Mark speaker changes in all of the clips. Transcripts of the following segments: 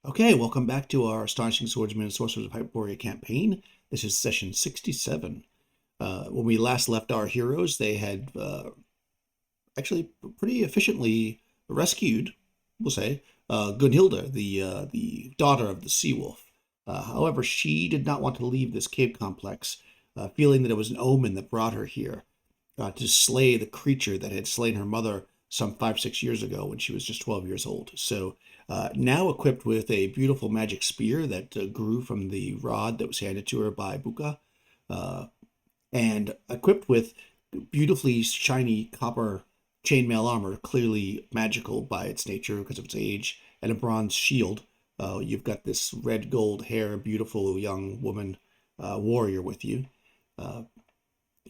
Speaker 1: Okay, welcome back to our Astonishing Swordsmen and Sorcerers of Hyperborea campaign. This is session 67. When we last left our heroes, they had actually pretty efficiently rescued, we'll say, Gunhilda, the daughter of the Sea Wolf. However, she did not want to leave this cave complex, feeling that it was an omen that brought her here to slay the creature that had slain her mother some 5, 6 years ago when she was just 12 years old. So now equipped with a beautiful magic spear that grew from the rod that was handed to her by Buka, uh, and equipped with beautifully shiny copper chainmail armor, clearly magical by its nature because of its age, and a bronze shield. You've got this red gold hair, beautiful young woman warrior with you. Uh,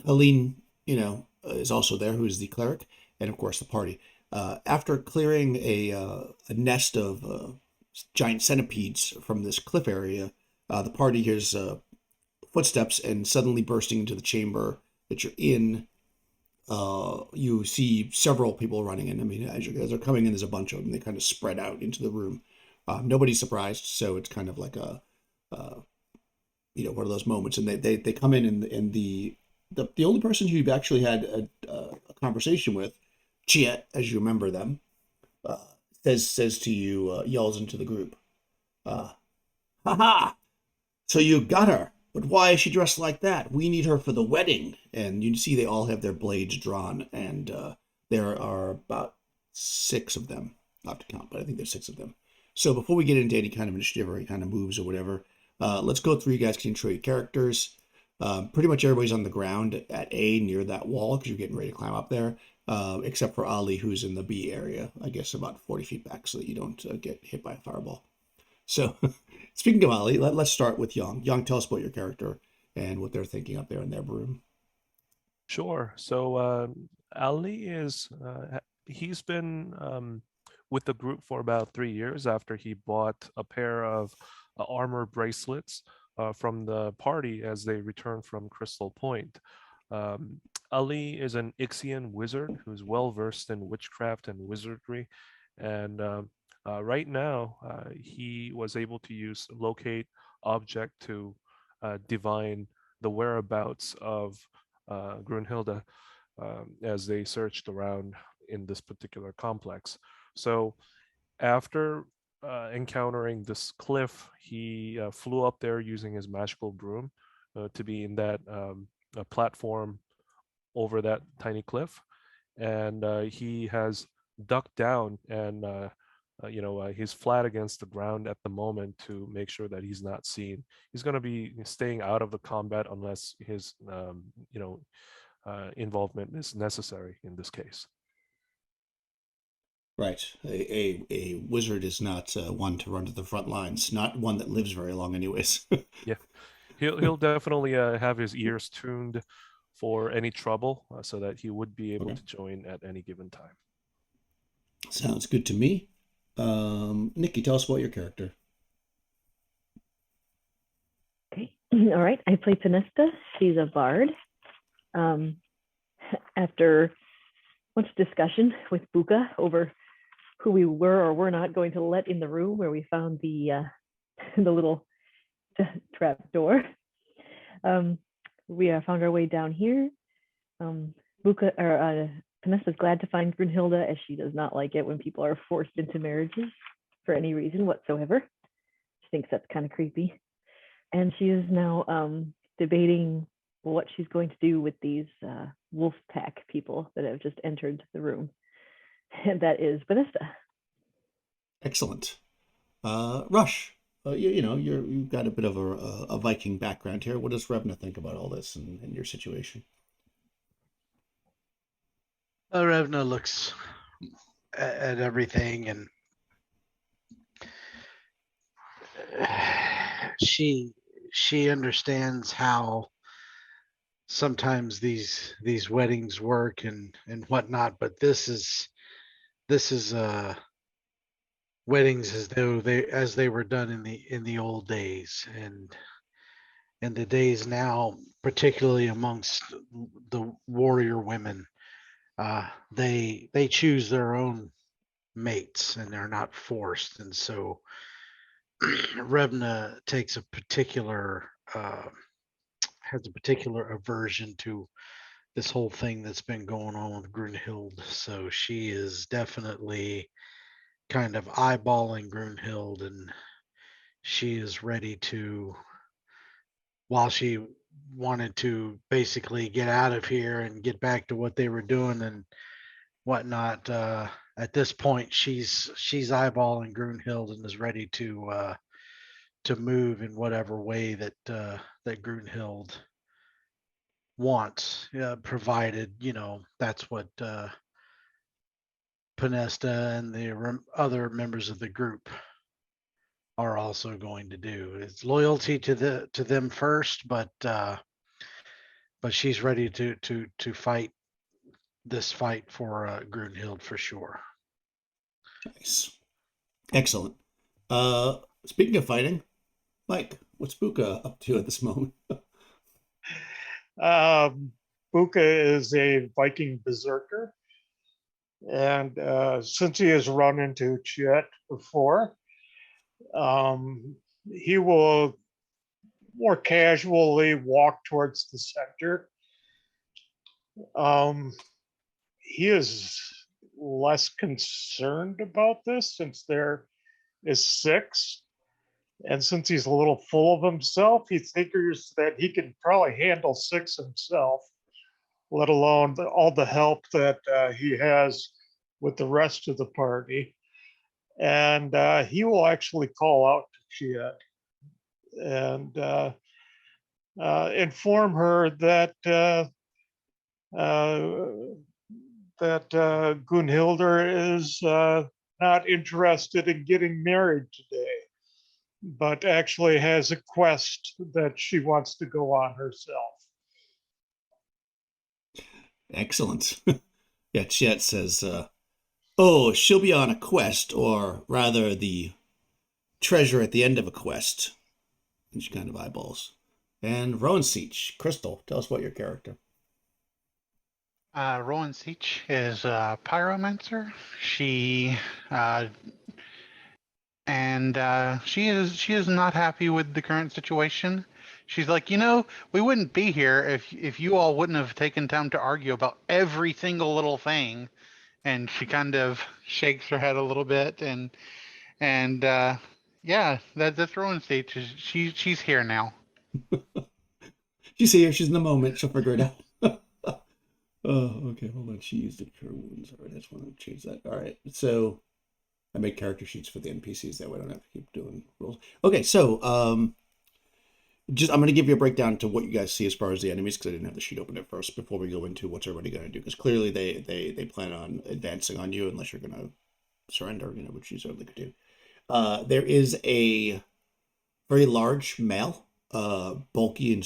Speaker 1: Helene, is also there, who is the cleric, and of course the party. After clearing a nest of giant centipedes from this cliff area, the party hears footsteps, and suddenly bursting into the chamber that you're in, you see several people running in. I mean, as they're coming in, there's a bunch of them. They kind of spread out into the room. Nobody's surprised, so it's kind of like uh, one of those moments. And they come in, and the only person who you've actually had a conversation with, Chiet, as you remember them, uh, says to you, yells into the group, uh, "Ha ha! So you got her, but why is she dressed like that? We need her for the wedding." And you see they all have their blades drawn, and there are about six of them. I'll have to count, but I think there's six of them. So before we get into any kind of initiative or any kind of moves or whatever, let's go through. You guys can intro your characters. Pretty much everybody's on the ground at A near that wall because you're getting ready to climb up there, except for Ali, who's in the B area, I guess about 40 feet back so that you don't get hit by a fireball. So, speaking of Ali, us start with Young. Young, tell us about your character and what they're thinking up there in their room.
Speaker 2: Sure. So Ali he's been with the group for about 3 years after he bought a pair of armor bracelets from the party as they returned from Crystal Point. Um, Ali is an Ixian wizard who's well versed in witchcraft and wizardry, and right now he was able to use locate object to divine the whereabouts of Grunhilde as they searched around in this particular complex. So after encountering this cliff, he flew up there using his magical broom to be in that platform over that tiny cliff, and he has ducked down and he's flat against the ground at the moment to make sure that he's not seen. He's going to be staying out of the combat unless his involvement is necessary in this case.
Speaker 1: Right. A wizard is not one to run to the front lines, not one that lives very long, anyways.
Speaker 2: Yeah, he'll definitely have his ears tuned for any trouble so that he would be able
Speaker 1: Okay.
Speaker 2: to join at any given time.
Speaker 1: Sounds good to me. Nikki, tell us about your character.
Speaker 3: Okay. All right. I play Panesta. She's a bard. Um, after much discussion with Buka over who we were or were not going to let in the room where we found the the little trap door, we found our way down here. Buka or Panesta's glad to find Brunhilde, as she does not like it when people are forced into marriages for any reason whatsoever. She thinks that's kind of creepy. And she is now debating what she's going to do with these wolf pack people that have just entered the room. And that is Vanessa.
Speaker 1: Excellent. Rush. You've got a bit of a Viking background here. What does Revna think about all this and your situation?
Speaker 4: Revna looks at everything, and she understands how sometimes these weddings work and whatnot, but this is weddings as they were done in the old days, and the days now, particularly amongst the warrior women, they choose their own mates and they're not forced, and so Revna takes a particular has a particular aversion to this whole thing that's been going on with Grunhild. So she is definitely kind of eyeballing Grunhild, and she is ready to, while she wanted to basically get out of here and get back to what they were doing and whatnot. At this point, she's eyeballing Grunhild and is ready to move in whatever way that that Grunhild wants, provided that's what Panesta and the other members of the group are also going to do. It's loyalty to them first, but she's ready to fight this fight for Grunhild for sure.
Speaker 1: Nice. Excellent. Speaking of fighting, Mike, what's Buka up to at this moment?
Speaker 5: Buka is a Viking berserker, and since he has run into Chet before, he will more casually walk towards the center. He is less concerned about this since there is 6. And since he's a little full of himself, he figures that he can probably handle 6 himself, let alone all the help that he has with the rest of the party. And he will actually call out to Chiet and inform her that Gunhilder is not interested in getting married today, but actually has a quest that she wants to go on herself.
Speaker 1: Excellent. Yeah, Chet says, oh, she'll be on a quest, or rather the treasure at the end of a quest. And she kind of eyeballs. And Rowan Seach, Crystal, tell us about your character.
Speaker 6: Rowan Seach is a pyromancer. She she is not happy with the current situation. She's like, we wouldn't be here if you all wouldn't have taken time to argue about every single little thing. And she kind of shakes her head a little bit, and yeah, that's Rowan Seach. She's here now.
Speaker 1: She's here. She's in the moment. She'll figure it out. Oh, okay. Hold on. She used the cure wounds. All right. I just want to change that. All right. So I make character sheets for the NPCs. That way I don't have to keep doing rules. Okay. So I'm going to give you a breakdown to what you guys see as far as the enemies, because I didn't have the sheet open at first before we go into what's everybody going to do. Because clearly they plan on advancing on you unless you're going to surrender, which you certainly could do. There is a very large male, bulky and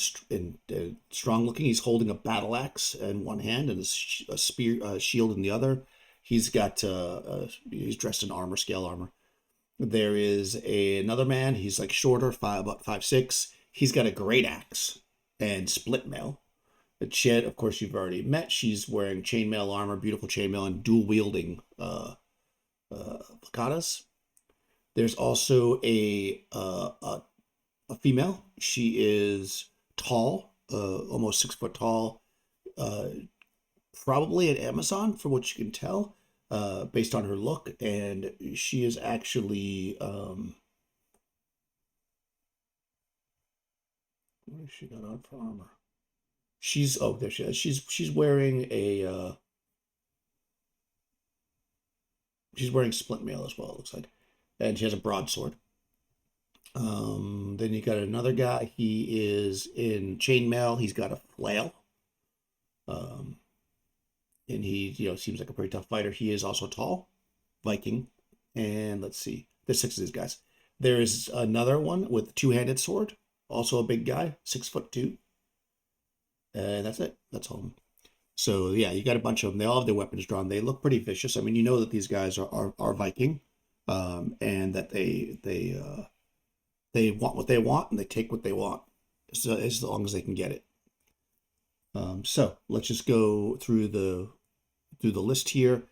Speaker 1: strong looking. He's holding a battle axe in one hand and a spear shield in the other. He's got he's dressed in scale armor. There is another man. He's like shorter, about 5'6". He's got a great axe and split mail. The Chet, of course, you've already met. She's wearing chainmail armor, beautiful chainmail, and dual wielding placatas. There's also a female. She is tall, almost 6 foot tall, probably an Amazon from what you can tell, based on her look. And she is actually, what has she got on for armor? There she is. She's wearing she's wearing split mail as well, it looks like. And she has a broadsword. Then you got another guy. He is in chainmail. He's got a flail. And he, seems like a pretty tough fighter. He is also tall, Viking. And let's see, there's 6 of these guys. There is another one with a 2-handed sword, also a big guy, 6'2". And that's it. That's all. So yeah, you got a bunch of them. They all have their weapons drawn. They look pretty vicious. I mean, that these guys are Viking, and that they want what they want and they take what they want, as long as they can get it. So let's just go through the list here.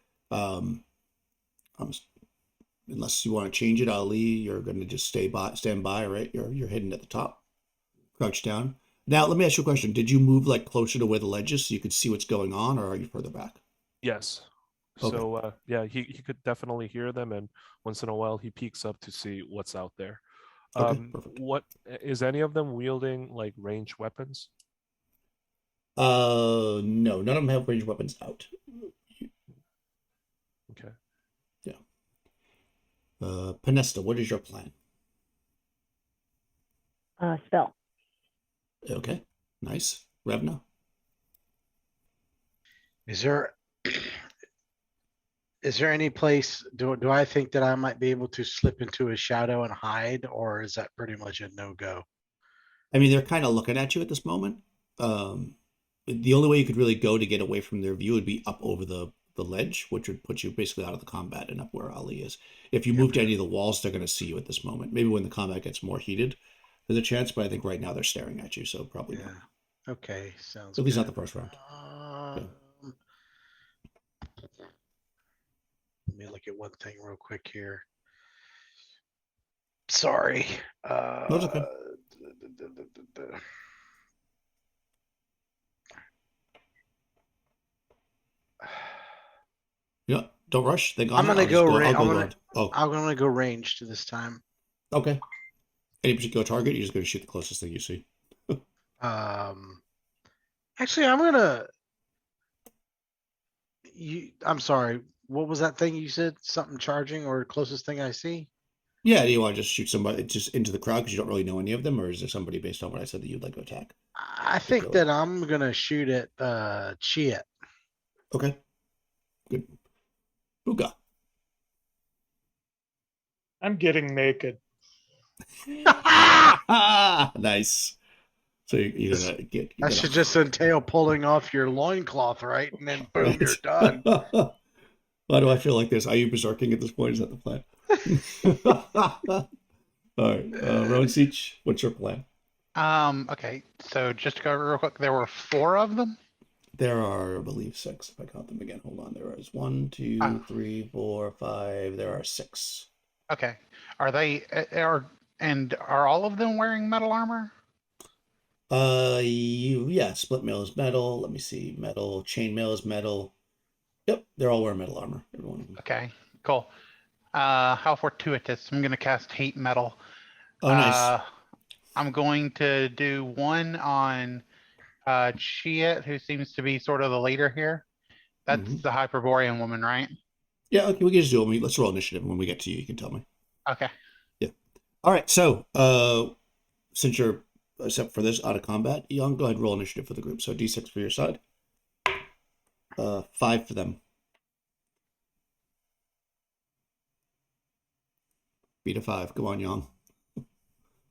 Speaker 1: unless you want to change it, Ali, you're going to just stand by, right? You're hidden at the top, crouch down. Now, let me ask you a question. Did you move like closer to where the ledge is so you could see what's going on, or are you further back?
Speaker 2: Yes.
Speaker 1: Okay.
Speaker 2: So yeah, he could definitely hear them, and once in a while he peeks up to see what's out there.
Speaker 1: Okay, perfect.
Speaker 2: What is any of them wielding like ranged weapons?
Speaker 1: No, none of them have ranged weapons out.
Speaker 2: Okay.
Speaker 1: Yeah. Penesta, what is your plan?
Speaker 3: Spell.
Speaker 1: Okay, nice. Revna?
Speaker 4: Is there any place, do I think that I might be able to slip into a shadow and hide, or is that pretty much a no-go?
Speaker 1: I mean, they're kind of looking at you at this moment. The only way you could really go to get away from their view would be up over the ledge, which would put you basically out of the combat and up where Ali is. If you move to any of the walls, they're going to see you at this moment. Maybe when the combat gets more heated, there's a chance, but I think right now they're staring at you, so probably not.
Speaker 4: Okay, sounds
Speaker 1: At least
Speaker 4: good.
Speaker 1: not the first round.
Speaker 4: Let me look at one thing real quick here. Sorry.
Speaker 1: No, it's okay. Yeah, don't rush. Think on
Speaker 4: I'm gonna go.
Speaker 1: I'm
Speaker 4: gonna go ranged this time.
Speaker 1: Okay. Any particular target? You're just going to shoot the closest thing you see.
Speaker 4: Actually, I'm gonna. I'm sorry. What was that thing you said? Something charging or closest thing I see?
Speaker 1: Yeah, do you want to just shoot somebody just into the crowd because you don't really know any of them, or is there somebody based on what I said that you'd like to attack?
Speaker 4: I think that I'm gonna shoot at Chiet.
Speaker 1: Okay. Good. Booga.
Speaker 5: I'm getting naked.
Speaker 1: Nice. So you're gonna get.
Speaker 4: That should just entail pulling off your loincloth, right? And then boom, you're done.
Speaker 1: Why do I feel like this? Are you berserking at this point? Is that the plan? All right. Rowan Siege, what's your plan?
Speaker 6: Okay, so just to go real quick, there were 4 of them?
Speaker 1: There are, I believe, 6. If I count them again, hold on. There is 1, 2, 3, 4, 5. There are 6.
Speaker 6: Okay. Are all of them wearing metal armor?
Speaker 1: Yeah, split mail is metal. Let me see. Metal, chainmail is metal. Yep, they're all wearing metal armor. Every one of them.
Speaker 6: Okay, cool. How fortuitous. I'm gonna cast hate metal.
Speaker 1: Oh, nice.
Speaker 6: I'm going to do one on Chiet, who seems to be sort of the leader here. That's the Hyperborean woman, right?
Speaker 1: Yeah, okay, we can just do it. Let's roll initiative. When we get to you, you can tell me.
Speaker 6: Okay.
Speaker 1: Yeah. All right, so since you're, except for this, out of combat, Young, go ahead and roll initiative for the group. So D6 for your side. 5 for them. Beat a 5. Go on, Young.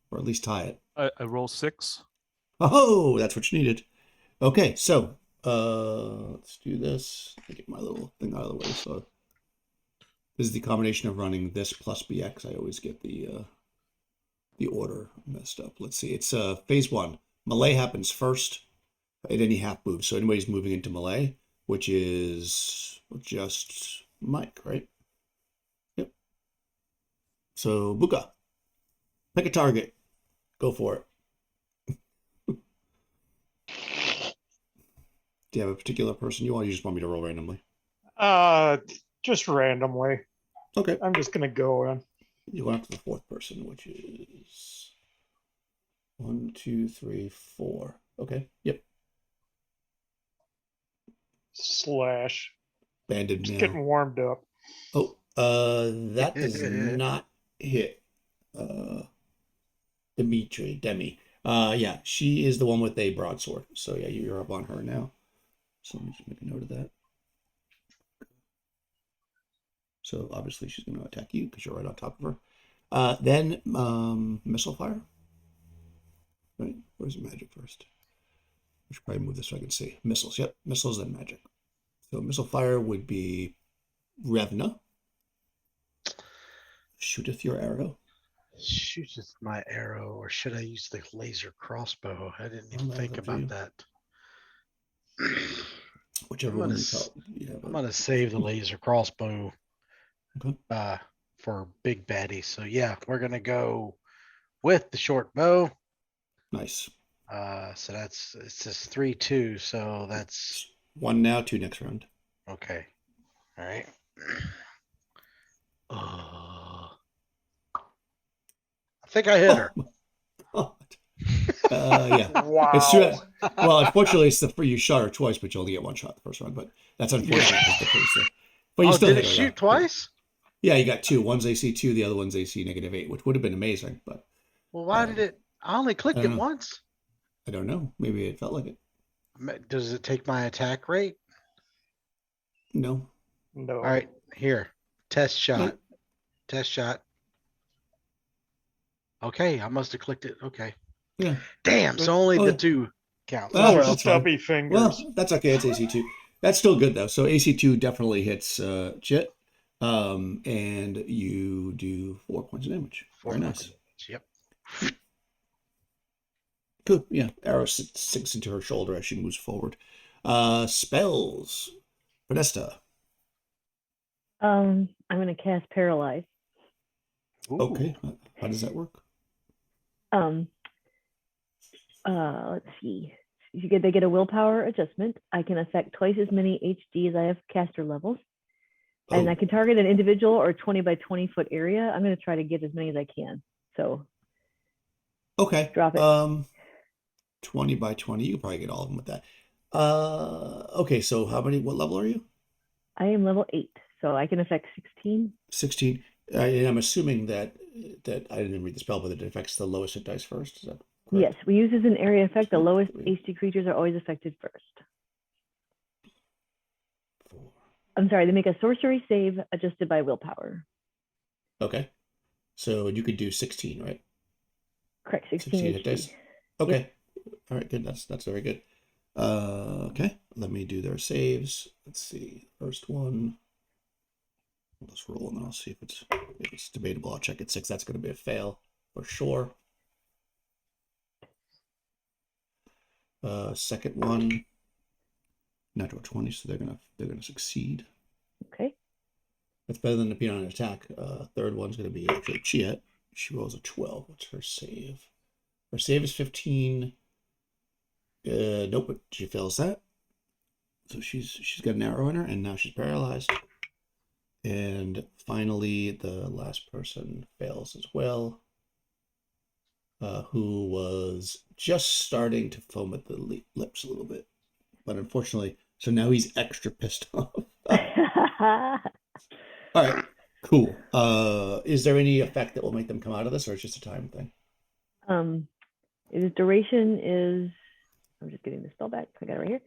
Speaker 1: Or at least tie it.
Speaker 2: I roll 6.
Speaker 1: Oh, that's what you needed. Okay, so let's do this. Let me get my little thing out of the way. So this is the combination of running this plus BX. I always get the order messed up. Let's see. It's phase 1. Melee happens first at any half move. So anybody's moving into melee, which is just Mike, right? Yep. So Buka, pick a target. Go for it. Do you have a particular person you want? You just want me to roll randomly?
Speaker 5: Just randomly.
Speaker 1: Okay.
Speaker 5: I'm just gonna go in.
Speaker 1: You go after the 4th person, which is 1, 2, 3, 4. Okay. Yep.
Speaker 5: Slash.
Speaker 1: Bandit
Speaker 5: Just
Speaker 1: now.
Speaker 5: getting warmed up.
Speaker 1: Oh, that does not hit. Demi. Yeah, she is the one with a broadsword. So yeah, you're up on her now. So let me just make a note of that. So obviously she's going to attack you because you're right on top of her. Then missile fire. Right, where's magic first? I should probably move this so I can see. Missiles. Yep, missiles then magic. So missile fire would be Revna. Shooteth your arrow.
Speaker 4: Shooteth my arrow, or should I use the laser crossbow? I didn't even
Speaker 1: no,
Speaker 4: think
Speaker 1: that's up to
Speaker 4: about
Speaker 1: you.
Speaker 4: that.
Speaker 1: Whichever one you have.
Speaker 4: I'm gonna save the laser crossbow.
Speaker 1: Okay.
Speaker 4: for big baddies. So yeah, we're gonna go with the short bow.
Speaker 1: Nice.
Speaker 4: So it's just 3-2. So that's
Speaker 1: 1 now, 2 next round.
Speaker 4: okay. All right. I think I hit her.
Speaker 1: Oh, God. Yeah.
Speaker 5: Wow.
Speaker 1: It's true. Well, unfortunately, it's you shot her twice, but you only get 1 shot the first round. But that's unfortunate. That's the case there. But you
Speaker 4: Oh,
Speaker 1: still
Speaker 4: did
Speaker 1: hit
Speaker 4: it
Speaker 1: her,
Speaker 4: shoot
Speaker 1: though.
Speaker 4: twice?
Speaker 1: Yeah, you got 2. One's AC 2, the other one's AC -8, which would have been amazing. But
Speaker 4: Well, why did it? I only clicked
Speaker 1: I don't
Speaker 4: it
Speaker 1: know.
Speaker 4: once.
Speaker 1: I don't know. Maybe it felt like it.
Speaker 4: Does it take my attack rate?
Speaker 1: No.
Speaker 5: No.
Speaker 4: All right, here. Test shot.
Speaker 1: Right.
Speaker 4: Test shot. Okay, I must have clicked it. Okay.
Speaker 1: Yeah.
Speaker 4: Damn, so only
Speaker 1: Oh,
Speaker 4: the
Speaker 1: yeah.
Speaker 4: 2 counts.
Speaker 1: Well,
Speaker 5: Those
Speaker 1: that's fine.
Speaker 5: stubby fingers.
Speaker 1: Well, that's okay. It's AC2. That's still good, though. So AC2 definitely hits Chit. And you do 4 points of damage.
Speaker 4: 4
Speaker 1: Very
Speaker 4: points.
Speaker 1: nice.
Speaker 4: Yep.
Speaker 1: Good. Yeah. Arrow sinks into her shoulder as she moves forward. Spells. Podesta.
Speaker 3: I'm gonna cast Paralyze.
Speaker 4: Ooh.
Speaker 1: Okay. How does that work?
Speaker 3: Let's see. They get a willpower adjustment. I can affect twice as many HD as I have caster levels. And
Speaker 1: Oh,
Speaker 3: I can target an individual or 20 by 20 foot area. I'm going to try to get as many as I can. So
Speaker 1: okay.
Speaker 3: drop it.
Speaker 1: 20 by 20. You can probably get all of them with that. Okay. So what level are you?
Speaker 3: I am level 8, so I can affect 16.
Speaker 1: 16. And I'm assuming that I didn't read the spell, but it affects the lowest hit dice first. Is that correct?
Speaker 3: Yes, we use as an area effect. The
Speaker 1: 2,
Speaker 3: lowest
Speaker 1: 3,
Speaker 3: HD creatures are always affected first.
Speaker 1: 4.
Speaker 3: I'm sorry, they make a sorcery save adjusted by willpower.
Speaker 1: Okay. So you could do 16, right?
Speaker 3: Correct, 16
Speaker 1: 16 hit
Speaker 3: HD.
Speaker 1: dice. Okay. All right, good. That's very good. Okay. Let me do their saves. Let's see. First one. Let's roll and then I'll see if it's debatable. I'll check at 6. That's going to be a fail for sure. Second one. Natural 20, so they're gonna succeed.
Speaker 3: Okay.
Speaker 1: That's better than being on an attack. Third one's gonna be actually Chiet. She rolls a 12. What's her save? Her save is 15. Nope, but she fails that. So she's got an arrow in her, and now she's paralyzed. And finally, the last person fails as well. Who was just starting to foam at the lips a little bit, but unfortunately, so now he's extra pissed off. All right, cool. Is there any effect that will make them come out of this, or it's just a time thing?
Speaker 3: Its duration is, I'm just getting the spell back. I got it right here.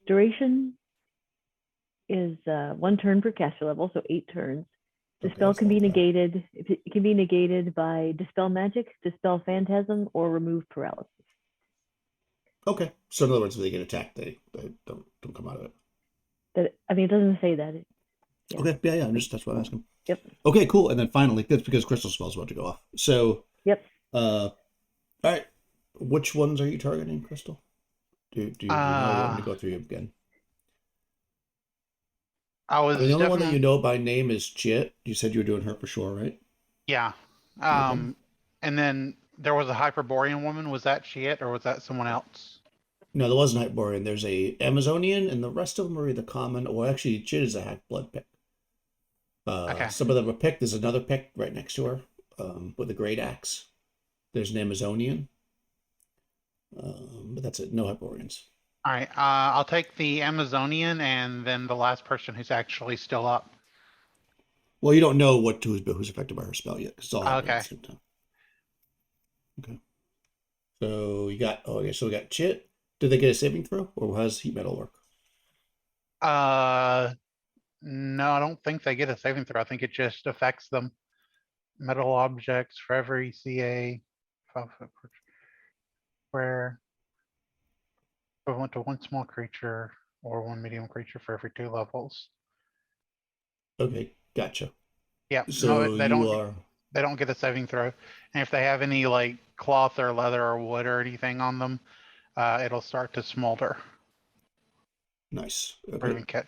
Speaker 3: Duration is 1 turn per caster level, so 8 turns. The
Speaker 1: Okay,
Speaker 3: spell
Speaker 1: that's
Speaker 3: can be
Speaker 1: not bad.
Speaker 3: negated. It can be negated by dispel magic, dispel phantasm, or remove paralysis.
Speaker 1: Okay, so in other words, if they get attacked, they don't come out of it.
Speaker 3: It doesn't say that. Yeah.
Speaker 1: Okay, yeah, that's what I'm asking.
Speaker 3: Yep.
Speaker 1: Okay, cool. And then finally, that's because crystal spell's about to go off. So,
Speaker 3: Yep.
Speaker 1: All right, which ones are you targeting, Crystal? Do you know? You want me to go through you again?
Speaker 6: I was
Speaker 1: The only one that
Speaker 6: definitely
Speaker 1: you know by name is Chit. You said you were doing her for sure, right?
Speaker 6: yeah. And then there was a Hyperborean woman. Was that she it, or was that someone else?
Speaker 1: No, there wasn't Hyperborean. There's a Amazonian, and the rest of them are either common or actually Chit is a hack blood pick.
Speaker 6: Okay.
Speaker 1: Some of them are picked. There's another pick right next to her with a great axe. There's an Amazonian, but that's it. No Hyperboreans.
Speaker 6: All right. I'll take the Amazonian and then the last person who's actually still up.
Speaker 1: Well, you don't know who's affected by her spell yet, because it's all happening at the same time. Okay. So we got Chit. Did they get a saving throw, or how does heat metal work?
Speaker 6: No, I don't think they get a saving throw. I think it just affects them. Metal objects for every CA 5 foot per square, equivalent to 1 small creature or 1 medium creature for every 2 levels.
Speaker 1: Okay, gotcha.
Speaker 6: Yeah,
Speaker 1: So
Speaker 6: no, they
Speaker 1: you
Speaker 6: don't.
Speaker 1: are
Speaker 6: They don't get a saving throw, and if they have any like cloth or leather or wood or anything on them, it'll start to smolder.
Speaker 1: nice.
Speaker 6: Or
Speaker 1: Okay.
Speaker 6: even catch.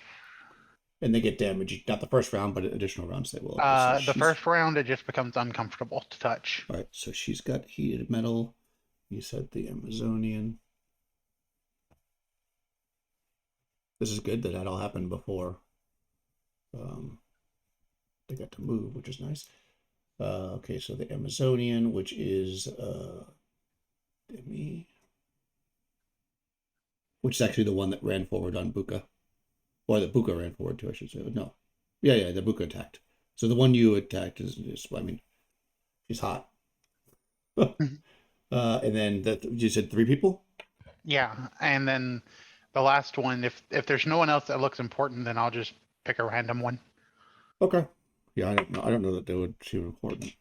Speaker 1: And they get damage, not the first round, but additional rounds they will.
Speaker 6: The first round, it just becomes uncomfortable to touch.
Speaker 1: All right, so she's got heated metal. You said the Amazonian. This is good that all happened before they got to move, which is nice. Okay, so the Amazonian, which is Demi, which is actually the one that ran forward on Buka. Or that Buka ran forward to, I should say. No. Yeah, the Buka attacked. So the one you attacked is I mean, she's hot. And then you said 3 people?
Speaker 6: Yeah, and then the last one, if there's no one else that looks important, then I'll just pick a random one.
Speaker 1: Okay. Yeah, I don't know that they would seem important.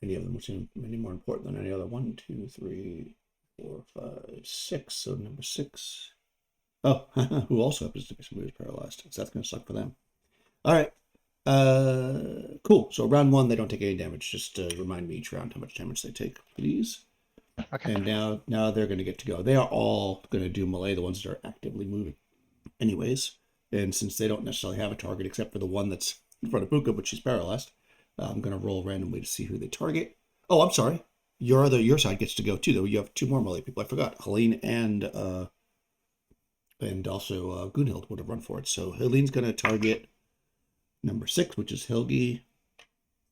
Speaker 1: Any of them would seem any more important than any other. 1, 2, 3, 4, 5, 6. So number 6. Oh, who also happens to be somebody who's paralyzed. So that's going to suck for them. All right. Cool. So round 1, they don't take any damage. Just remind me each round how much damage they take, please.
Speaker 6: Okay.
Speaker 1: And now they're going to get to go. They are all going to do melee, the ones that are actively moving. Anyways, and since they don't necessarily have a target except for the one that's in front of Buka, but she's paralyzed, I'm going to roll randomly to see who they target. Oh, I'm sorry. Your side gets to go too, though. You have 2 more melee people. I forgot. Helene and also Gunhild would have run for it. So Helene's going to target number 6, which is Helgi.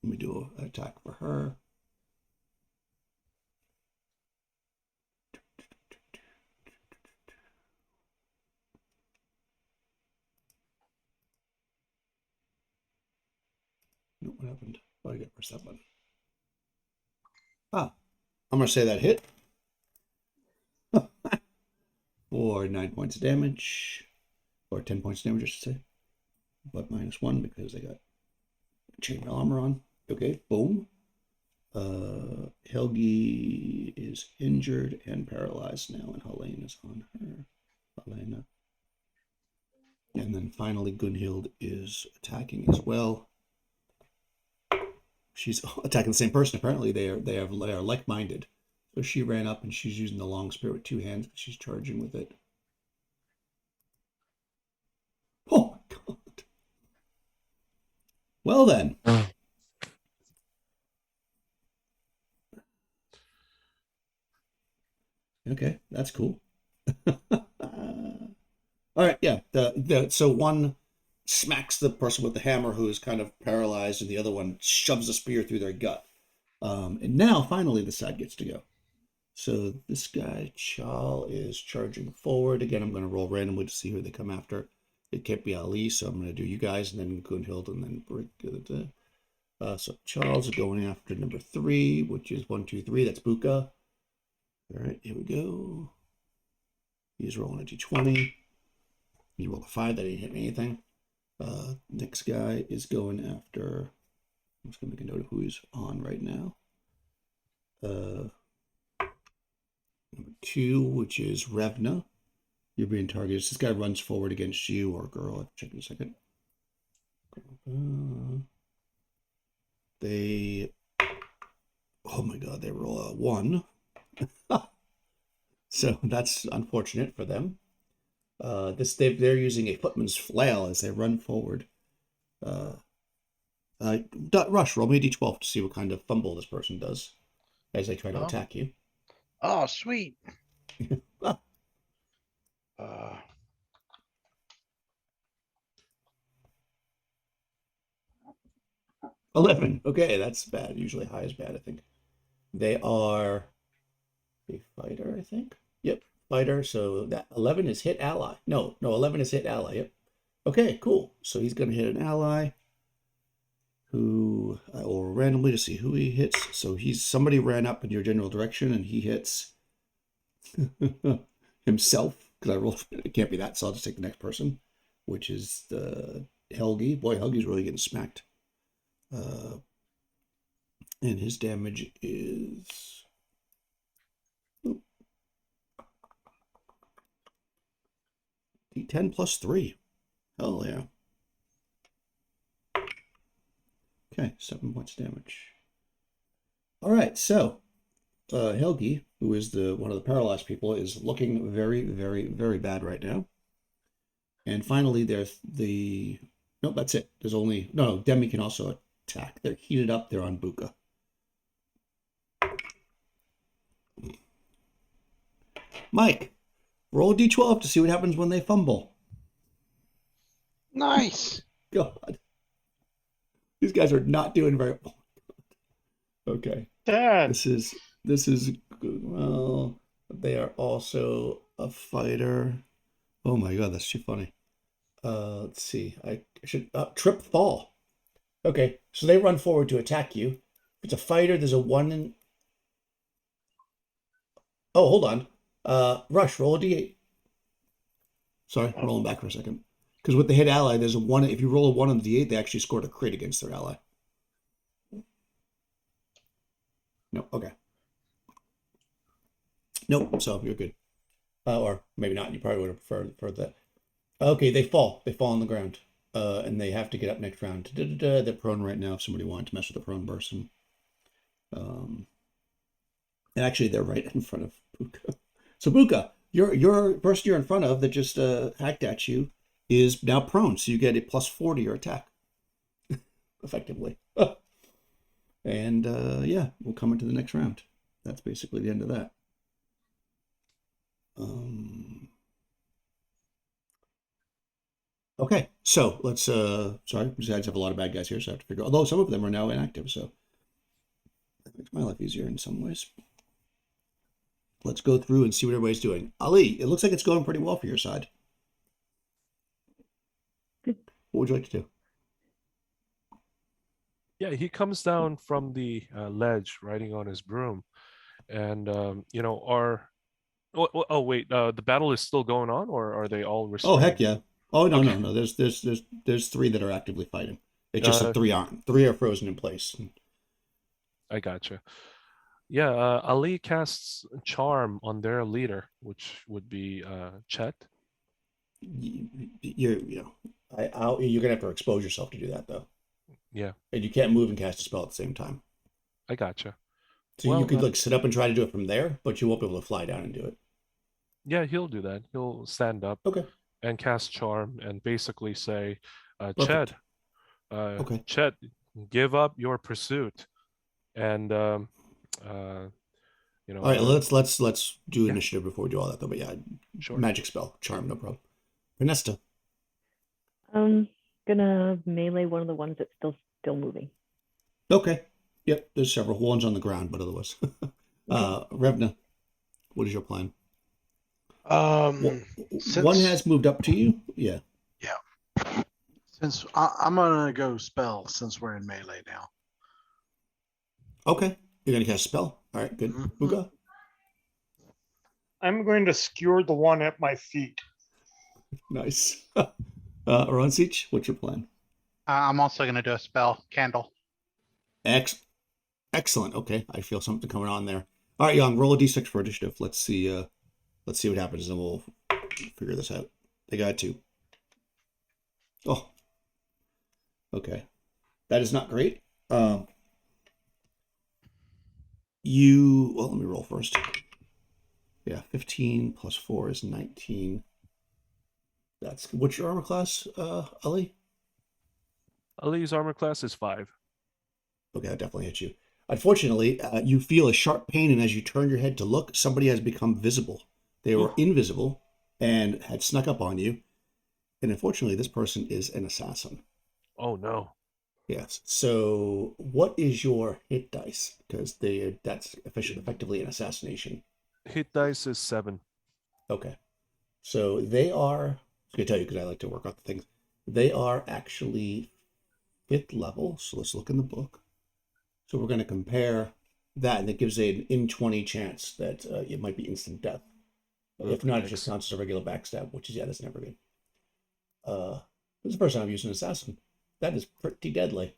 Speaker 1: Let me do an attack for her. What happened? Oh, I got to press that button. I'm going to say that hit. For 9 points of damage. Or 10 points of damage, I should say. But -1 because they got chainmail armor on. Okay, boom. Helgi is injured and paralyzed now, and Helene is on her. Helena. And then finally, Gunhild is attacking as well. She's attacking the same person. Apparently, they are like-minded. So she ran up and she's using the long spear with 2 hands. She's charging with it. Oh my god! Well then. Okay, that's cool. All right, yeah. So one smacks the person with the hammer who is kind of paralyzed, and the other one shoves a spear through their gut. And now, finally, the side gets to go. So this guy, Jarl, is charging forward. Again, I'm going to roll randomly to see who they come after. It can't be Ali, so I'm going to do you guys, and then Gunhild, and then so Charles is going after number 3, which is 1, 2, 3. That's Buka. All right, here we go. He's rolling a d20. He rolled a 5. That didn't hit me anything. Next guy is going after. I'm just going to make a note of who he's on right now. Number 2, which is Revna. You're being targeted. This guy runs forward against you or girl. I'll check in a second. Oh my god, they roll a 1. So that's unfortunate for them. They're using a footman's flail as they run forward. Rush, roll me a d12 to see what kind of fumble this person does as they try to attack you.
Speaker 4: Oh, sweet.
Speaker 1: 11. Okay, that's bad. Usually high is bad, I think. They are a fighter, I think. Yep, fighter. So that 11 is hit ally. No, 11 is hit ally. Yep. Okay, cool. So he's going to hit an ally who I will randomly to see who he hits. So somebody ran up in your general direction and he hits himself because I rolled. It can't be that, so I'll just take the next person, which is the Helgi. Boy, Helgi's really getting smacked. And his damage is D10 plus 3. Hell yeah. Okay, 7 points damage. All right, so Helgi, who is one of the paralyzed people, is looking very, very, very bad right now. And finally, there's the Nope, that's it. There's only no. Demi can also attack. They're heated up. They're on Buka. Mike, roll a d12 to see what happens when they fumble.
Speaker 4: Nice.
Speaker 1: God, these guys are not doing very well. Okay,
Speaker 5: Dad.
Speaker 1: this is good. Well, they are also a fighter. Oh my God, that's too funny. Let's see. I should trip fall. Okay, so they run forward to attack you. If it's a fighter, there's a 1 in. Oh, hold on. Rush, roll a d8. Sorry, I'm rolling back for a second. Because with the hit ally, there's a 1. If you roll a 1 on the d8, they actually scored a crit against their ally. No, okay. Nope, so you're good. Or maybe not. You probably would have preferred that. Okay, they fall. They fall on the ground. And they have to get up next round. They're prone right now if somebody wanted to mess with a prone person. And actually, they're right in front of Buka. So Buka, your person you're in front of that just hacked at you is now prone, so you get a +4 to your attack, effectively. And yeah, we'll come into the next round. That's basically the end of that. Okay, so let's sorry, we have a lot of bad guys here, so I have to figure. Although some of them are now inactive, so that makes my life easier in some ways. Let's go through and see what everybody's doing. Ali, it looks like it's going pretty well for your side. What would you like to do?
Speaker 2: Yeah, he comes down from the ledge riding on his broom. And, you know, oh, wait, the battle is still going on, or are they all
Speaker 1: Oh,
Speaker 2: restrained?
Speaker 1: heck yeah. Oh, no,
Speaker 2: Okay.
Speaker 1: no. There's 3 that are actively fighting. It's just that 3 aren't. 3 are frozen in place.
Speaker 2: I gotcha. Yeah, Ali casts Charm on their leader, which would be Chet.
Speaker 1: You're gonna have to expose yourself to do that though,
Speaker 2: Yeah,
Speaker 1: and you can't move and cast a spell at the same time.
Speaker 2: I gotcha.
Speaker 1: So
Speaker 2: Well,
Speaker 1: you could like sit up and try to do it from there, but you won't be able to fly down and do it.
Speaker 2: Yeah, he'll do that. He'll stand up
Speaker 1: Okay.
Speaker 2: and cast Charm and basically say,
Speaker 1: Perfect.
Speaker 2: Chet,
Speaker 1: Okay.
Speaker 2: Chet, give up your pursuit. And, you know,
Speaker 1: All right. Let's do
Speaker 2: yeah.
Speaker 1: initiative before we do all that though. But yeah,
Speaker 2: Sure.
Speaker 1: magic spell, charm, no problem. Vanessa.
Speaker 3: Gonna melee one of the ones that's still moving.
Speaker 1: Okay. Yep. There's several ones on the ground, but otherwise. Revna, what is your plan? One has moved up to you. Yeah.
Speaker 4: Yeah. Since I'm gonna go spell since we're in melee now.
Speaker 1: Okay. You're gonna cast a spell. All right. Good. Buka.
Speaker 5: I'm going to skewer the one at my feet.
Speaker 1: Nice. Aransich, what's your plan?
Speaker 6: I'm also going to do a spell, candle.
Speaker 1: Excellent. Okay, I feel something coming on there. All right, Young, roll a d6 for initiative. Let's see what happens, and we'll figure this out. They got 2. Oh, okay, that is not great. Well, let me roll first. Yeah, 15 plus 4 is 19. What's your armor class, Ali?
Speaker 2: Ali's armor class is 5.
Speaker 1: Okay, that definitely hits you. Unfortunately, you feel a sharp pain, and as you turn your head to look, somebody has become visible. They were invisible and had snuck up on you. And unfortunately, this person is an assassin.
Speaker 2: Oh, no.
Speaker 1: Yes. So what is your hit dice? Because that's effectively an assassination.
Speaker 2: Hit dice is 7.
Speaker 1: Okay. So they are, I was going to tell you because I like to work out the things. They are actually 5th level. So let's look in the book. So we're going to compare that, and it gives an in-20 chance that it might be instant death. If not, it just counts as a regular backstab, which is, that's never good. This is the first time I've used an assassin. That is pretty deadly.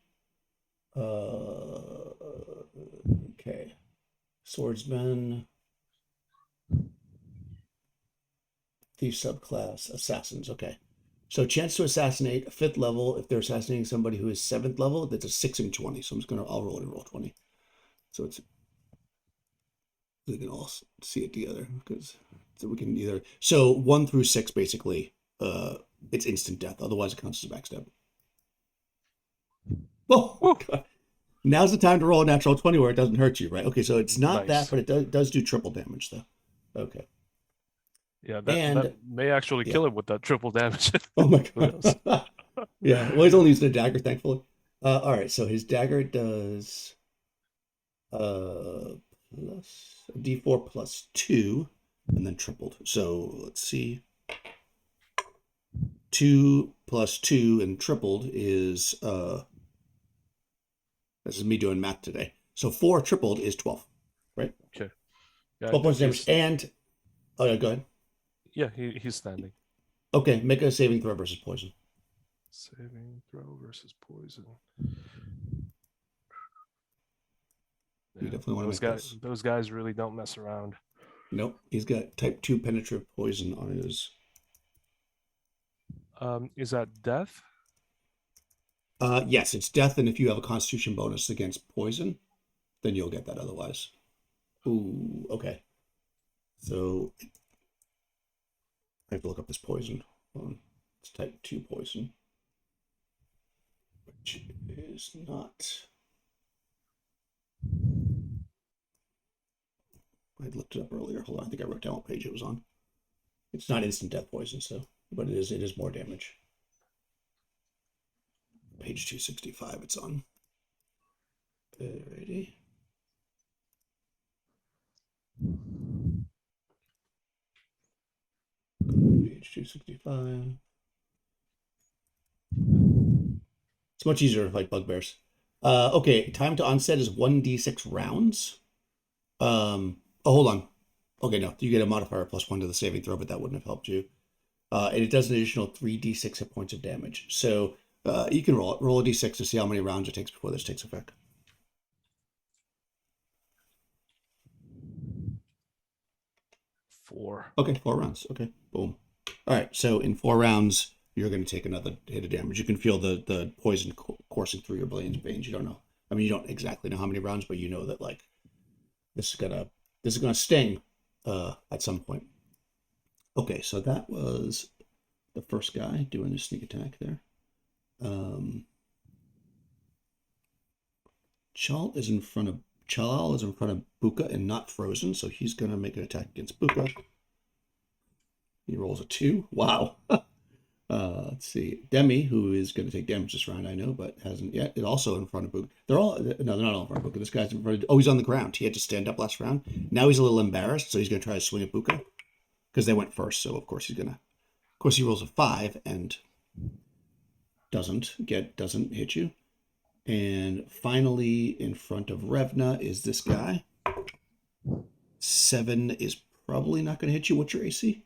Speaker 1: Okay. Swordsmen. Thief subclass. Assassins. Okay. So chance to assassinate, 5th level. If they're assassinating somebody who is 7th level, that's a 6 in 20. So I'll roll it and roll 20. So we can all see it together so we can so 1 through 6 basically, it's instant death. Otherwise it counts as a backstab. Oh,
Speaker 2: Woo.
Speaker 1: God. Now's the time to roll a natural 20 where it doesn't hurt you, right? Okay, so it's not
Speaker 2: Nice.
Speaker 1: that, but it does do triple damage, though. Okay.
Speaker 2: Yeah, that
Speaker 1: And
Speaker 2: may actually kill him with that triple damage.
Speaker 1: oh my
Speaker 2: Who knows?
Speaker 1: God. Yeah, well, he's only using a dagger, thankfully. All right, so his dagger does plus d4 plus 2, and then tripled. So let's see. 2 plus 2 and tripled is this is me doing math today. So 4 tripled is 12, right?
Speaker 2: Okay. Yeah,
Speaker 1: 12 points of damage.
Speaker 2: he's,
Speaker 1: And oh yeah, go ahead.
Speaker 2: yeah, he's standing.
Speaker 1: Okay, make a saving throw versus poison.
Speaker 2: Saving throw versus poison.
Speaker 1: You definitely want to
Speaker 2: those
Speaker 1: make
Speaker 2: guys.
Speaker 1: this.
Speaker 2: Those guys really don't mess around.
Speaker 1: Nope, he's got type 2 penetrative poison on his.
Speaker 2: Is that death?
Speaker 1: Yes, it's death, and if you have a constitution bonus against poison, then you'll get that otherwise. Ooh, okay. So I have to look up this poison. It's type 2 poison, which is not. I looked it up earlier. Hold on, I think I wrote down what page it was on. It's not instant death poison, so but it is more damage. Page 265 it's on. Alrighty. Page 265. It's much easier to fight bugbears. Okay, time to onset is 1d6 rounds. Oh, hold on. Okay, no, you get a modifier plus 1 to the saving throw, but that wouldn't have helped you. And it does an additional 3d6 hit points of damage. So you can roll a d6 to see how many rounds it takes before this takes effect.
Speaker 2: 4.
Speaker 1: Okay, 4 rounds. Okay, boom. All right, so in 4 rounds, you're going to take another hit of damage. You can feel the poison coursing through your veins. You don't know. I mean, you don't exactly know how many rounds, but you know that like this is gonna sting at some point. Okay, so that was the first guy doing his sneak attack there. Chalal is in front of Buka and not frozen, so he's gonna make an attack against Buka. He rolls a 2. Wow. Let's see. Demi, who is going to take damage this round, I know, but hasn't yet. It also in front of Buka. They're not all in front of Buka. This guy's in front of. Oh, he's on the ground. He had to stand up last round. Now he's a little embarrassed, so he's going to try to swing at Buka because they went first. So of course he's gonna. Of course he rolls a 5 and doesn't hit you. And finally, in front of Revna is this guy. 7 is probably not going to hit you. What's your AC?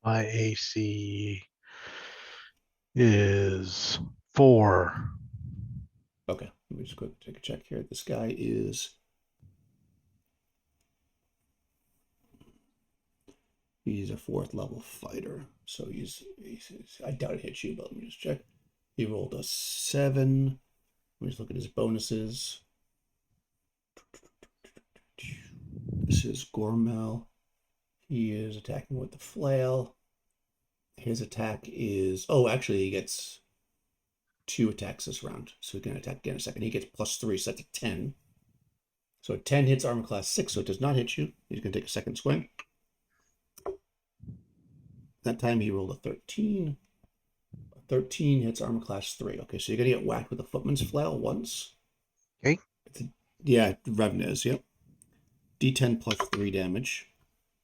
Speaker 4: My AC is 4.
Speaker 1: Okay, let me just go take a check here. This guy is. He's a 4th level fighter, so he's I doubt it hits you, but let me just check. He rolled a 7. Let me just look at his bonuses. This is Gormel. He is attacking with the flail. His attack is... Oh, actually, he gets 2 attacks this round. So he can attack again in a second. He gets +3, so that's a 10. So a 10 hits armor class 6, so it does not hit you. He's going to take a second swing. That time he rolled a 13. A 13 hits armor class 3. Okay, so you're going to get whacked with a footman's flail once.
Speaker 4: Okay.
Speaker 1: Yeah, Revna is, yep. D10 plus 3 damage.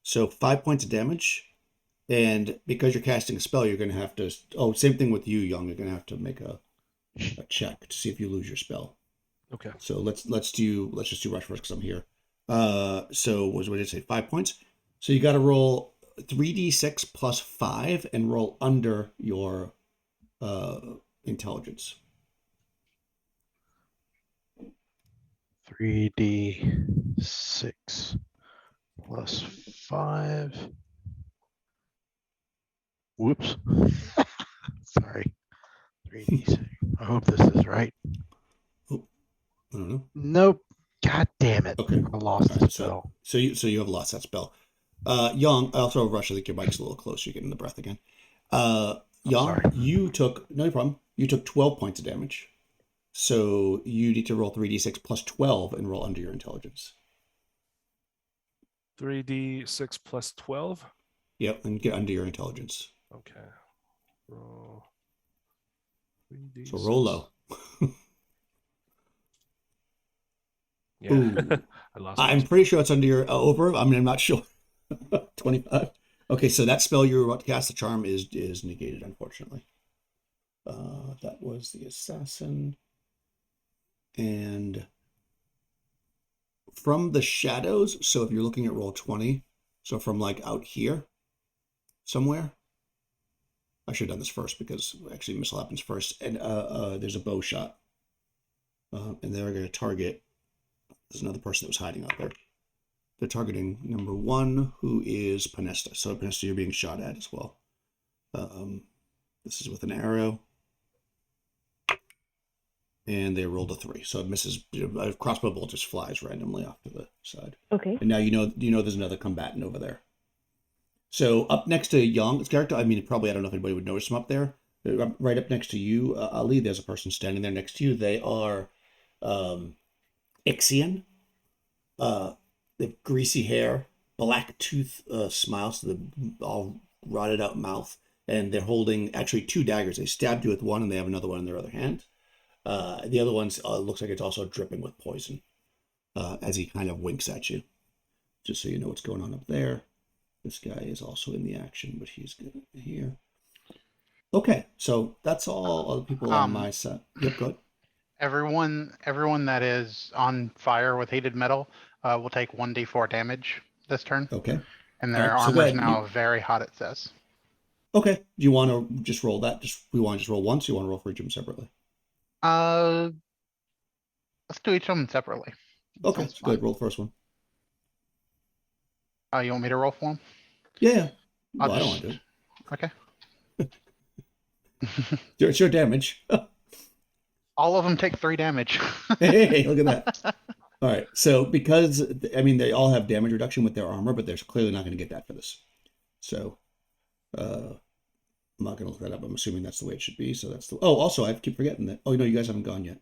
Speaker 1: So 5 points of damage. And because you're casting a spell, you're going to have to... Oh, same thing with you, Young. You're going to have to make a check to see if you lose your spell.
Speaker 2: Okay.
Speaker 1: So let's just do rush first because I'm here. So what did I say? 5 points. So you got to roll 3d6 plus 5 and roll under your intelligence.
Speaker 4: 3d6 plus 5. Whoops. Sorry. 3d6. I hope this is right.
Speaker 1: Oh, I don't know.
Speaker 4: Nope. God damn it.
Speaker 1: Okay.
Speaker 4: I lost the spell.
Speaker 1: So you have lost that spell. Young, I'll throw a rush. I think your mic's a little close. You're getting the breath again.
Speaker 6: sorry.
Speaker 1: You took, no problem. You took 12 points of damage. So you need to roll 3d6 plus 12 and roll under your intelligence.
Speaker 2: 3d6 plus 12.
Speaker 1: Yep, and get under your intelligence.
Speaker 2: Okay. Roll 3d6.
Speaker 1: So roll low.
Speaker 2: Yeah.
Speaker 1: Ooh.
Speaker 2: I lost.
Speaker 1: I'm pretty sure it's under your over. I mean, I'm not sure. 25. Okay, so that spell you're about to cast, the charm, is negated, unfortunately. That was the assassin. And from the shadows, so if you're looking at roll 20, so from like out here somewhere, I should have done this first because actually missile happens first. And there's a bow shot. And they're going to target, there's another person that was hiding out there. They're targeting number 1, who is Panesta. So Panesta, you're being shot at as well. This is with an arrow. And they rolled a 3, so it misses. A crossbow bolt just flies randomly off to the side.
Speaker 3: Okay.
Speaker 1: And now you know there's another combatant over there. So up next to Yong's character, I mean, probably I don't know if anybody would notice him up there. Right up next to you, Ali, there's a person standing there next to you. They are Ixian. They have greasy hair, black tooth smiles, so the all rotted out mouth, and they're holding actually 2 daggers. They stabbed you with one, and they have another one in their other hand. The other one looks like it's also dripping with poison as he kind of winks at you. Just so you know what's going on up there. This guy is also in the action, but he's good here. Okay, so that's all the people on my side. Yep, go ahead.
Speaker 6: Everyone that is on fire with heated metal will take 1d4 damage this turn.
Speaker 1: Okay.
Speaker 6: And their
Speaker 1: All right, so go
Speaker 6: armor is
Speaker 1: ahead.
Speaker 6: now very hot, it says.
Speaker 1: Okay. Do you want to just roll that? We want to just roll once? Or you want to roll for each of them separately?
Speaker 6: Let's do each of them separately.
Speaker 1: Okay,
Speaker 6: Sounds
Speaker 1: go ahead.
Speaker 6: fine.
Speaker 1: Roll the first one.
Speaker 6: You want me to roll for them?
Speaker 1: Yeah.
Speaker 6: I'll
Speaker 1: Well, I don't
Speaker 6: just-
Speaker 1: want
Speaker 6: Okay.
Speaker 1: to. It's your damage.
Speaker 6: All of them take 3 damage.
Speaker 1: Hey, look at that. All right. So because, I mean, they all have damage reduction with their armor, but they're clearly not going to get that for this. So I'm not going to look that up. I'm assuming that's the way it should be. So that's the. Oh, also, I keep forgetting that. Oh, no, you guys haven't gone yet.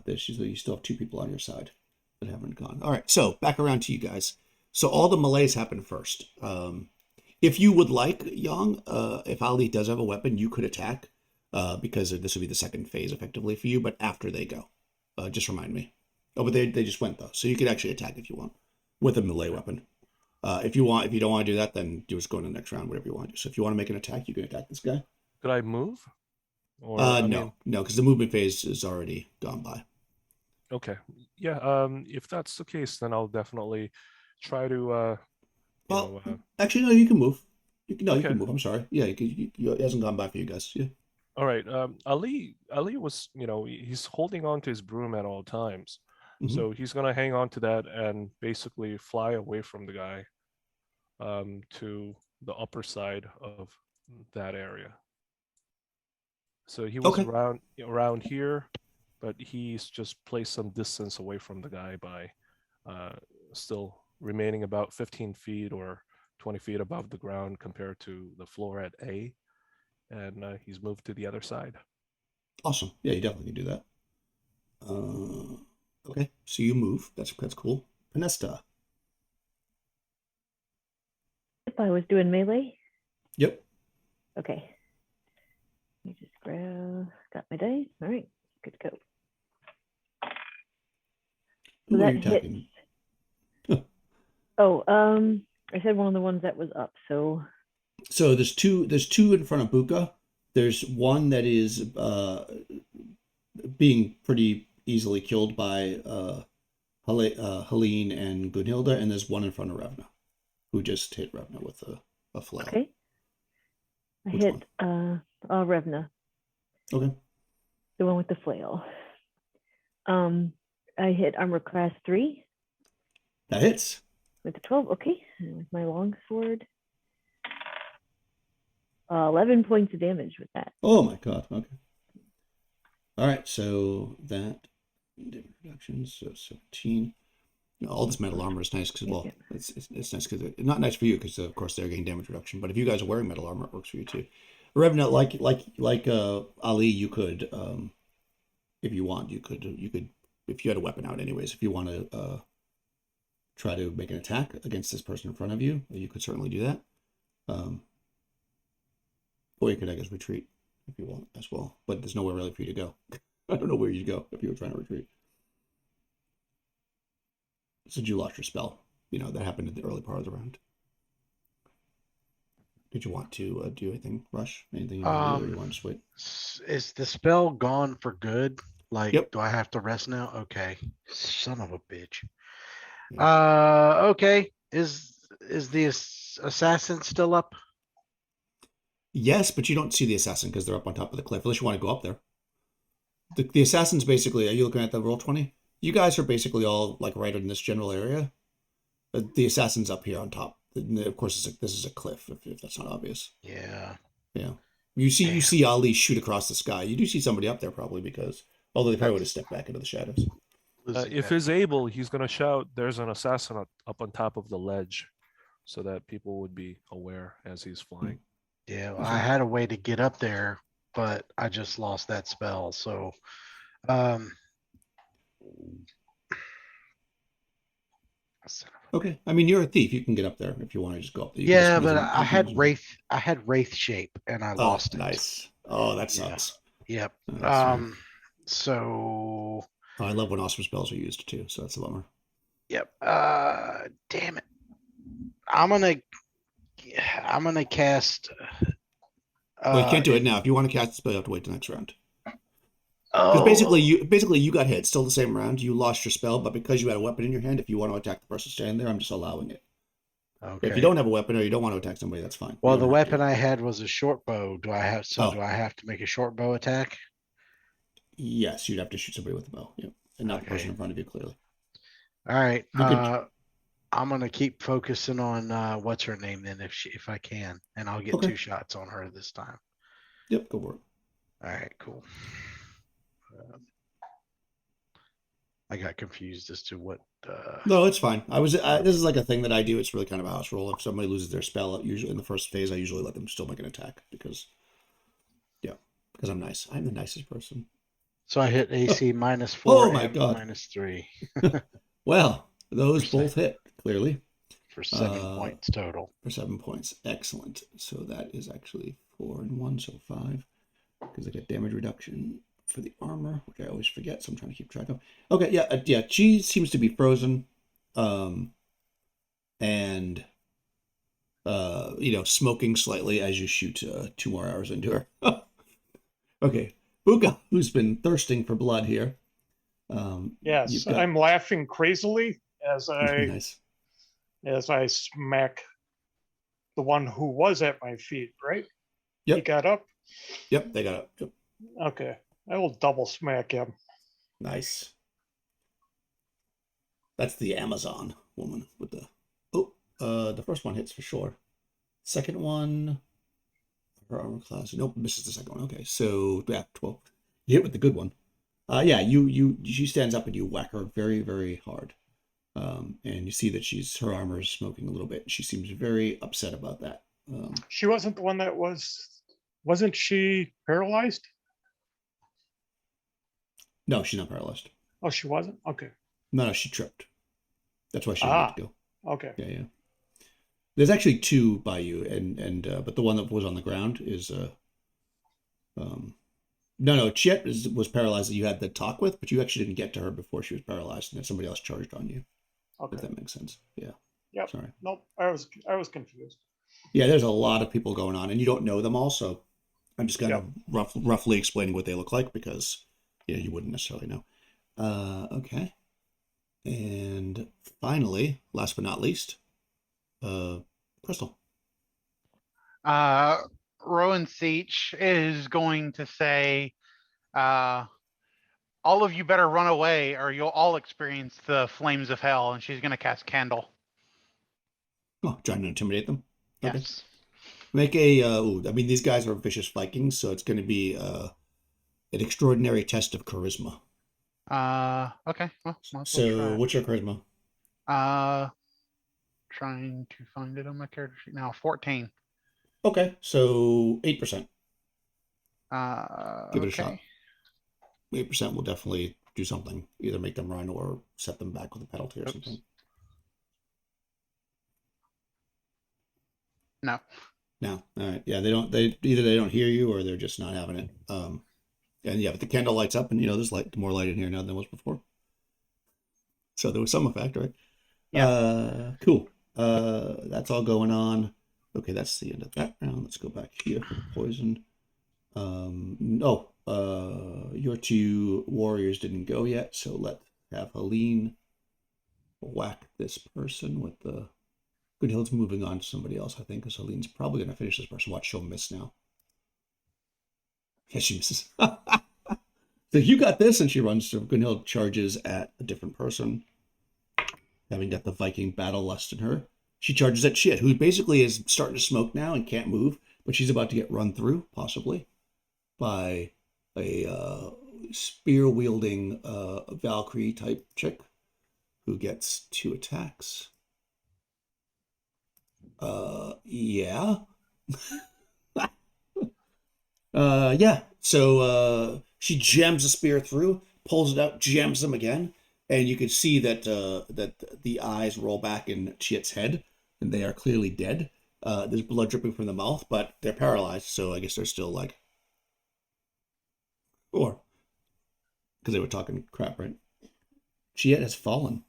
Speaker 1: You still have 2 people on your side that haven't gone. All right. So back around to you guys. So all the melees happen first. If you would like, Yang, if Ali does have a weapon, you could attack because this would be the second phase effectively for you, but after they go. Just remind me. Oh, but they just went though. So you could actually attack if you want with a melee weapon. If you don't want to do that, then you just go in the next round, whatever you want to do. So if you want to make an attack, you can attack this guy.
Speaker 2: Could I move? Or
Speaker 1: No, because the movement phase is already gone by.
Speaker 2: Okay. Yeah. If that's the case, then I'll definitely try to.
Speaker 1: Actually, no, you can move. You
Speaker 2: Okay.
Speaker 1: can move. I'm sorry. Yeah, it hasn't gone by for you guys. Yeah.
Speaker 2: All right. Ali was, he's holding on to his broom at all times.
Speaker 1: Mhm.
Speaker 2: So he's gonna hang on to that and basically fly away from the guy to the upper side of that area. So he was
Speaker 1: Okay.
Speaker 2: around here, but he's just placed some distance away from the guy by still remaining about 15 feet or 20 feet above the ground compared to the floor at A. And he's moved to the other side.
Speaker 1: Awesome. Yeah, you definitely can do that. Okay, so you move. That's cool. Panesta.
Speaker 3: If I was doing melee,
Speaker 1: Yep.
Speaker 3: okay. Let me just got my dice. All right, good to go.
Speaker 1: Who
Speaker 3: So
Speaker 1: are
Speaker 3: that
Speaker 1: you
Speaker 3: hits.
Speaker 1: attacking?
Speaker 3: Oh, I said one of the ones that was up. So
Speaker 1: So there's two in front of Buka. There's one that is being pretty easily killed by Helene and Gunhilda, and there's one in front of Revna, who just hit Revna with a flail.
Speaker 3: okay. I
Speaker 1: Which
Speaker 3: hit Revna,
Speaker 1: Okay.
Speaker 3: the one with the flail. I hit armor class 3
Speaker 1: That hits.
Speaker 3: with the 12. Okay, and with my long sword. 11 points of damage with that.
Speaker 1: Oh my god. Okay. All right. So that damage reduction. So 17. All this metal armor is nice because it's nice because it's not nice for you because of course they're getting damage reduction. But if you guys are wearing metal armor, it works for you too. Revenant, like Ali, you could, if you want, you could if you had a weapon out anyways. If you want to try to make an attack against this person in front of you, you could certainly do that. Or you could, I guess, retreat if you want as well. But there's nowhere really for you to go. I don't know where you'd go if you were trying to retreat. So you lost your spell. That happened in the early part of the round. Did you want to do anything, Rush? Anything you want to do, or you want to just wait?
Speaker 4: Is the spell gone for good? Like,
Speaker 1: Yep.
Speaker 4: do I have to rest now? Okay. Son of a bitch.
Speaker 1: Yeah.
Speaker 4: Okay. Is the assassin still up?
Speaker 1: Yes, but you don't see the assassin because they're up on top of the cliff, unless you want to go up there. The assassin's basically, are you looking at the Roll20? You guys are basically all like right in this general area. But the assassin's up here on top. And of course, this is a cliff, if that's not obvious.
Speaker 4: Yeah.
Speaker 1: Yeah. You see Ali shoot across the sky. You do see somebody up there probably because, although they probably would have stepped back into the shadows.
Speaker 2: If he's able, he's going to shout, "There's an assassin up on top of the ledge," so that people would be aware as he's flying.
Speaker 4: Yeah, well, I had a way to get up there, but I just lost that spell. So,
Speaker 1: Okay. I mean, you're a thief. You can get up there if you want to just go up there. You can
Speaker 4: yeah,
Speaker 1: just
Speaker 4: but
Speaker 1: use
Speaker 4: I had
Speaker 1: them.
Speaker 4: I had wraith shape and I lost it.
Speaker 1: Nice. Oh, that sucks.
Speaker 4: Yep.
Speaker 1: Oh,
Speaker 4: So
Speaker 1: I love when awesome spells are used too, so that's a bummer.
Speaker 4: yep. Damn it. I'm gonna cast.
Speaker 1: Well, you can't do it now. If you want to cast the spell, you have to wait the next round.
Speaker 4: Oh,
Speaker 1: Because basically you got hit. Still the same round. You lost your spell, but because you had a weapon in your hand, if you want to attack the person standing there, I'm just allowing it.
Speaker 4: okay.
Speaker 1: If you don't have a weapon or you don't want to attack somebody, that's fine.
Speaker 4: Well, the weapon I had was a short bow. Do I have
Speaker 1: Oh.
Speaker 4: do I have to make a short bow attack?
Speaker 1: Yes, you'd have to shoot somebody with a bow. Yep. And not the
Speaker 4: Okay.
Speaker 1: person in front of you, clearly.
Speaker 4: All right.
Speaker 1: You could-
Speaker 4: I'm gonna keep focusing on what's her name then, if I can, and I'll get
Speaker 1: Okay.
Speaker 4: 2 shots on her this time.
Speaker 1: Yep, go for it.
Speaker 4: All right, cool. I got confused as to what.
Speaker 1: No, it's fine. This is like a thing that I do. It's really kind of a house rule. If somebody loses their spell, usually in the first phase, I usually let them still make an attack because I'm nice. I'm the nicest person.
Speaker 4: So I hit AC -4.
Speaker 1: Oh my
Speaker 4: and
Speaker 1: God.
Speaker 4: -3
Speaker 1: Well, those
Speaker 4: Percent.
Speaker 1: both hit clearly
Speaker 4: for 7 points total.
Speaker 1: for 7 points. Excellent. So that is actually 4 and 1, so 5 because I get damage reduction for the armor, which I always forget, so I'm trying to keep track of. Okay, yeah. She seems to be frozen, and smoking slightly as you shoot 2 more arrows into her. Okay, Buka, who's been thirsting for blood here.
Speaker 5: Yes, I'm laughing crazily as
Speaker 1: Nice.
Speaker 5: I smack the one who was at my feet. Right?
Speaker 1: Yep.
Speaker 5: He got up.
Speaker 1: Yep, they got up. Yep.
Speaker 5: Okay, I will double smack him.
Speaker 1: Nice. That's the Amazon woman with the. The first one hits for sure. Second one, her armor class. Nope, misses the second one. Okay, so yeah, 12. You hit with the good one. Yeah, she stands up and you whack her very, very hard. And you see that her armor is smoking a little bit. She seems very upset about that.
Speaker 5: She wasn't the one that wasn't she paralyzed?
Speaker 1: No, she's not paralyzed.
Speaker 5: Oh, she wasn't? Okay.
Speaker 1: No, she tripped. That's why she didn't get to go.
Speaker 5: Okay.
Speaker 1: Yeah. There's actually 2 by you, and but the one that was on the ground is no, Chet was paralyzed that you had the talk with, but you actually didn't get to her before she was paralyzed, and then somebody else charged on you.
Speaker 5: Okay.
Speaker 1: If that makes sense. Yeah.
Speaker 5: Yep.
Speaker 1: Sorry.
Speaker 5: Nope. I was confused.
Speaker 1: Yeah, there's a lot of people going on, and you don't know them all, so I'm just kind of roughly explaining what they look like because you wouldn't necessarily know. Okay. And finally, last but not least, Crystal.
Speaker 6: Rowan Seach is going to say, all of you better run away or you'll all experience the flames of hell. And she's going to cast Candle.
Speaker 1: Oh, trying to intimidate them? Okay.
Speaker 6: Yes.
Speaker 1: Make I mean, these guys are vicious Vikings, so it's going to be an extraordinary test of charisma.
Speaker 6: Okay. Well,
Speaker 1: so what's your charisma?
Speaker 6: Trying to find it on my character sheet now. 14.
Speaker 1: Okay, so 8%. Give it a
Speaker 6: Okay.
Speaker 1: shot. 8% will definitely do something. Either make them run or set them back with a penalty or
Speaker 2: Oops.
Speaker 1: something.
Speaker 6: No.
Speaker 1: No. All right. Yeah, they don't hear you or they're just not having it. And yeah, but the candle lights up and there's more light in here now than there was before. So there was some effect, right?
Speaker 6: Yeah.
Speaker 1: Cool. That's all going on. Okay, that's the end of that round. Let's go back here for the poison. Your two warriors didn't go yet, so let's have Helene whack this person with the Goodhill's moving on to somebody else, I think, because Helene's probably going to finish this person. Watch, she'll miss now. Yeah, she misses. So you got this, and she runs to Goodhill, charges at a different person, having got the Viking battle lust in her. She charges at Shit, who basically is starting to smoke now and can't move, but she's about to get run through, possibly, by a spear-wielding Valkyrie type chick who gets 2 attacks. Yeah. Yeah. So she jams a spear through, pulls it out, jams them again, and you can see that that the eyes roll back in Chiet's head, and they are clearly dead. There's blood dripping from the mouth, but they're paralyzed, so I guess they're still or because they were talking crap, right? Chiet has fallen.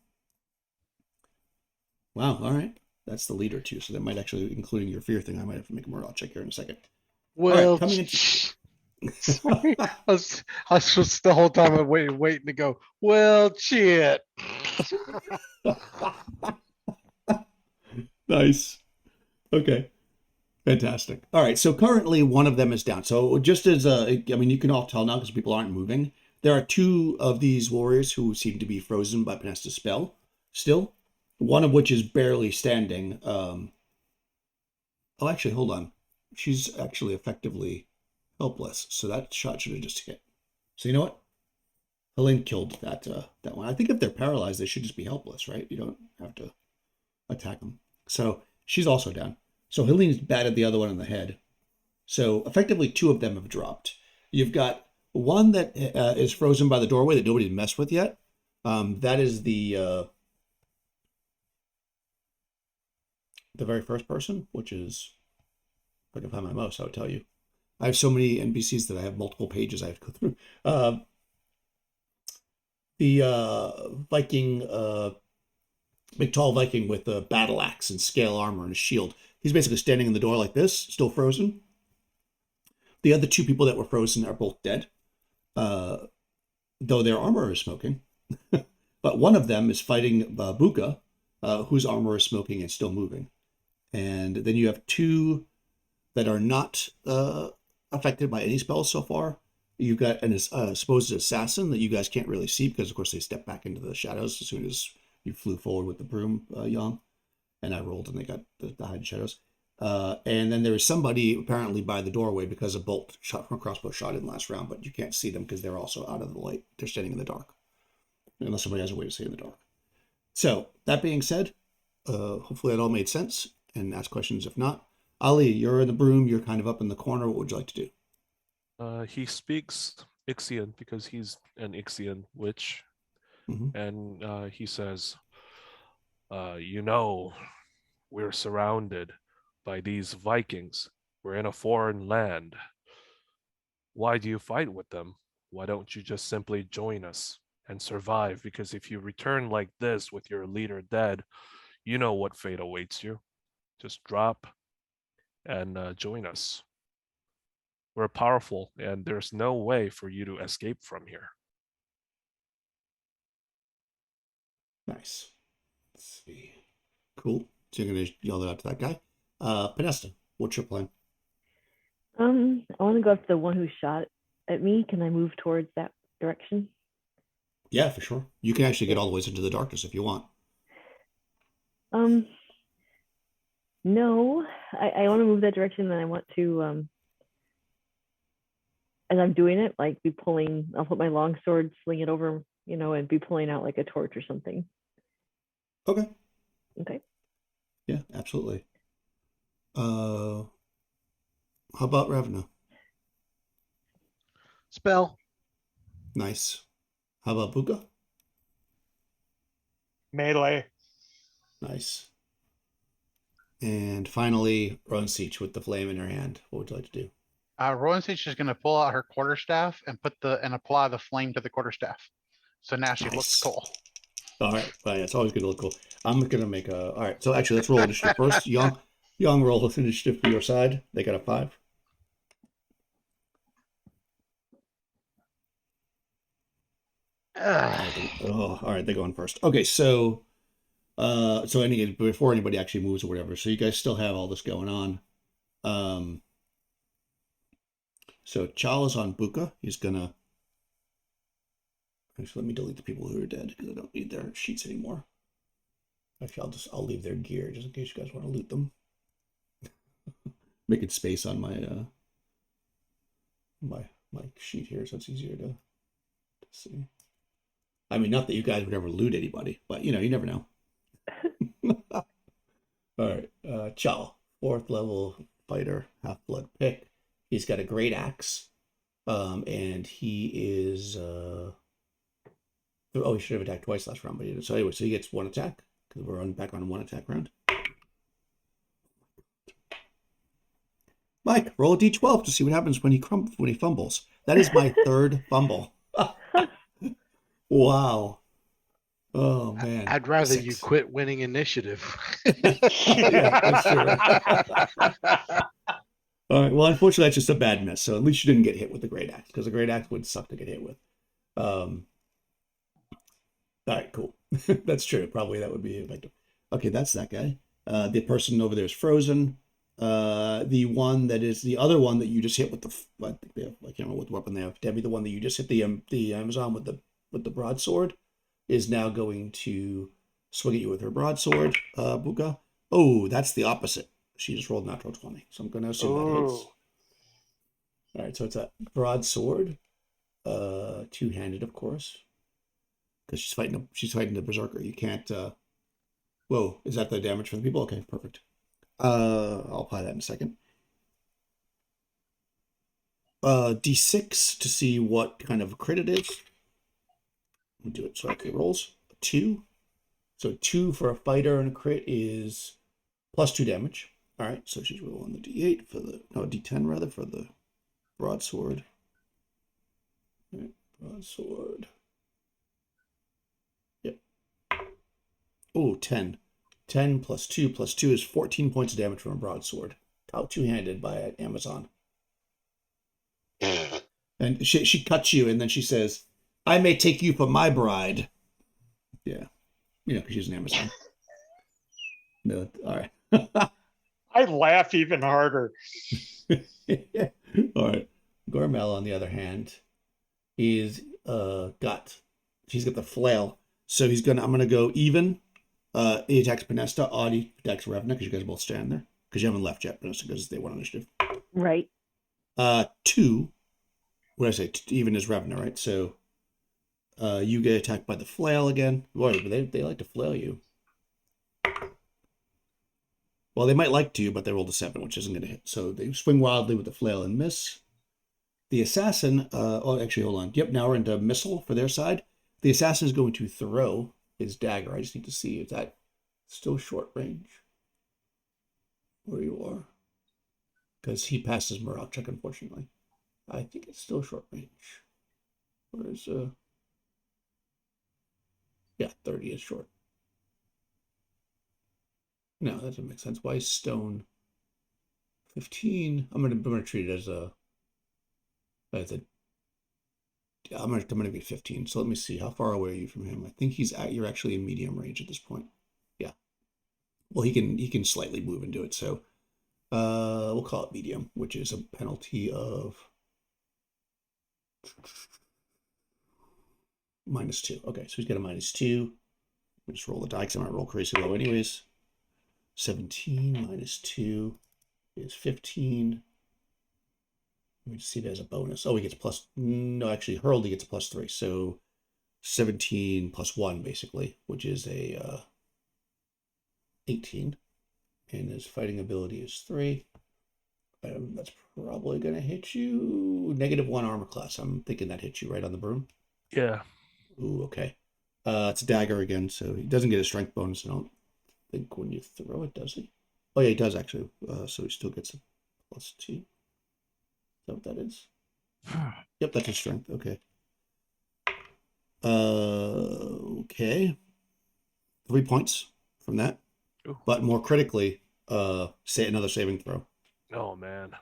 Speaker 1: Wow. All right. That's the leader too, so that might actually, including your fear thing, I might have to make a more. I'll check here in a second.
Speaker 4: Well,
Speaker 1: coming into-
Speaker 4: sorry, I was just the whole time I'm waiting to go. Well, shit.
Speaker 1: Nice. Okay. Fantastic. All right. So currently one of them is down. So just as you can all tell now because people aren't moving. There are 2 of these warriors who seem to be frozen by Penesta's spell still. One of which is barely standing. Actually, hold on. She's actually effectively helpless. So that shot should have just hit. So you know what? Helene killed that one. I think if they're paralyzed, they should just be helpless, right? You don't have to attack them. So she's also down. So Helene's batted the other one on the head. So effectively 2 of them have dropped. You've got one that is frozen by the doorway that nobody's messed with yet. That is the very first person, which is, if I can find my mouse, I would tell you. I have so many NPCs that I have multiple pages I have to go through. The Viking, big tall Viking with a battle axe and scale armor and a shield. He's basically standing in the door like this, still frozen. The other 2 people that were frozen are both dead, though their armor is smoking. But one of them is fighting Buka, whose armor is smoking and still moving. And then you have 2 that are not affected by any spells so far. You've got an supposed assassin that you guys can't really see because, of course, they step back into the shadows as soon as you flew forward with the broom, Yang. And I rolled and they got the hide shadows. And then there is somebody apparently by the doorway because a bolt shot from a crossbow shot in last round, but you can't see them because they're also out of the light. They're standing in the dark. Unless somebody has a way to see in the dark. So, that being said, hopefully that all made sense. And ask questions if not. Ali, you're in the broom. You're kind of up in the corner. What would you like to do?
Speaker 2: He speaks Ixian because he's an Ixian witch.
Speaker 1: Mhm.
Speaker 2: And he says, we're surrounded by these Vikings. We're in a foreign land. Why do you fight with them? Why don't you just simply join us and survive? Because if you return like this with your leader dead, you know what fate awaits you. Just drop and join us. We're powerful, and there's no way for you to escape from here.
Speaker 1: Nice. Let's see. Cool. So you're going to yell that out to that guy. Penesta, what's your plan?
Speaker 3: I want to go up to the one who shot at me. Can I move towards that direction?
Speaker 1: Yeah, for sure. You can actually get all the way into the darkness if you want.
Speaker 3: No, I want to move that direction, and I want to, as I'm doing it, like be pulling. I'll put my long sword, sling it over, and be pulling out like a torch or something.
Speaker 1: Okay.
Speaker 3: Okay.
Speaker 1: Yeah, absolutely. How about Ravna?
Speaker 4: Spell.
Speaker 1: Nice. How about Buka?
Speaker 5: Melee.
Speaker 1: Nice. And finally, Ronsiech with the flame in her hand. What would you like to do?
Speaker 6: Rowan is just going to pull out her quarterstaff and apply the flame to the quarterstaff. So now she looks
Speaker 1: Nice.
Speaker 6: cool.
Speaker 1: All right. Well, yeah, it's always good to look cool. I'm going to make a... All right. So actually, let's roll initiative first. Young roll initiative for your side. They got a 5. Oh, all right. They're going first. Okay. So before anybody actually moves or whatever, so you guys still have all this going on. So Chal is on Buka. He's gonna. Actually, let me delete the people who are dead because I don't need their sheets anymore. Actually, I'll leave their gear just in case you guys want to loot them. Making space on my my sheet here, so it's easier to see. I mean, not that you guys would ever loot anybody, but you never know. All right, Chal, 4th level fighter, half-blood pick. He's got a great axe, and he is. Oh, he should have attacked twice last round, but he didn't. So anyway, so he gets 1 attack because we're back on a 1 attack round. Mike, roll a d12 to see what happens when he fumbles. That is my 3rd fumble. Wow. Oh man.
Speaker 4: I'd rather
Speaker 1: 6.
Speaker 4: you quit winning initiative.
Speaker 1: Yeah, that's true. All right. Well, unfortunately, that's just a bad miss. So at least you didn't get hit with the great axe because the great axe would suck to get hit with. All right, cool. That's true. Probably that would be effective. Okay, that's that guy. The person over there is frozen. The other one that you just hit with I can't remember what weapon they have. Debbie, the one that you just hit the Amazon with the broadsword is now going to swing at you with her broadsword, Buka. Oh, that's the opposite. She just rolled natural 20, so I'm going to assume that hits. All right, so it's a broadsword, 2-handed, of course, because she's fighting the berserker. You can't. Whoa, is that the damage for the people? Okay, perfect. I'll apply that in a second. D6 to see what kind of crit it is. Let me do it so it rolls. 2. So 2 for a fighter and a crit is +2 damage. All right, so she's rolling the D8 D10 rather for the broadsword. All right, broadsword. Yep. Oh, 10. 10 plus 2 plus 2 is 14 points of damage from a broadsword. Out 2-handed by an Amazon. And she cuts you, and then she says, "I may take you for my bride." Yeah. Because she's an Amazon. No, all right.
Speaker 5: I laugh even harder.
Speaker 1: All right. Gormel, on the other hand, she's got the flail. So I'm gonna go even. He attacks Penesta, Audie attacks Revna, because you guys both stand there. Because you haven't left yet, Penesta, because they want initiative.
Speaker 3: Right.
Speaker 1: 2. What did I say? Even is Revna, right? So you get attacked by the flail again. Boy, they like to flail you. Well, they might like to, but they rolled a 7, which isn't going to hit. So they swing wildly with the flail and miss. The assassin, actually, hold on. Yep, now we're into missile for their side. The assassin is going to throw his dagger. I just need to see, is that still short range? Where you are? Because he passes morale check, unfortunately. I think it's still short range. Where's, yeah, 30 is short. No, that doesn't make sense. Why is stone 15? I'm gonna treat it as I'm gonna be 15. So let me see. How far away are you from him? I think you're actually in medium range at this point. Yeah. Well, he can slightly move and do it. So we'll call it medium, which is a penalty of -2. Okay, so he's got a -2. I'll just roll the die because I'm gonna roll crazy low anyways. 17 minus 2 is 15. Let me just see it as a bonus. Oh, he gets actually, Hurley gets a +3. So 17 plus 1, basically, which is a 18. And his fighting ability is 3. That's probably going to hit you. -1 armor class. I'm thinking that hits you right on the broom.
Speaker 2: Yeah.
Speaker 1: Ooh, okay. It's a dagger again, so he doesn't get a strength bonus. I don't think when you throw it, does he? Oh, yeah, he does actually. So he still gets a +2. Is that what that is? Yep, that's his strength. Okay. Okay. 3 points from that.
Speaker 2: Ooh.
Speaker 1: But more critically, say another saving throw.
Speaker 2: Oh man.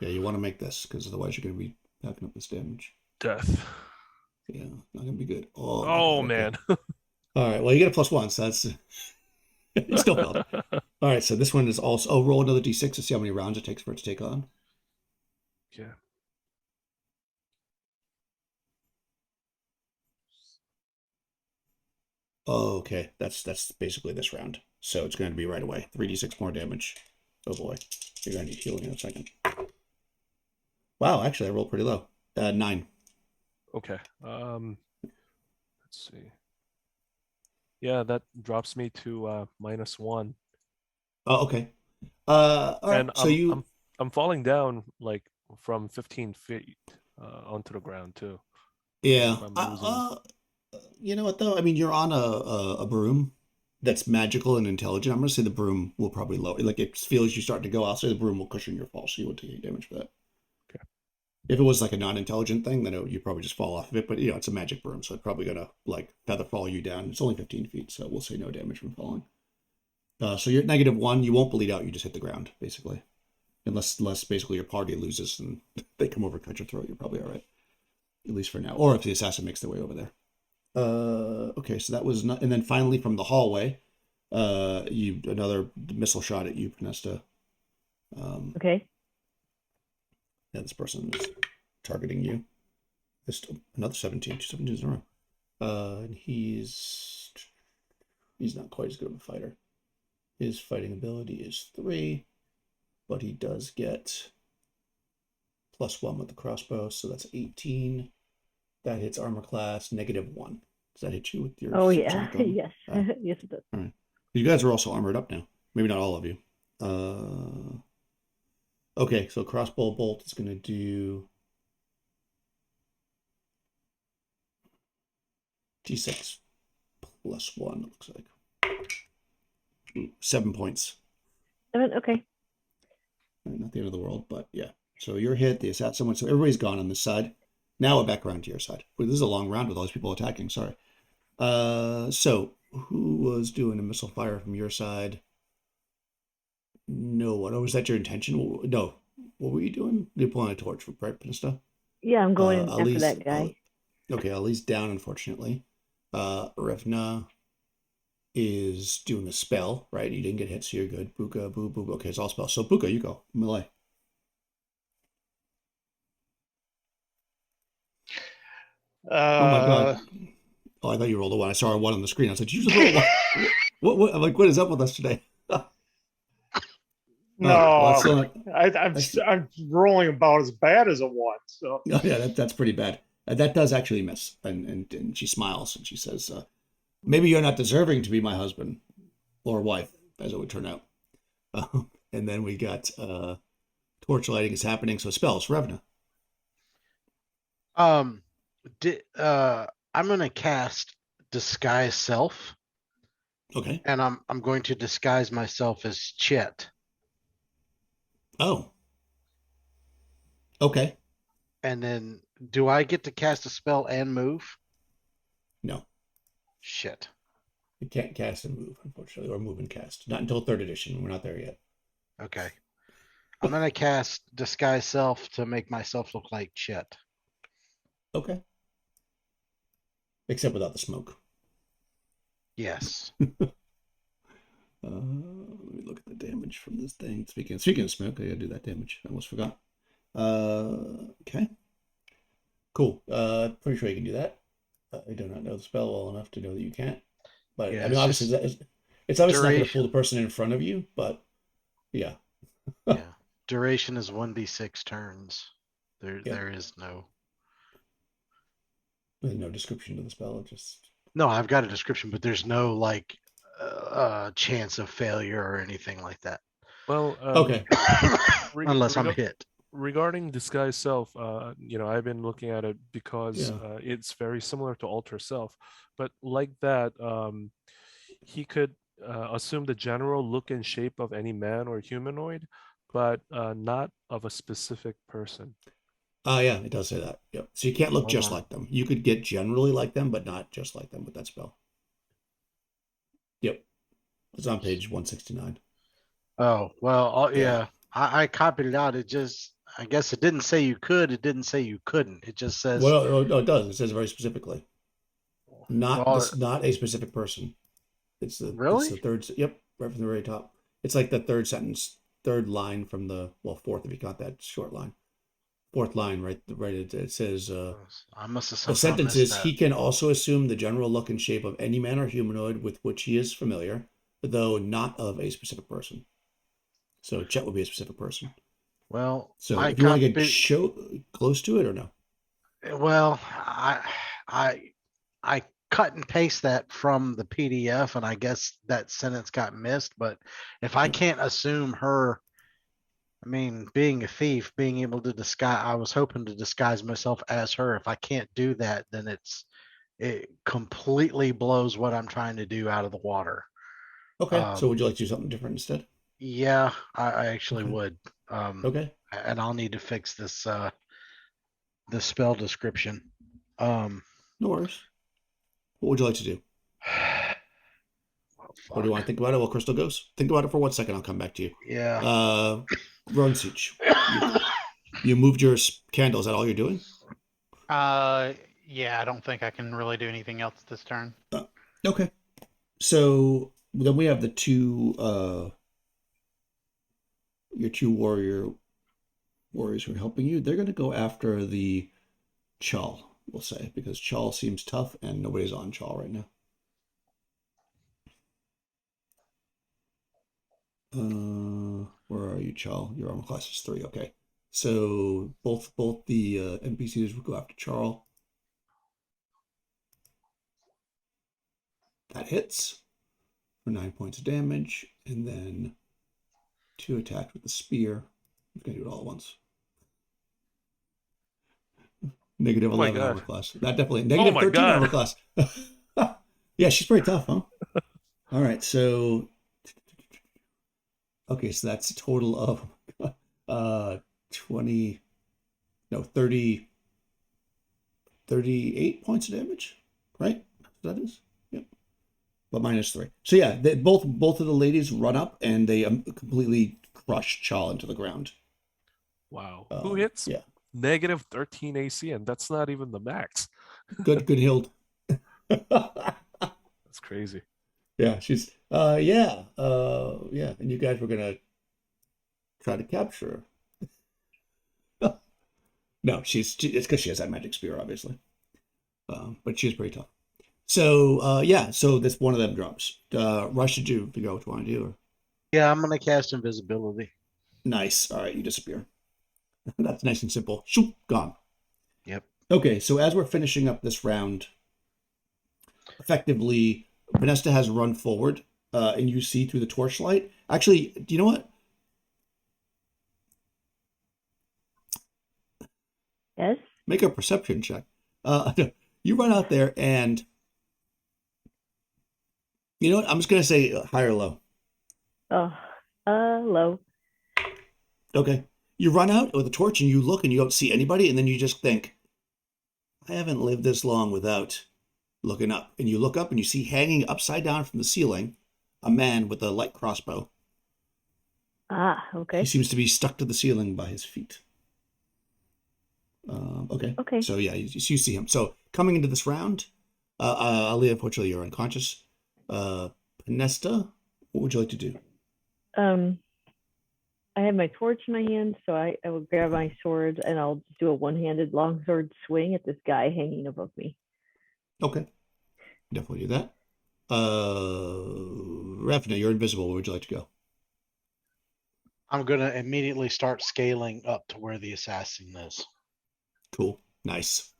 Speaker 1: Yeah, you want to make this because otherwise you're going to be packing up this damage.
Speaker 2: Death.
Speaker 1: Yeah, not going to be good. Oh, my
Speaker 2: Oh
Speaker 1: God,
Speaker 2: man.
Speaker 1: okay. All right, well, you get a +1, so that's you still failed. All right, so this one is also. Oh, roll another d6 to see how many rounds it takes for it to take on.
Speaker 2: Yeah.
Speaker 1: Oh, okay, that's basically this round. So it's going to be right away. 3d6 more damage. Oh boy, you're going to need healing in a second. Wow, actually, I rolled pretty low. 9.
Speaker 2: Okay. Let's see. Yeah, that drops me to -1.
Speaker 1: Oh, okay. All right.
Speaker 2: And
Speaker 1: So you,
Speaker 2: I'm falling down like from 15 feet onto the ground too.
Speaker 1: yeah.
Speaker 2: I'm losing.
Speaker 1: You know what though? I mean, you're on a broom that's magical and intelligent. I'm gonna say the broom will probably lower. Like it feels you start to go. I'll say the broom will cushion your fall, so you won't take any damage for that.
Speaker 2: Okay.
Speaker 1: If it was like a non-intelligent thing, then you probably just fall off of it. But it's a magic broom, so it's probably gonna like feather fall you down. It's only 15 feet, so we'll say no damage from falling. So you're at -1. You won't bleed out. You just hit the ground, basically. Unless basically your party loses and they come over and cut your throat, you're probably all right. At least for now. Or if the assassin makes their way over there. Okay, so that was not, and then finally from the hallway, another missile shot at you, Panesta.
Speaker 3: Okay.
Speaker 1: Yeah, this person is targeting you. This another 17, 17s in a row. And he's not quite as good of a fighter. His fighting ability is 3, but he does get +1 with the crossbow, so that's 18. That hits armor class -1. Does that hit you with your
Speaker 3: Oh yeah.
Speaker 1: supersonic gun?
Speaker 3: Yes. Yes, it does.
Speaker 1: All right. You guys are also armored up now. Maybe not all of you. Okay, so crossbow bolt is going to do d6 +1, it looks like. 7 points.
Speaker 3: 7. Okay.
Speaker 1: Not the end of the world, but yeah. So you're hit. So everybody's gone on this side. Now we're back around to your side. Well, this is a long round with all these people attacking. Sorry. So who was doing a missile fire from your side? No one. Oh, was that your intention? No. What were you doing? You're pulling a torch for right, Panista?
Speaker 3: Yeah, I'm going after
Speaker 1: Ali's,
Speaker 3: that guy.
Speaker 1: Okay, Ali's down, unfortunately. Revna is doing a spell, right? You didn't get hit, so you're good. Buka, boo, boo. Okay, it's all spells. So Buka, you go. Melee. Oh my god. Oh, I thought you rolled a 1. I saw a 1 on the screen. I said, did you just roll a 1? What? I'm like, what is up with us today?
Speaker 5: No,
Speaker 1: well, still not,
Speaker 5: I'm rolling about as bad as a 1. So
Speaker 1: oh, yeah, that's pretty bad. That does actually miss. And she smiles and she says, maybe you're not deserving to be my husband or wife, as it would turn out. And then we got torch lighting is happening. So spells, Revna.
Speaker 4: I'm gonna cast Disguise Self,
Speaker 1: Okay.
Speaker 4: and I'm going to disguise myself as Chet.
Speaker 1: Oh. Okay.
Speaker 4: And then, do I get to cast a spell and move?
Speaker 1: No.
Speaker 4: Shit.
Speaker 1: You can't cast and move, unfortunately, or move and cast. Not until 3rd edition. We're not there yet.
Speaker 4: Okay. I'm gonna cast Disguise Self to make myself look like Chet.
Speaker 1: Okay. Except without the smoke.
Speaker 4: Yes.
Speaker 1: Let me look at the damage from this thing. Speaking of smoke, I gotta do that damage. I almost forgot. Okay. Cool. Pretty sure you can do that. I do not know the spell well enough to know that you can't. But
Speaker 4: Yeah,
Speaker 1: I mean, obviously, it's obviously not going to fool the person in front of you. But yeah.
Speaker 4: Yeah. Duration is 1d6 turns. There is no.
Speaker 1: There's no description to the spell. It just.
Speaker 4: No, I've got a description, but there's no like chance of failure or anything like that.
Speaker 2: Well,
Speaker 1: Okay.
Speaker 4: Unless I'm hit.
Speaker 2: regarding disguise self, I've been looking at it because
Speaker 1: Yeah.
Speaker 2: it's very similar to alter self, but like that, he could assume the general look and shape of any man or humanoid, but not of a specific person.
Speaker 1: Yeah, it does say that. Yep. So you can't look
Speaker 4: Hold
Speaker 1: just
Speaker 4: on.
Speaker 1: like them. You could get generally like them, but not just like them with that spell. Yep. It's on page 169.
Speaker 4: Oh, well,
Speaker 1: Yeah.
Speaker 4: yeah. I copied it out. I guess it didn't say you could. It didn't say you couldn't. It just says,
Speaker 1: Well, no, it does. It says very specifically. Not
Speaker 4: well,
Speaker 1: this, not a specific person. It's the
Speaker 4: really?
Speaker 1: third. Yep, right from the very top. It's like the third sentence, third line from the fourth if you got that short line. Fourth line, right? It says
Speaker 4: I must have
Speaker 1: the
Speaker 4: somehow
Speaker 1: sentence
Speaker 4: missed
Speaker 1: is
Speaker 4: that.
Speaker 1: he can also assume the general look and shape of any man or humanoid with which he is familiar, though not of a specific person. So Chet would be a specific person.
Speaker 4: Well,
Speaker 1: So
Speaker 4: I
Speaker 1: if you want to get
Speaker 4: copied.
Speaker 1: close to it or no?
Speaker 4: Well, I cut and paste that from the PDF, and I guess that sentence got missed. But if I can't assume her, I mean, being a thief, being able to disguise, I was hoping to disguise myself as her. If I can't do that, then it completely blows what I'm trying to do out of the water.
Speaker 1: Okay. So would you like to do something different instead?
Speaker 4: Yeah, I actually
Speaker 1: Okay.
Speaker 4: would.
Speaker 1: Okay.
Speaker 4: And I'll need to fix this spell description. Um,
Speaker 1: No worries. What would you like to do?
Speaker 4: oh,
Speaker 1: Or do you want to
Speaker 4: fuck.
Speaker 1: think about it while Crystal goes? Think about it for 1 second. I'll come back to you.
Speaker 4: Yeah.
Speaker 1: Run Siege. You moved your candle. Is that all you're doing?
Speaker 6: Yeah, I don't think I can really do anything else this turn.
Speaker 1: Okay. So then we have the your two warriors who are helping you. They're going to go after the Chal, we'll say, because Chal seems tough and nobody's on Chal right now. Where are you, Chal? Your armor class is 3. Okay. So both the NPCs will go after Charl. That hits for 9 points of damage, and then 2 attacks with the spear. I'm gonna do it all at once. Negative
Speaker 2: Oh my
Speaker 1: 11 armor
Speaker 2: god.
Speaker 1: class. That definitely negative
Speaker 2: Oh my
Speaker 1: 13 armor
Speaker 2: god.
Speaker 1: class. Yeah, she's pretty tough, huh? All right, so okay, so that's a total of 20, no, 30, 38 points of damage, right? That is, yep. But -3. So yeah, both of the ladies run up and they completely crush Chal into the ground.
Speaker 2: Wow. Who hits
Speaker 1: Yeah,
Speaker 2: negative 13 AC, and that's not even the max.
Speaker 1: good Hild.
Speaker 2: That's crazy.
Speaker 1: Yeah, she's yeah, and you guys were gonna try to capture her. No, it's because she has that magic spear, obviously. But she's pretty tough. So yeah, so this one of them drops. Rush, did you figure out what you want to do? Or?
Speaker 4: Yeah, I'm gonna cast invisibility.
Speaker 1: Nice. All right, you disappear. That's nice and simple. Shoop, gone.
Speaker 4: Yep.
Speaker 1: Okay, so as we're finishing up this round, effectively, Vanessa has run forward, and you see through the torchlight. Actually, do you know what?
Speaker 3: Yes.
Speaker 1: Make a perception check. You run out there, and you know what? I'm just gonna say high or low.
Speaker 3: Oh, low.
Speaker 1: Okay. You run out with a torch, and you look, and you don't see anybody, and then you just think, I haven't lived this long without looking up. And you look up, and you see hanging upside down from the ceiling a man with a light crossbow.
Speaker 3: Ah,
Speaker 1: He
Speaker 3: okay.
Speaker 1: seems to be stuck to the ceiling by his feet. Okay.
Speaker 3: Okay.
Speaker 1: So yeah, you see him. So coming into this round, Ali, unfortunately, you're unconscious. Panesta, what would you like to do?
Speaker 3: I have my torch in my hand, so I will grab my sword and I'll just do a one-handed longsword swing at this guy hanging above me.
Speaker 1: Okay. Definitely do that. Rafna, you're invisible. Where would you like to go?
Speaker 4: I'm gonna immediately start scaling up to where the assassin is.
Speaker 1: Cool. Nice.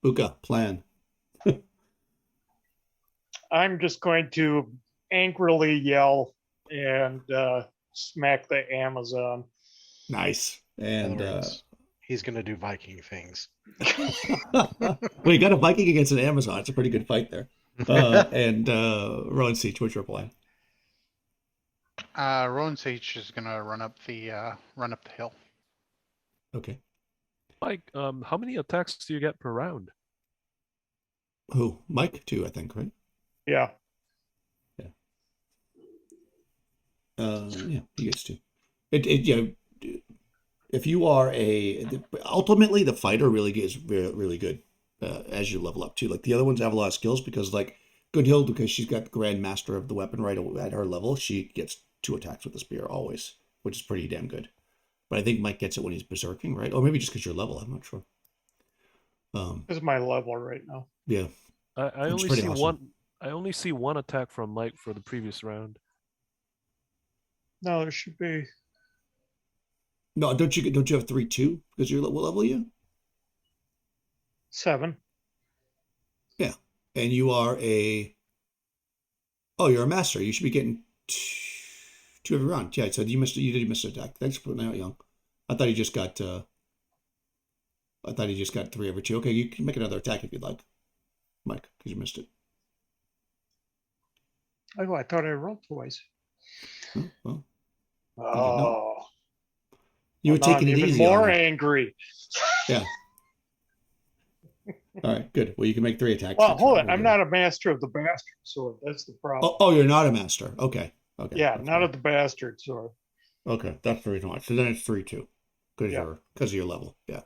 Speaker 1: Buka, plan.
Speaker 5: I'm just going to angrily yell and smack the Amazon.
Speaker 1: Nice.
Speaker 4: In
Speaker 1: And
Speaker 4: other words, he's going to do Viking things.
Speaker 1: well, you got a Viking against an Amazon. It's a pretty good fight there. And Rowan Siege, what's your plan?
Speaker 6: Rowan Sage is gonna run up the hill.
Speaker 1: Okay.
Speaker 2: Mike, how many attacks do you get per round?
Speaker 1: Who? Mike, too, I think, right?
Speaker 5: Yeah.
Speaker 1: Yeah, he gets to. If you are ultimately the fighter really gets really good as you level up too. Like the other ones have a lot of skills because like Gunhild, because she's got Grand Master of the weapon right at her level, she gets 2 attacks with the spear always, which is pretty damn good. But I think Mike gets it when he's berserking, right? Or maybe just because you're level. I'm not sure.
Speaker 5: This is my level right now.
Speaker 1: Yeah,
Speaker 2: I
Speaker 1: It's
Speaker 2: only
Speaker 1: pretty
Speaker 2: see
Speaker 1: awesome.
Speaker 2: one. I only see one attack from Mike for the previous round.
Speaker 5: No, there should be.
Speaker 1: no, don't you have 3 too? Because you're what level are you?
Speaker 5: 7.
Speaker 1: Yeah, and you are you're a master. You should be getting 2 every round. Yeah, so you did miss an attack. Thanks for putting that out, Young. I thought he just got 3 every 2. Okay, you can make another attack if you'd like, Mike, because you missed it.
Speaker 5: Oh, I thought I rolled twice.
Speaker 1: Oh, well,
Speaker 5: Oh.
Speaker 1: you were
Speaker 5: Well, now
Speaker 1: taking
Speaker 5: I'm
Speaker 1: it
Speaker 5: even
Speaker 1: easy on
Speaker 5: more
Speaker 1: me.
Speaker 5: angry.
Speaker 1: Yeah. All right, good. Well, you can make 3 attacks.
Speaker 5: Well,
Speaker 1: next
Speaker 5: hold
Speaker 1: round.
Speaker 5: on. I'm not a master of the bastard sword. That's the problem.
Speaker 1: Oh, you're not a master. Okay.
Speaker 5: yeah,
Speaker 1: That's
Speaker 5: not
Speaker 1: fine.
Speaker 5: of the bastard sword.
Speaker 1: Okay, that's the reason why. So then it's 3-2 because
Speaker 5: Yeah.
Speaker 1: of your level. Yeah.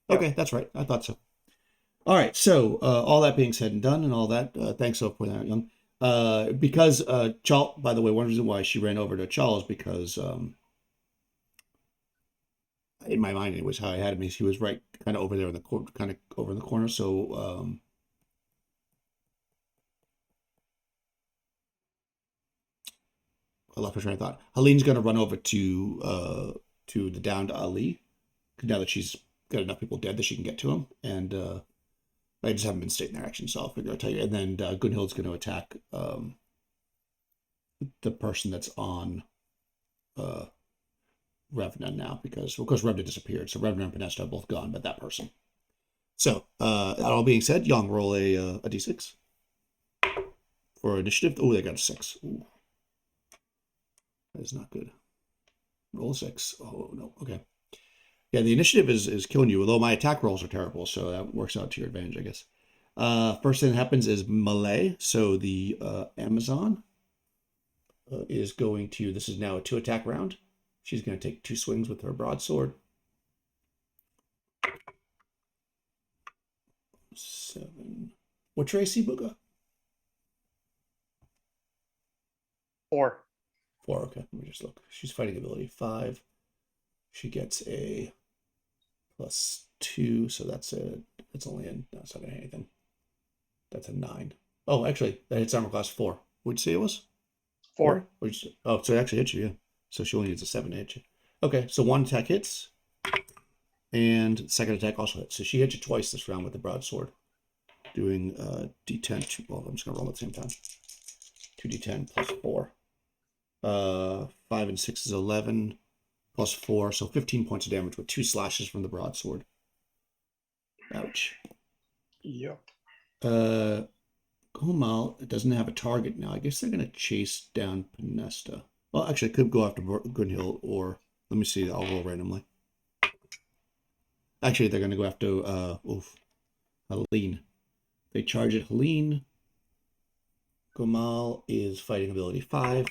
Speaker 5: Yeah.
Speaker 1: Okay, that's right. I thought so. All right. So all that being said and done, and all that. Thanks for pointing out, Young. Because Chal, by the way, one reason why she ran over to Chal is because in my mind it was how I had him. He was right, kind of over there in the corner, kind of over in the corner. So I lost my train of thought. Helene's going to run over to the downed Ali now that she's got enough people dead that she can get to him, and I just haven't been stating their action, so I'll tell you. And then Gunhild's going to attack the person that's on Revna now because, of course, Revna disappeared. So Revna and Pinesta are both gone, but that person. So, that all being said, Young, roll a d6 for initiative. Oh, they got a 6. Ooh. That is not good. Roll a 6. Oh, no. Okay. Yeah, the initiative is killing you, although my attack rolls are terrible, so that works out to your advantage, I guess. First thing that happens is melee. So the Amazon is going to, this is now a 2 attack round. She's going to take 2 swings with her broadsword. 7. What's your AC, Buga?
Speaker 5: 4.
Speaker 1: 4, okay. Let me just look. She's fighting ability 5. She gets a +2, so that's only that's not going to hit anything. That's a 9. Oh, actually, that hits armor class 4. What'd you say it was?
Speaker 5: 4.
Speaker 1: Oh, so it actually hits you, yeah. So she only needs a 7 to hit you. Okay, so 1 attack hits. And second attack also hits. So she hit you twice this round with the broadsword. Doing D10. Well, I'm just going to roll at the same time. 2d10 plus 4. 5 and 6 is 11. Plus 4. So 15 points of damage with 2 slashes from the broadsword. Ouch.
Speaker 5: Yep.
Speaker 1: Komal, it doesn't have a target now. I guess they're going to chase down Pinesta. Well, actually, I could go after Gunhild, or let me see. I'll roll randomly. Actually, they're going to go after Helene. They charge at Helene. Komal is fighting ability 5.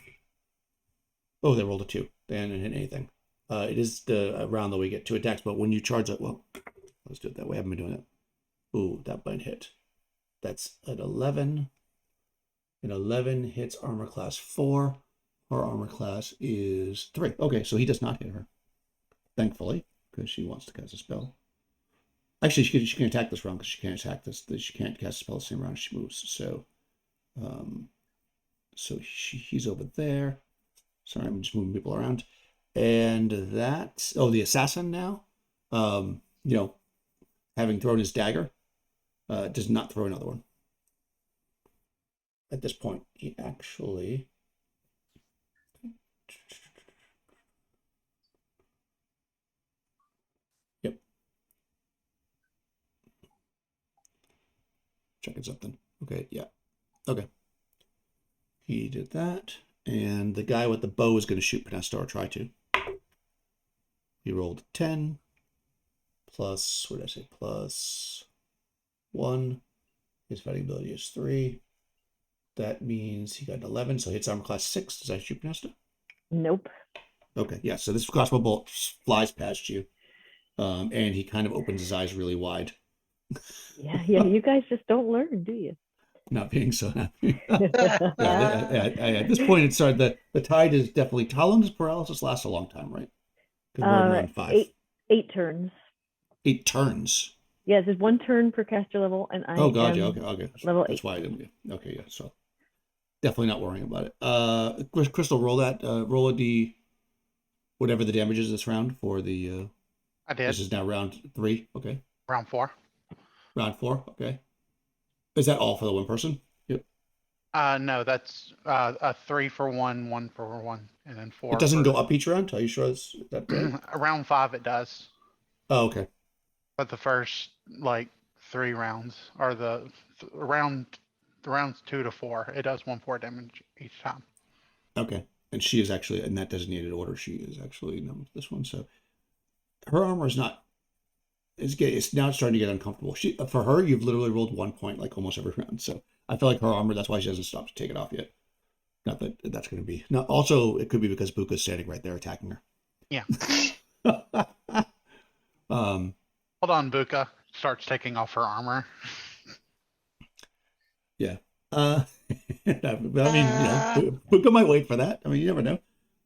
Speaker 1: Oh, they rolled a 2. They didn't hit anything. It is the round that we get 2 attacks, but when you charge it, well, let's do it that way. I haven't been doing it. Ooh, that might hit. That's an 11. An 11 hits armor class 4. Her armor class is 3. Okay, so he does not hit her. Thankfully, because she wants to cast a spell. Actually, she can attack this round because she can't attack this. She can't cast a spell the same round she moves. So, he's over there. Sorry, I'm just moving people around. And that's the assassin now. Having thrown his dagger, does not throw another one. At this point, he actually checking something. Okay, yeah. Okay. He did that. And the guy with the bow is going to shoot Pinesta, or try to. He rolled 10 plus, what did I say? Plus 1. His fighting ability is 3. That means he got an 11, so hits armor class 6. Does that shoot Pinesta?
Speaker 3: Nope.
Speaker 1: Okay, yeah, so this crossbow bolt flies past you. And he kind of opens his eyes really wide.
Speaker 3: Yeah, you guys just don't learn, do you?
Speaker 1: Not being so happy. At this point, it started. The tide is definitely. How long does paralysis last? A long time, right? Because we're around 5.
Speaker 3: Eight turns.
Speaker 1: 8 turns.
Speaker 3: Yeah, there's 1 turn per caster level, and I
Speaker 1: Oh god, yeah,
Speaker 3: am
Speaker 1: okay.
Speaker 3: level
Speaker 1: That's
Speaker 3: 8.
Speaker 1: why I didn't. Okay, yeah. So definitely not worrying about it. Crystal, roll that. Roll a d. Whatever the damage is this round for the.
Speaker 6: I did.
Speaker 1: This is now round 3. Okay.
Speaker 6: Round 4.
Speaker 1: Round 4. Okay. Is that all for the one person? Yep.
Speaker 6: No, that's a 3 for 1, 1 for 1, and then 4.
Speaker 1: It doesn't
Speaker 6: for...
Speaker 1: go up each round. Are you sure that's that right?
Speaker 6: Around 5 it does.
Speaker 1: Oh, okay.
Speaker 6: But the first 3 rounds are the rounds 2 to 4. It does 1/4 damage each time.
Speaker 1: Okay. And she is actually in that designated order. She is actually numbered this one. So her armor is not. It's now starting to get uncomfortable. For her, you've literally rolled 1 point like almost every round. So I feel like her armor. That's why she hasn't stopped to take it off yet. Not that that's going to be. No. Also, it could be because Buka's standing right there attacking her.
Speaker 6: Yeah.
Speaker 1: Hold
Speaker 6: on, Buka starts taking off her armor.
Speaker 1: Yeah. I mean, Buka might wait for that. I mean, you never know.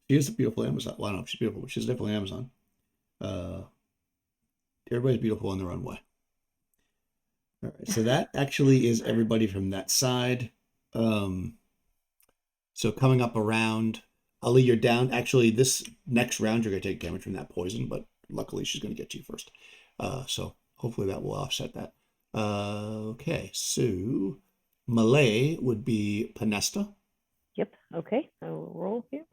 Speaker 1: She is a beautiful Amazon. Well, I don't know if she's beautiful, but she's definitely Amazon. Everybody's beautiful in their own way. All right, so that actually is everybody from that side. So coming up around, Ali, you're down. Actually, this next round, you're going to take damage from that poison, but luckily she's going to get to you first. So hopefully that will offset that. Okay, so melee would be Pinesta.
Speaker 3: Yep, okay, I will roll here.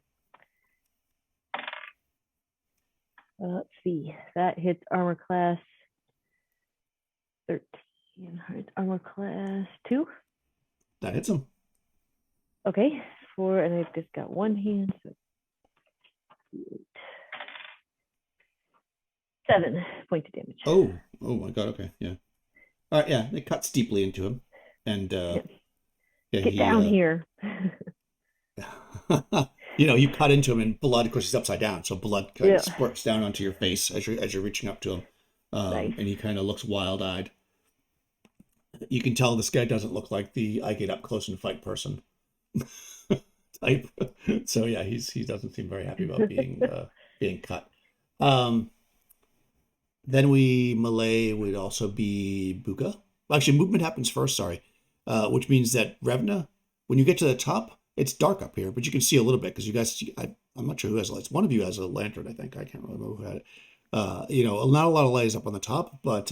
Speaker 3: Let's see, that hits armor class 13. Hits armor class 2.
Speaker 1: That hits him.
Speaker 3: Okay, 4, and I've just got 1 hand, so 7 points of damage.
Speaker 1: Oh my god, okay, yeah. All right, yeah, it cuts deeply into him. And yeah,
Speaker 3: get down here.
Speaker 1: You cut into him and blood, of course he's upside down, so blood kind of spurts down onto your face as you're reaching up to him. Nice. And he kind of looks wild-eyed. You can tell this guy doesn't look like the I get up close and fight person type. So yeah, he doesn't seem very happy about being cut. Then melee would also be Buka. Well, actually, movement happens first, sorry. Which means that Revna, when you get to the top, it's dark up here, but you can see a little bit because you guys, I'm not sure who has lights. One of you has a lantern, I think. I can't remember who had it. Not a lot of light is up on the top, but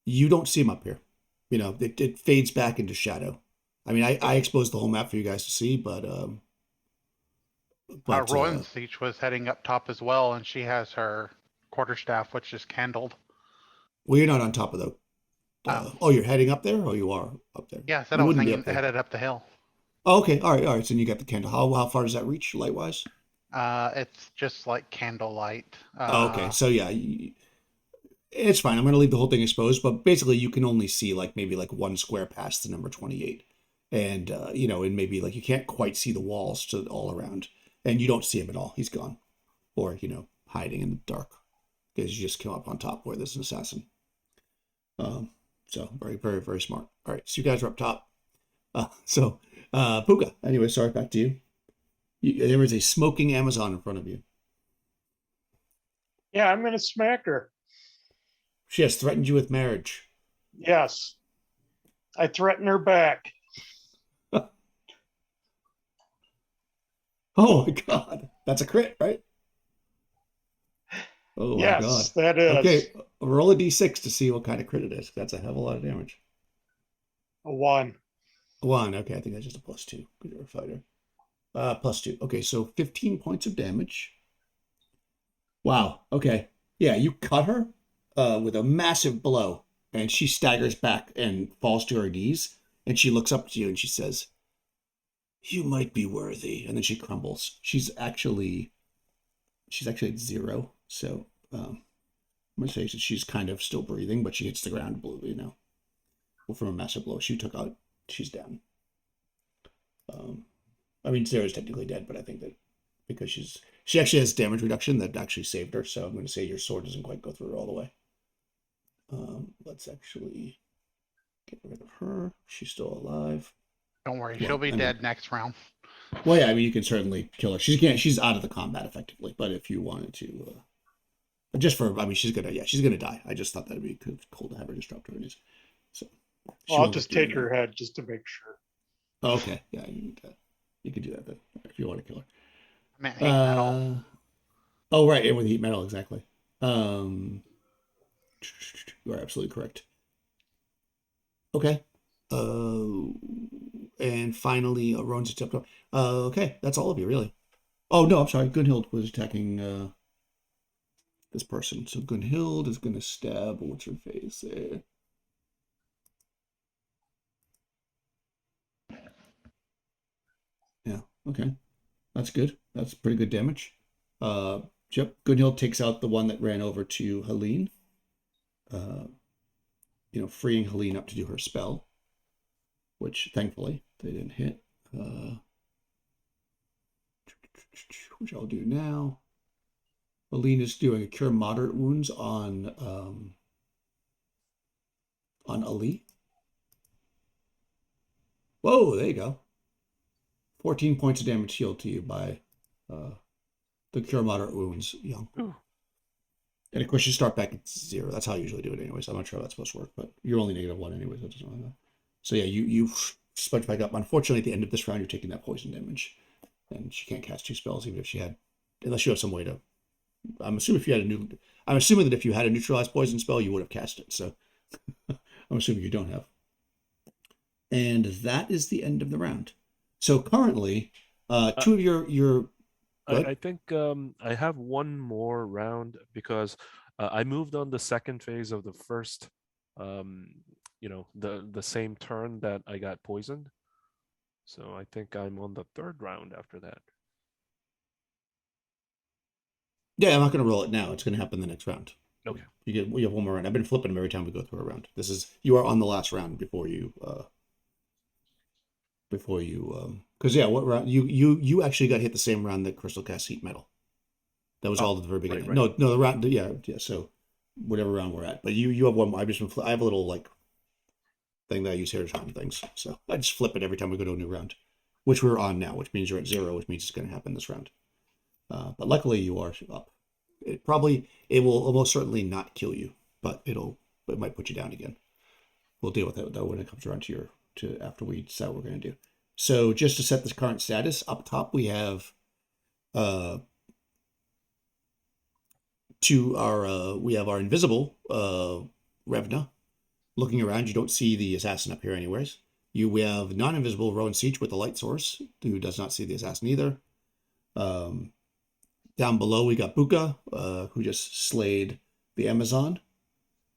Speaker 1: you don't see him up here. It fades back into shadow. I mean, I exposed the whole map for you guys to see, but
Speaker 6: Rowan Siege was heading up top as well, and she has her quarterstaff, which is candled.
Speaker 1: Well, you're not on top of the. You're heading up there, or you are up there?
Speaker 6: Yeah, I was headed up the hill.
Speaker 1: Oh, okay, all right. So you got the candle. How far does that reach, light wise?
Speaker 6: It's just like candlelight.
Speaker 1: Okay, so yeah, it's fine. I'm going to leave the whole thing exposed, but basically you can only see maybe 1 square past the number 28, and and maybe you can't quite see the walls all around, and you don't see him at all. He's gone, or hiding in the dark because you just came up on top where there's an assassin. So very, very, very smart. All right, so you guys are up top. Puka. Anyway, sorry, back to you. There is a smoking Amazon in front of you.
Speaker 5: Yeah, I'm going to smack her.
Speaker 1: She has threatened you with marriage.
Speaker 5: Yes. I threaten her back.
Speaker 1: Oh my god. That's a crit, right? Oh
Speaker 5: yes,
Speaker 1: my god.
Speaker 5: That is.
Speaker 1: Okay, roll a d6 to see what kind of crit it is. That's a hell of a lot of damage.
Speaker 5: A 1.
Speaker 1: 1, okay, I think that's just a +2. Good, you're a fighter. +2. Okay, so 15 points of damage. Wow, okay. Yeah, you cut her with a massive blow. And she staggers back and falls to her knees. And she looks up to you and she says, "You might be worthy." And then she crumbles. She's actually at 0. So I'm gonna say she's kind of still breathing, but she hits the ground, from a massive blow she took out. She's down. I mean, 0 is technically dead, but I think that because she actually has damage reduction that actually saved her. So I'm going to say your sword doesn't quite go through her all the way. Let's actually get rid of her. She's still alive.
Speaker 6: Don't worry, she'll be dead next round.
Speaker 1: Well, yeah, I mean, you can certainly kill her. She's out of the combat effectively, but if you wanted to, she's gonna die. I just thought that'd be cool to have her just drop to her knees. So
Speaker 5: I'll just take her head just to make sure.
Speaker 1: Oh, okay, yeah, you can do that then if you want to kill her.
Speaker 6: I meant heat metal.
Speaker 1: Oh, right, and with heat metal, exactly. You are absolutely correct. Okay. And finally, Rowan's stepped up. Okay, that's all of you, really. Oh, no, I'm sorry. Gunhild was attacking this person. So Gunhild is going to stab. What's her face there? Yeah, okay. That's good. That's pretty good damage. Yep, Gunhild takes out the one that ran over to Helene. Freeing Helene up to do her spell, which thankfully they didn't hit. Which I'll do now. Helene is doing a cure moderate wounds on Ali. Whoa, there you go. 14 points of damage healed to you by the cure moderate wounds, young.
Speaker 2: Ooh.
Speaker 1: And of course, you start back at 0. That's how I usually do it, anyways. I'm not sure how that's supposed to work, but you're only -1 anyways. That doesn't really matter. So yeah, you sponge back up. Unfortunately, at the end of this round, you're taking that poison damage, and she can't cast 2 spells, even if she had, unless you have some way to. I'm assuming that if you had a neutralized poison spell, you would have cast it. So I'm assuming you don't have. And that is the end of the round. So currently, 2 of your.
Speaker 2: I think I have one more round because I moved on the second phase of the first, the same turn that I got poisoned. So I think I'm on the 3rd round after that.
Speaker 1: Yeah, I'm not going to roll it now. It's going to happen the next round.
Speaker 2: Okay.
Speaker 1: We have one more round. I've been flipping them every time we go through a round. You are on the last round before you because what round you actually got hit the same round that Crystal cast heat metal. That was all at the very beginning. Right. No, the round, yeah. So whatever round we're at, but you have one more. I have a little thing that I use here to time things. So I just flip it every time we go to a new round, which we're on now, which means you're at 0, which means it's going to happen this round. But luckily you are up. It will almost certainly not kill you, but it might put you down again. We'll deal with that though when it comes around to after we decide what we're going to do. So just to set this current status, up top we have our invisible Revna. Looking around, you don't see the assassin up here anyways. We have non-invisible Rowan Siege with the light source, who does not see the assassin either. Down below we got Buka, who just slayed the Amazon.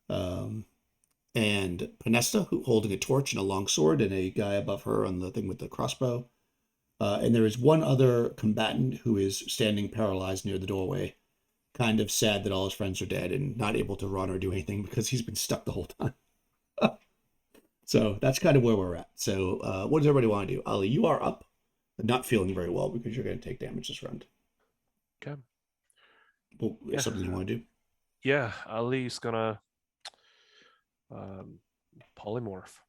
Speaker 1: And Panesta, who holding a torch and a long sword, and a guy above her on the thing with the crossbow. And there is one other combatant who is standing paralyzed near the doorway, kind of sad that all his friends are dead and not able to run or do anything because he's been stuck the whole time. So that's kind of where we're at. So what does everybody want to do? Ali, you are up, but not feeling very well because you're going to take damage this round.
Speaker 2: Okay.
Speaker 1: Well, is something you want to do?
Speaker 2: Yeah, Ali's gonna polymorph.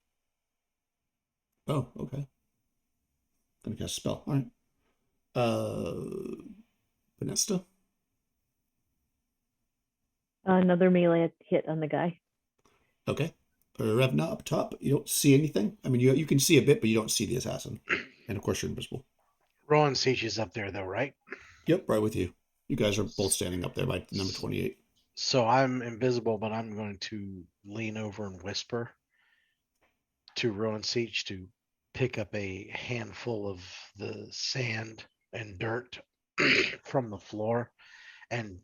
Speaker 1: Oh, okay. Gonna cast a spell. All right. Panesta?
Speaker 3: Another melee hit on the guy.
Speaker 1: Okay. Revna up top. You don't see anything. I mean, you can see a bit, but you don't see the assassin. And of course, you're invisible.
Speaker 4: Rowan Siege is up there, though, right?
Speaker 1: Yep, right with you. You guys are both standing up there by number 28.
Speaker 4: So I'm invisible, but I'm going to lean over and whisper to Rowan Siege to pick up a handful of the sand and dirt from the floor and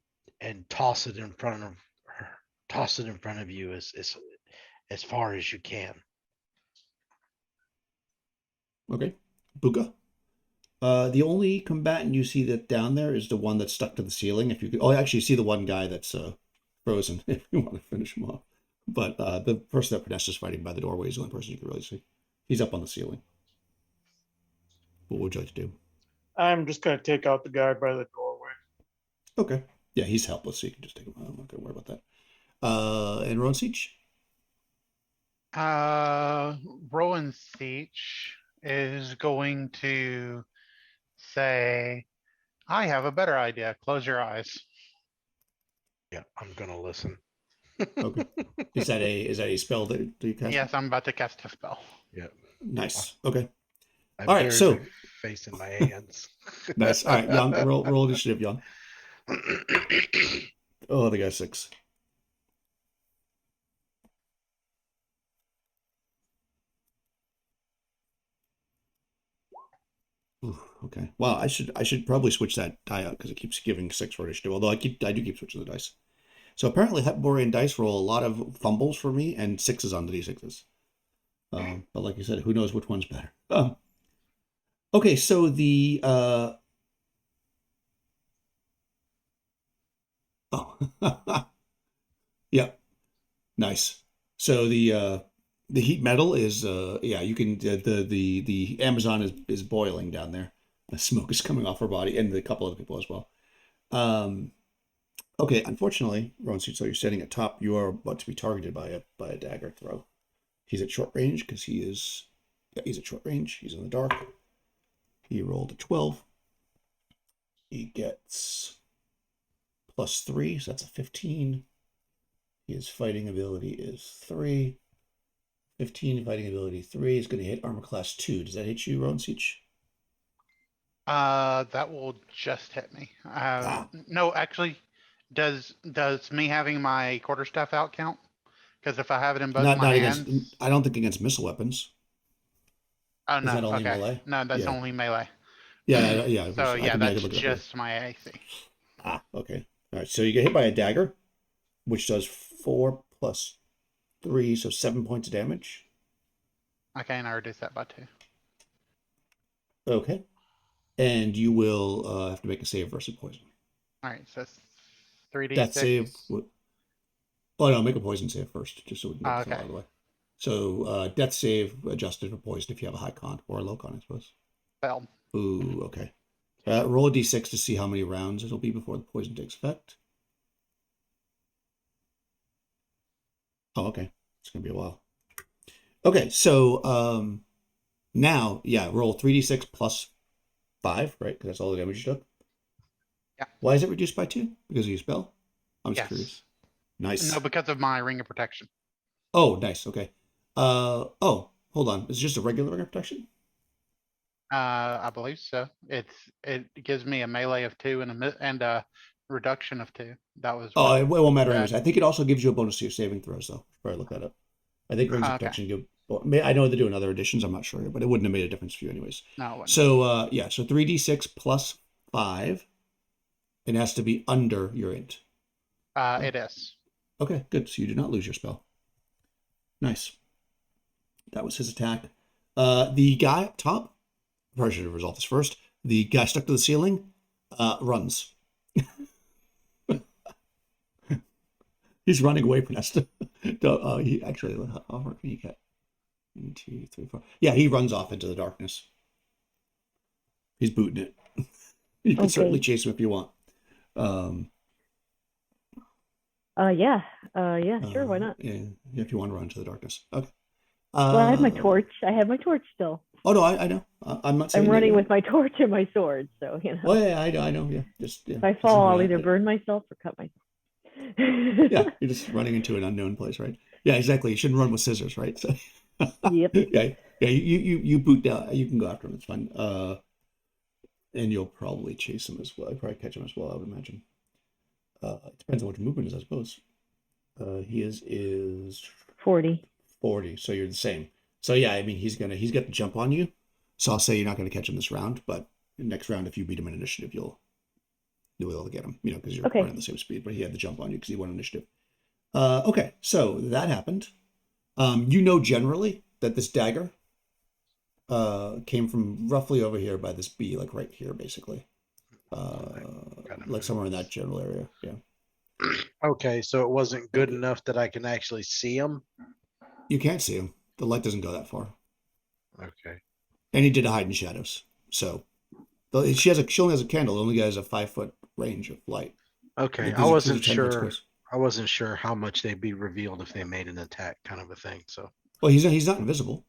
Speaker 4: toss it in front of her. Toss it in front of you as far as you can.
Speaker 1: Okay. Buka. The only combatant you see that down there is the one that's stuck to the ceiling. If you could, actually, you see the one guy that's frozen. If you want to finish him off, but the person that Pernesta's fighting by the doorway is the only person you can really see. He's up on the ceiling. What would you like to do?
Speaker 5: I'm just going to take out the guy by the doorway.
Speaker 1: Okay. Yeah, he's helpless, so you can just take him out. I'm not going to worry about that. And Rowan Siege?
Speaker 6: Rowan Siege is going to say, I have a better idea. Close your eyes.
Speaker 4: Yeah, I'm gonna listen.
Speaker 1: Okay. Is that a spell that you cast?
Speaker 6: Yes, I'm about to cast a spell.
Speaker 4: Yeah.
Speaker 1: Nice. Okay.
Speaker 4: I
Speaker 1: All right,
Speaker 4: buried
Speaker 1: so-
Speaker 4: my face in my hands.
Speaker 1: Nice. All right, Jan, roll initiative, Jan. Oh, the guy's 6. Ooh, okay. Wow, I should probably switch that die out because it keeps giving 6 for initiative. Although I do keep switching the dice. So apparently, Hyperborean dice roll a lot of fumbles for me and 6s on the d6s. But like you said, who knows which one's better? Okay, so the yeah, nice. So the heat metal is you can the Amazon is boiling down there. The smoke is coming off her body and a couple other people as well. Okay, unfortunately, Rowan Suit, so you're sitting at top. You are about to be targeted by a dagger throw. He's at short range because he's at short range. He's in the dark. He rolled a 12. He gets +3, so that's a 15. His fighting ability is 3. 15 fighting ability 3 is going to hit armor class 2. Does that hit you, Rowan Siege?
Speaker 6: That will just hit me. No, actually, does me having my quarterstaff out count? Because if I have it in both my hands,
Speaker 1: against. I don't think against missile weapons.
Speaker 6: oh
Speaker 1: Is
Speaker 6: no,
Speaker 1: that only
Speaker 6: okay,
Speaker 1: melee?
Speaker 6: no, that's
Speaker 1: Yeah.
Speaker 6: only melee.
Speaker 1: Yeah.
Speaker 6: So yeah, that's
Speaker 1: look it up
Speaker 6: just my AC.
Speaker 1: okay. All right. So you get hit by a dagger, which does 4 + 3, so 7 points of damage.
Speaker 6: Okay, and I reduce that by 2.
Speaker 1: Okay. And you will have to make a save versus poison.
Speaker 6: All right, so 3d6.
Speaker 1: That save. Oh no, make a poison save first, just so we can get this out of the way. So death save adjusted for poison if you have a high con or a low con, I suppose.
Speaker 6: Failed.
Speaker 1: Ooh, okay. Roll a d6 to see how many rounds it'll be before the poison takes effect. Oh, okay. It's gonna be a while. Okay, so now, roll 3d6 + 5, right? Because that's all the damage you took.
Speaker 6: Yeah.
Speaker 1: Why is it reduced by 2? Because of your spell? I'm just
Speaker 6: Yes.
Speaker 1: curious. Nice.
Speaker 6: No, because of my ring of protection.
Speaker 1: Oh, nice. Okay. Hold on. Is it just a regular ring of protection?
Speaker 6: I believe so. It gives me a melee of 2 and a reduction of 2. That was.
Speaker 1: Oh,
Speaker 6: what-
Speaker 1: it won't matter anyways. I think it also gives you a bonus to your saving throws, though. Probably look that up. I think rings of
Speaker 6: Okay.
Speaker 1: protection give. I know they're doing other editions. I'm not sure, but it wouldn't have made a difference for you anyways.
Speaker 6: No, it wouldn't.
Speaker 1: So so 3d6 + 5. It has to be under your int.
Speaker 6: It is.
Speaker 1: Okay, good. So you do not lose your spell. Nice. That was his attack. The guy up top, I probably should have resolved this first. The guy stuck to the ceiling runs. He's running away from us. He actually, how far can you get? 1, 2, 3, 4. Yeah, he runs off into the darkness. He's booting it. You can certainly chase him if you want.
Speaker 3: Sure, why not?
Speaker 1: Yeah, if you want to run into the darkness. Okay.
Speaker 3: Well, I have my torch. I have my torch still.
Speaker 1: Oh no, I know. I'm not saying
Speaker 3: I'm running with my torch and my sword, so you know.
Speaker 1: Oh yeah, I know. Yeah,
Speaker 3: if I fall, I'll either burn myself or cut myself.
Speaker 1: Yeah, you're just running into an unknown place, right? Yeah, exactly. You shouldn't run with scissors, right? So,
Speaker 3: Yep.
Speaker 1: Yeah. You boot down. You can go after him. It's fine. And you'll probably chase him as well. You'll probably catch him as well, I would imagine. It depends on what your movement is, I suppose. He is
Speaker 3: 40.
Speaker 1: 40, so you're the same. So yeah, I mean he's got to jump on you. So I'll say you're not going to catch him this round, but next round if you beat him in initiative, you'll be able to get him. Because you're running the same speed. But he had the jump on you because he won initiative. Okay, so that happened. You know generally that this dagger came from roughly over here by this bee, like right here, basically. Like somewhere in that general area. Yeah.
Speaker 4: Okay, so it wasn't good
Speaker 1: Okay.
Speaker 4: enough that I can actually see him.
Speaker 1: You can't see him. The light doesn't go that far.
Speaker 4: Okay.
Speaker 1: And he did hide in shadows. So she only has a candle. It only has a 5-foot range of light.
Speaker 4: Okay,
Speaker 1: It
Speaker 4: I
Speaker 1: gives you
Speaker 4: wasn't
Speaker 1: 10 foot
Speaker 4: sure.
Speaker 1: squares.
Speaker 4: I wasn't sure how much they'd be revealed if they made an attack, kind of a thing. So
Speaker 1: Well, he's not invisible.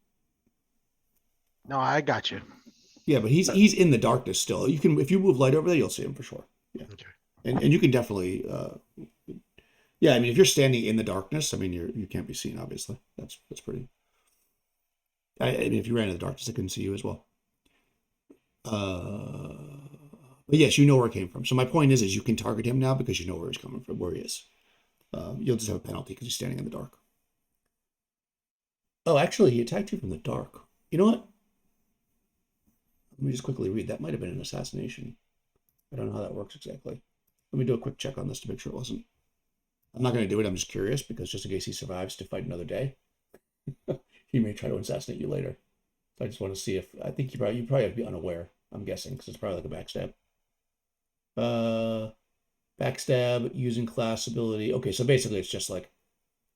Speaker 4: no, I got you.
Speaker 1: Yeah, but he's in the darkness still. You can, if you move light over there, you'll see him for sure. Yeah.
Speaker 4: Okay.
Speaker 1: And you can definitely yeah, I mean if you're standing in the darkness, I mean you can't be seen, obviously. That's pretty I mean if you ran in the darkness, I couldn't see you as well. But yes, you know where it came from. So my point is you can target him now because you know where he's coming from, where he is. You'll just have a penalty because he's standing in the dark. Oh, actually, he attacked you from the dark. You know what? Let me just quickly read. That might have been an assassination. I don't know how that works exactly. Let me do a quick check on this to make sure it wasn't. I'm not going to do it. I'm just curious because just in case he survives to fight another day, he may try to assassinate you later. So I just want to see if I think you probably have to be unaware. I'm guessing because it's probably like a backstab. Backstab using class ability. Okay, so basically it's just like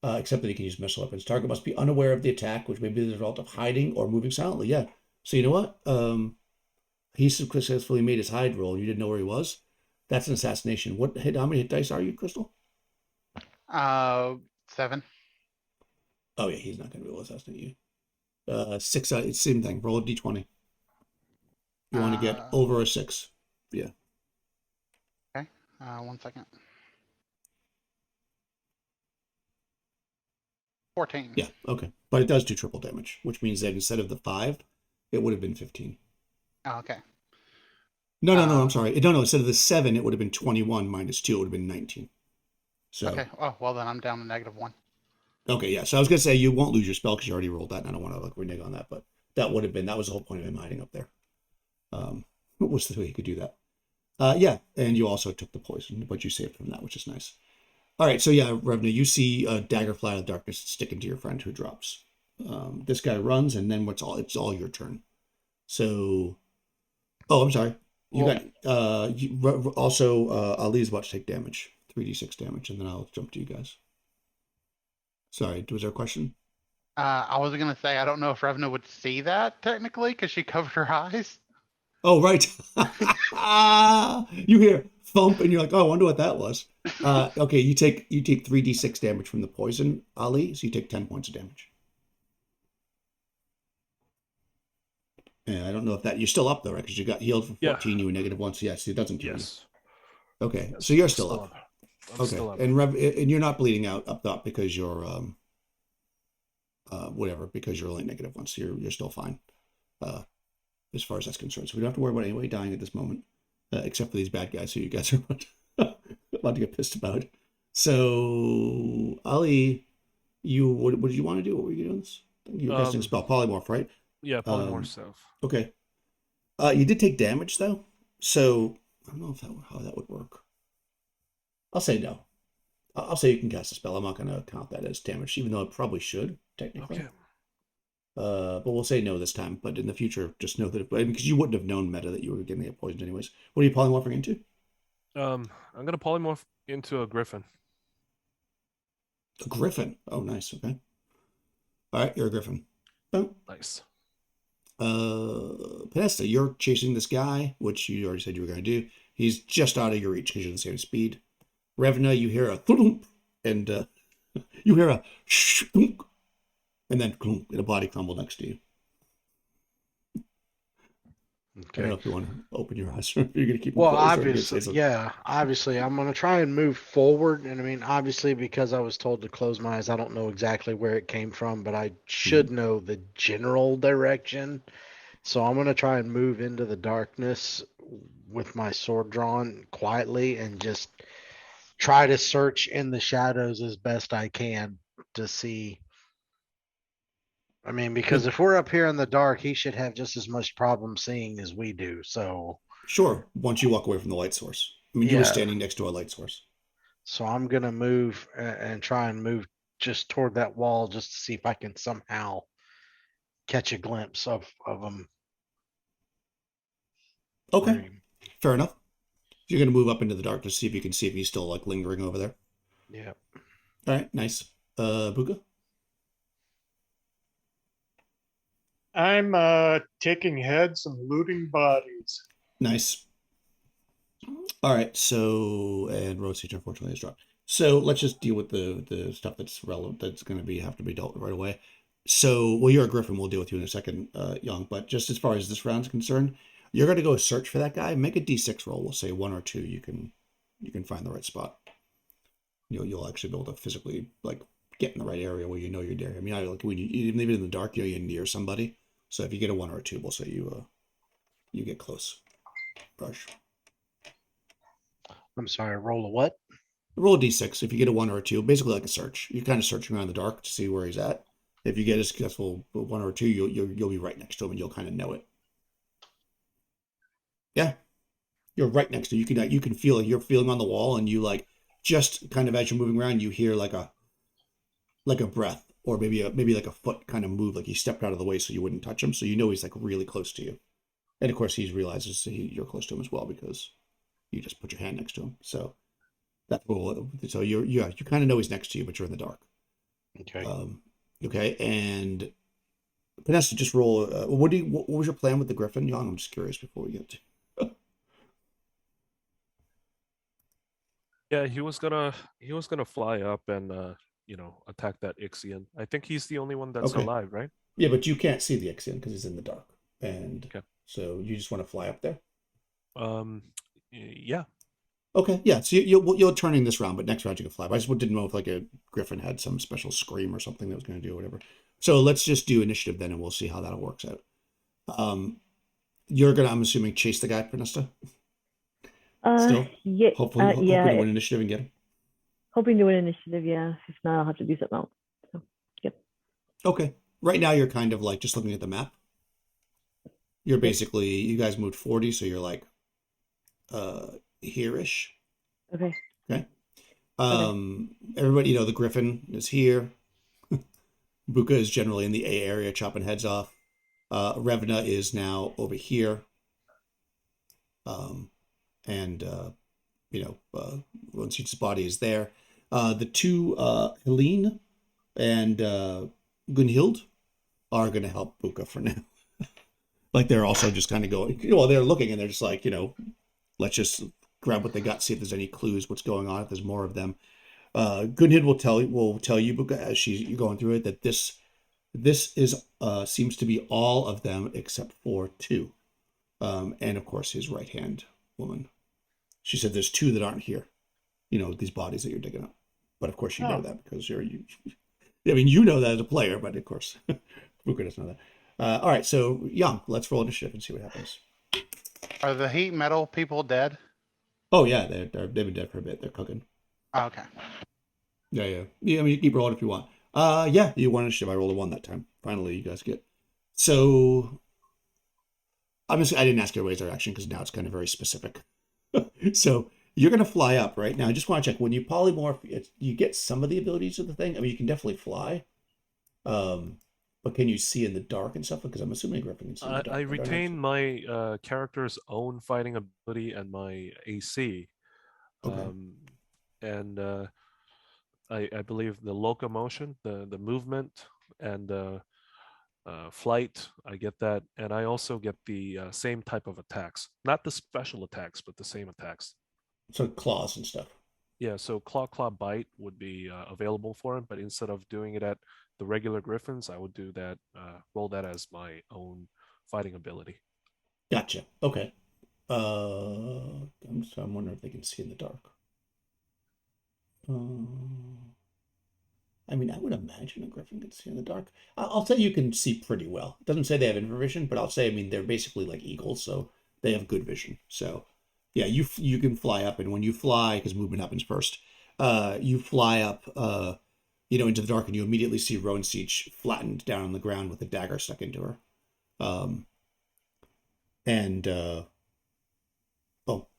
Speaker 1: except that he can use missile weapons. Target must be unaware of the attack, which may be the result of hiding or moving silently. Yeah. So you know what? He successfully made his hide roll. You didn't know where he was. That's an assassination. How many hit dice are you, Crystal?
Speaker 6: 7.
Speaker 1: Oh yeah, he's not going to be able to assassinate you. 6. It's the same thing. Roll a d20. You want to get over a 6. Yeah.
Speaker 6: Okay. 1 second. 14.
Speaker 1: Yeah. Okay. But it does do triple damage, which means that instead of the 5, it would have been 15.
Speaker 6: Oh, okay.
Speaker 1: No. I'm sorry. No. Instead of the 7, it would have been 21 minus 2. It would have been 19. So.
Speaker 6: Okay. Oh, well then I'm down to -1.
Speaker 1: Okay, yeah. So I was gonna say you won't lose your spell because you already rolled that, and I don't want to renege on that, but that was the whole point of him hiding up there. What was the way he could do that? Yeah, and you also took the poison, but you saved from that, which is nice. All right, so yeah, Revna, you see a dagger fly out of the darkness sticking to your friend who drops. This guy runs, and then it's all your turn. So, oh, I'm sorry. Also Ali's about to take damage, 3d6 damage, and then I'll jump to you guys. Sorry, was there a question?
Speaker 6: I was gonna say I don't know if Revna would see that technically because she covered her eyes.
Speaker 1: Oh, right. You hear thump and you're like, oh, I wonder what that was. Okay, you take 3d6 damage from the poison, Ali, so you take 10 points of damage. Yeah, I don't know if you're still up though, right? Because you got healed for 14,
Speaker 2: Yeah.
Speaker 1: you were -1, so yes, it doesn't kill
Speaker 2: Yes.
Speaker 1: you. Okay,
Speaker 2: Yes,
Speaker 1: so you're
Speaker 2: I'm
Speaker 1: still up.
Speaker 2: I'm
Speaker 1: Okay,
Speaker 2: still up.
Speaker 1: and you're not bleeding out up top because you're whatever, because you're only -1, so you're still fine. As far as that's concerned. So we don't have to worry about anybody dying at this moment, except for these bad guys who you guys are about to get pissed about. So, Ali, what did you want to do? What were you doing? You were casting a spell, polymorph, right?
Speaker 2: Yeah, polymorph self.
Speaker 1: Okay. You did take damage though, so I don't know how that would work. I'll say no. I'll say you can cast a spell. I'm not going to count that as damage, even though it probably should technically.
Speaker 2: Okay.
Speaker 1: But we'll say no this time. But in the future, just know that because you wouldn't have known meta that you were getting it poisoned anyways. What are you polymorphing into?
Speaker 2: I'm gonna polymorph into a griffin.
Speaker 1: A griffin. Oh, nice. Okay. All right, you're a griffin. Oh.
Speaker 2: Nice.
Speaker 1: Pinesta, you're chasing this guy, which you already said you were going to do. He's just out of your reach because you're the same speed. Revna, you hear a thump, and you hear a thunk, and then and a body crumble next to you.
Speaker 4: Okay.
Speaker 1: I don't know if you want to open your eyes or if you're going to keep them
Speaker 4: Well,
Speaker 1: closed.
Speaker 4: obviously, I'm going to try and move forward. And I mean, obviously, because I was told to close my eyes, I don't know exactly where it came from, but I should know the general direction. So I'm going to try and move into the darkness with my sword drawn quietly and just try to search in the shadows as best I can to see. I mean, because if we're up here in the dark, he should have just as much problem seeing as we do. So
Speaker 1: sure, once you walk away from the light source. I mean, you were standing next to a light source.
Speaker 4: So I'm gonna move and try and move just toward that wall just to see if I can somehow catch a glimpse of him.
Speaker 1: Okay, fair enough. You're going to move up into the dark to see if you can see if he's still like lingering over there.
Speaker 4: Yeah.
Speaker 1: All right, nice. Buka?
Speaker 5: I'm taking heads and looting bodies.
Speaker 1: Nice. All right, so, and road siege unfortunately is dropped. So let's just deal with the stuff that's relevant, that's going to have to be dealt with right away. So, well, you're a griffin, we'll deal with you in a second, Young, but just as far as this round's concerned, you're going to go search for that guy, make a d6 roll, we'll say 1 or 2, you can find the right spot. You'll actually be able to physically, like, get in the right area where you know you're there. I mean, like, when you even leave it in the dark, you're near somebody, so if you get a 1 or a 2, we'll say you get close. Brush.
Speaker 4: I'm sorry, roll a what?
Speaker 1: Roll a d6. If you get a 1 or a 2, basically like a search. You're kind of searching around in the dark to see where he's at. If you get a successful 1 or 2, you'll be right next to him and you'll kind of know it. Yeah, you're right next to him. You can feel it. You're feeling on the wall, and you like just kind of as you're moving around, you hear like a breath, or maybe like a foot kind of move, like he stepped out of the way so you wouldn't touch him. So you know he's like really close to you, and of course he realizes you're close to him as well because you just put your hand next to him. So. That's cool. So you kind of know he's next to you, but you're in the dark.
Speaker 4: Okay.
Speaker 1: Okay, and Vanessa, just roll. What was your plan with the griffin, Young? I'm just curious before we get to.
Speaker 2: Yeah, he was gonna fly up and attack that Ixion. I think he's the only one that's
Speaker 1: Okay.
Speaker 2: alive, right?
Speaker 1: Yeah, but you can't see the Ixion because he's in the dark, and
Speaker 2: Okay.
Speaker 1: so you just want to fly up there.
Speaker 2: Yeah.
Speaker 1: Okay, yeah. So you're turning this round, but next round you can fly. But I just didn't know if like a griffin had some special scream or something that was going to do whatever. So let's just do initiative then, and we'll see how that works out. You're gonna, I'm assuming, chase the guy, Pernesta? Still?
Speaker 3: Yeah.
Speaker 1: Hopefully
Speaker 3: yeah.
Speaker 1: to win initiative and get him.
Speaker 3: Hoping to win initiative, yeah. If not, I'll have to do something else. So, yep.
Speaker 1: Okay. Right now you're kind of like just looking at the map. You're basically, you guys moved 40, so you're like here-ish.
Speaker 3: Okay.
Speaker 1: Okay. Everybody, the Griffin is here. Buka is generally in the A area chopping heads off. Revna is now over here. And Ronsich's body is there. The two, Helene and Gunhild, are going to help Buka for now. Like they're also just kind of going, they're looking and they're just like, let's just grab what they got, see if there's any clues, what's going on, if there's more of them. Gunhild will tell you, Buka, as you're going through it, that this is seems to be all of them except for 2. And of course his right hand woman. She said there's 2 that aren't here. These bodies that you're digging up. But of course you know that because you know that as a player, but of course Buka doesn't know that. All right, so Young, let's roll initiative and see what happens.
Speaker 6: Are the heat metal people dead?
Speaker 1: Oh yeah, they've been dead for a bit. They're cooking.
Speaker 6: Oh, okay.
Speaker 1: Yeah. I mean, you keep rolling if you want. Yeah, you won initiative. I rolled a 1 that time. Finally, you guys get. So, obviously, I didn't ask everybody's reaction because now it's kind of very specific. So you're gonna fly up right now. I just want to check when you polymorph. You get some of the abilities of the thing. I mean, you can definitely fly. But can you see in the dark and stuff? Because I'm assuming Griffin can see in the dark.
Speaker 2: I retain my character's own fighting ability and my AC.
Speaker 1: Okay.
Speaker 2: And I believe the locomotion, the movement, and flight, I get that. And I also get the same type of attacks. Not the special attacks, but the same attacks.
Speaker 1: So claws and stuff.
Speaker 2: Yeah, so claw bite would be available for him, but instead of doing it at the regular griffins, I would do that, roll that as my own fighting ability.
Speaker 1: Gotcha. Okay. I'm wondering if they can see in the dark. I mean, I would imagine a griffin can see in the dark. I'll say you can see pretty well. It doesn't say they have infravision, but I'll say, I mean, they're basically like eagles, so they have good vision. So, yeah, you can fly up, and when you fly, because movement happens first, you fly up, into the dark, and you immediately see Rowan Siege flattened down on the ground with a dagger stuck into her.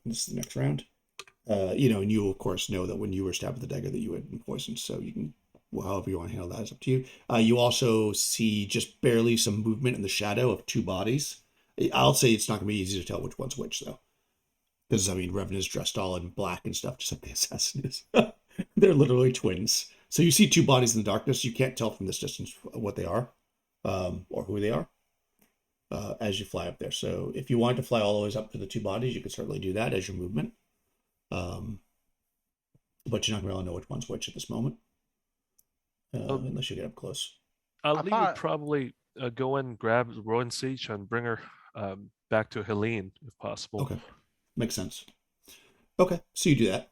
Speaker 1: This is the next round. And you of course know that when you were stabbed with the dagger that you had been poisoned, so you can however you want to handle that is up to you. You also see just barely some movement in the shadow of two bodies. I'll say it's not going to be easy to tell which one's which, though. Because, I mean, Revan is dressed all in black and stuff, just like the assassin is. They're literally twins. So you see two bodies in the darkness. You can't tell from this distance what they are, or who they are, as you fly up there. So if you wanted to fly all the way up to the two bodies, you could certainly do that as your movement. But you're not going to really know which one's which at this moment, unless you get up close.
Speaker 2: Ali
Speaker 6: thought-
Speaker 2: would probably go and grab Rowan Siege and bring her back to Helene, if possible.
Speaker 1: Okay. Makes sense. Okay, so you do that.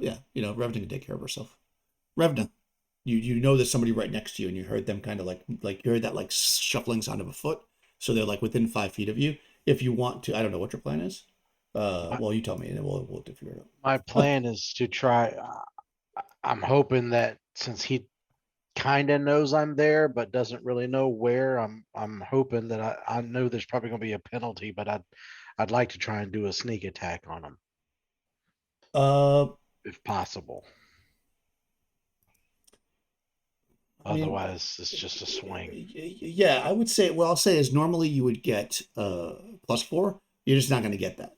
Speaker 1: Yeah, Revna can take care of herself. Revna, you know there's somebody right next to you, and you heard them kind of like you heard that like shuffling sound of a foot. So they're like within 5 feet of you. If you want to, I don't know what your plan is. Well, you tell me, and then we'll figure it out.
Speaker 4: My plan is to try. I'm hoping that since he kind of knows I'm there, but doesn't really know where, I'm hoping that I know there's probably going to be a penalty, but I'd like to try and do a sneak attack on him if possible.
Speaker 1: I mean,
Speaker 4: Otherwise, it's just a swing.
Speaker 1: Yeah, I would say. What I'll say is normally you would get +4. You're just not going to get that.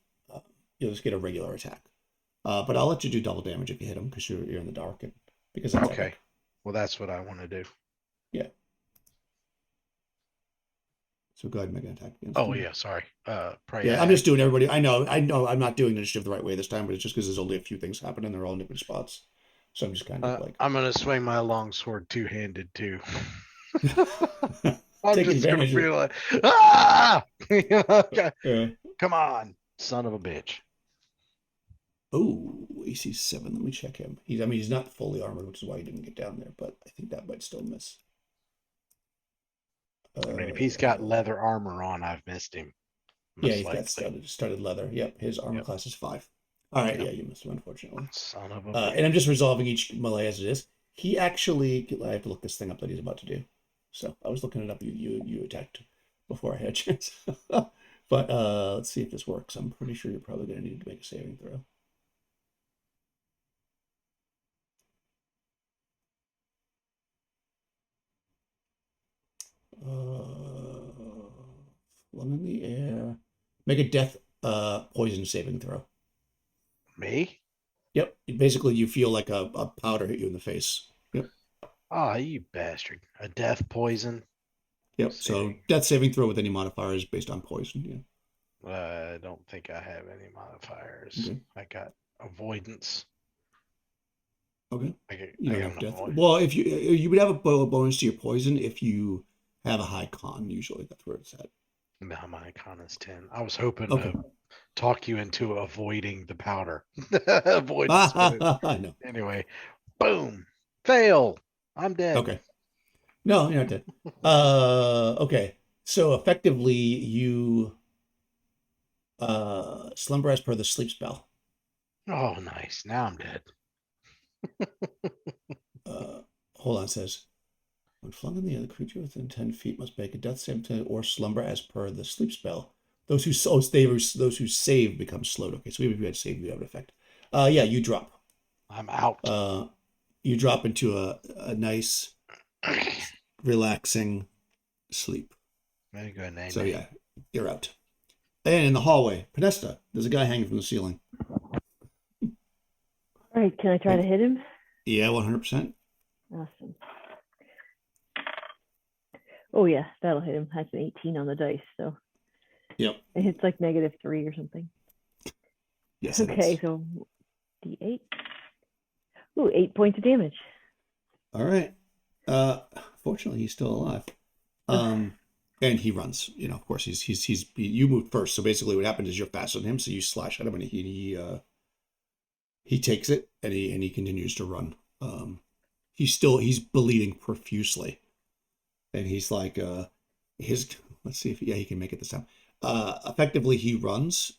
Speaker 1: You'll just get a regular attack. But I'll let you do double damage if you hit him because you're in the dark and because that's
Speaker 4: Okay.
Speaker 1: epic.
Speaker 4: Well, that's what I want to do.
Speaker 1: Yeah. So go ahead and make an attack against
Speaker 4: Oh
Speaker 1: him.
Speaker 4: yeah, sorry. Pray
Speaker 1: Yeah, I'm
Speaker 4: act.
Speaker 1: just doing everybody. I know I'm not doing initiative the right way this time, but it's just because there's only a few things happening. They're all in different spots. So I'm just kind of like
Speaker 4: I'm gonna swing my longsword two-handed too. I'm
Speaker 1: Take
Speaker 4: just gonna
Speaker 1: advantage
Speaker 4: be
Speaker 1: of
Speaker 4: like, ah! Okay.
Speaker 1: Yeah.
Speaker 4: Come on, son of a bitch.
Speaker 1: Oh, AC 7. Let me check him. He's not fully armored, which is why he didn't get down there, but I think that might still miss.
Speaker 4: I mean, if he's got leather armor on, I've missed him.
Speaker 1: Yeah,
Speaker 4: most
Speaker 1: he's got
Speaker 4: likely.
Speaker 1: studded leather. Yep, his armor
Speaker 4: Yep.
Speaker 1: class is 5. All right,
Speaker 4: Yep.
Speaker 1: yeah, you missed him, unfortunately.
Speaker 4: Son of a
Speaker 1: And I'm just resolving each melee as it is. He actually, I have to look this thing up that he's about to do. So I was looking it up. You attacked before I had a chance. But let's see if this works. I'm pretty sure you're probably going to need to make a saving throw. Flung in the air. Make a death poison saving throw.
Speaker 4: Me?
Speaker 1: Yep. Basically, you feel like a powder hit you in the face. Yep.
Speaker 4: Ah, you bastard. A death poison.
Speaker 1: Yep. So
Speaker 4: Saving.
Speaker 1: death saving throw with any modifier is based on poison. Yeah.
Speaker 4: I don't think I have any modifiers.
Speaker 1: Okay.
Speaker 4: I got avoidance.
Speaker 1: Okay.
Speaker 4: I got,
Speaker 1: You
Speaker 4: I
Speaker 1: don't
Speaker 4: got
Speaker 1: have
Speaker 4: an
Speaker 1: death.
Speaker 4: avoid-
Speaker 1: Well, if you would have a bonus to your poison if you have a high con. Usually, that's where it's at.
Speaker 4: No, my con is 10. I was hoping
Speaker 1: Okay.
Speaker 4: to talk you into avoiding the powder. Avoidance.
Speaker 1: I know.
Speaker 4: Anyway, boom. Fail. I'm dead.
Speaker 1: Okay. No, you're not dead. Okay. So effectively, you slumber as per the sleep spell.
Speaker 4: Oh, nice. Now I'm dead.
Speaker 1: Hold on, it says when flung in the air, the creature within 10 feet must make a death save or slumber as per the sleep spell. Those who save become slowed. Okay, so even if you had saved, you have an effect. Yeah, you drop.
Speaker 4: I'm out.
Speaker 1: You drop into a nice, relaxing sleep.
Speaker 4: Very good, name.
Speaker 1: So yeah, you're out. And in the hallway, Podesta, there's a guy hanging from the ceiling.
Speaker 3: All right, can I try to hit him?
Speaker 1: Yeah, 100%.
Speaker 3: Awesome. Oh yeah, that'll hit him. That's an 18 on the dice, so
Speaker 1: Yep.
Speaker 3: it hits like -3 or something.
Speaker 1: Yes. it
Speaker 3: Okay,
Speaker 1: is.
Speaker 3: so D8. Ooh, 8 points of damage.
Speaker 1: All right. Fortunately, he's still alive. And he runs. Of course, you moved first. So basically, what happens is you're faster than him, so you slash at him, and he takes it, and he continues to run. He's bleeding profusely, and he's like let's see if he can make it this time. Effectively, he runs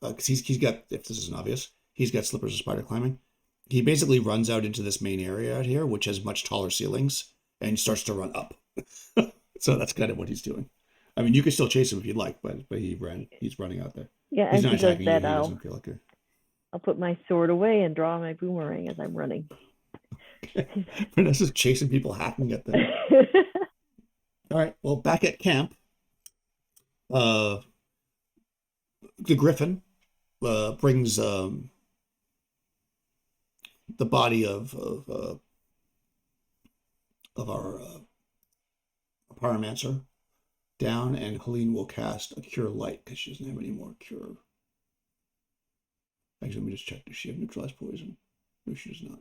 Speaker 1: because he's got, if this isn't obvious, he's got slippers of spider climbing. He basically runs out into this main area out here, which has much taller ceilings, and starts to run up. So that's kind of what he's doing. I mean, you can still chase him if you'd like, but he's running out there.
Speaker 3: Yeah,
Speaker 1: He's
Speaker 3: and
Speaker 1: not
Speaker 3: he does
Speaker 1: attacking you.
Speaker 3: that.
Speaker 1: He doesn't feel like it.
Speaker 3: I'll put my sword away and draw my boomerang as I'm running.
Speaker 1: Vanessa's chasing people, hacking at them. All right. Well, back at camp, the Griffin brings the body of our pyromancer down, and Helene will cast a Cure Light because she doesn't have any more cure. Actually, let me just check. Does she have neutralized poison? No, she does not.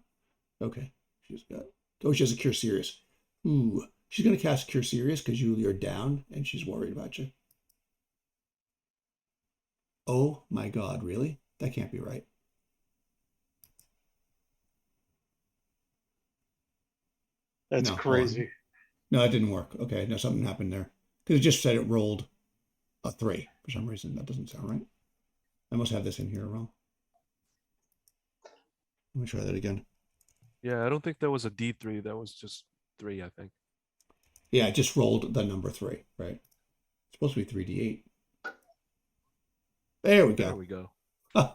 Speaker 1: Okay. She's got. Oh, she has a Cure Serious. Ooh. She's going to cast Cure Serious because you're down and she's worried about you. Oh my God, really? That can't be right.
Speaker 5: That's
Speaker 1: No, hold on.
Speaker 5: crazy.
Speaker 1: No, it didn't work. Okay, no, something happened there. Because it just said it rolled a 3 for some reason. That doesn't sound right. I must have this in here wrong. Let me try that again.
Speaker 2: Yeah, I don't think that was a D3. That was just 3, I think.
Speaker 1: Yeah, it just rolled the number 3, right? It's supposed to be 3d8. There we go.
Speaker 2: There we go.
Speaker 1: Huh.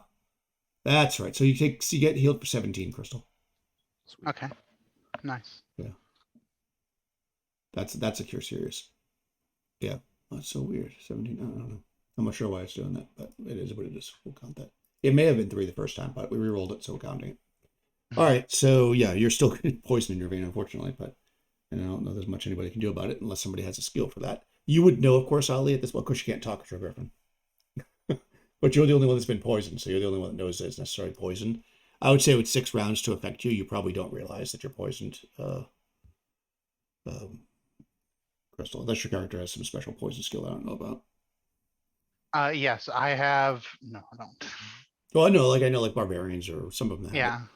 Speaker 1: That's right. So you get healed for 17, Crystal.
Speaker 2: Sweet.
Speaker 6: Okay. Nice.
Speaker 1: Yeah. That's a Cure Serious. Yeah. That's so weird. 17. I don't know. I'm not sure why it's doing that, but it is what it is. We'll count that. It may have been 3 the first time, but we re-rolled it, so we're counting it. All right. So yeah, you're still poison in your vein, unfortunately, but and I don't know there's much anybody can do about it unless somebody has a skill for that. You would know, of course, Ali, at this point. Of course, you can't talk at your Griffin. But you're the only one that's been poisoned, so you're the only one that knows that it's necessarily poisoned. I would say with 6 rounds to affect you, you probably don't realize that you're poisoned, Crystal. Unless your character has some special poison skill I don't know about.
Speaker 6: Yes, I have. No, I don't.
Speaker 1: Well, I know like barbarians or some of them have
Speaker 6: Yeah.
Speaker 1: it.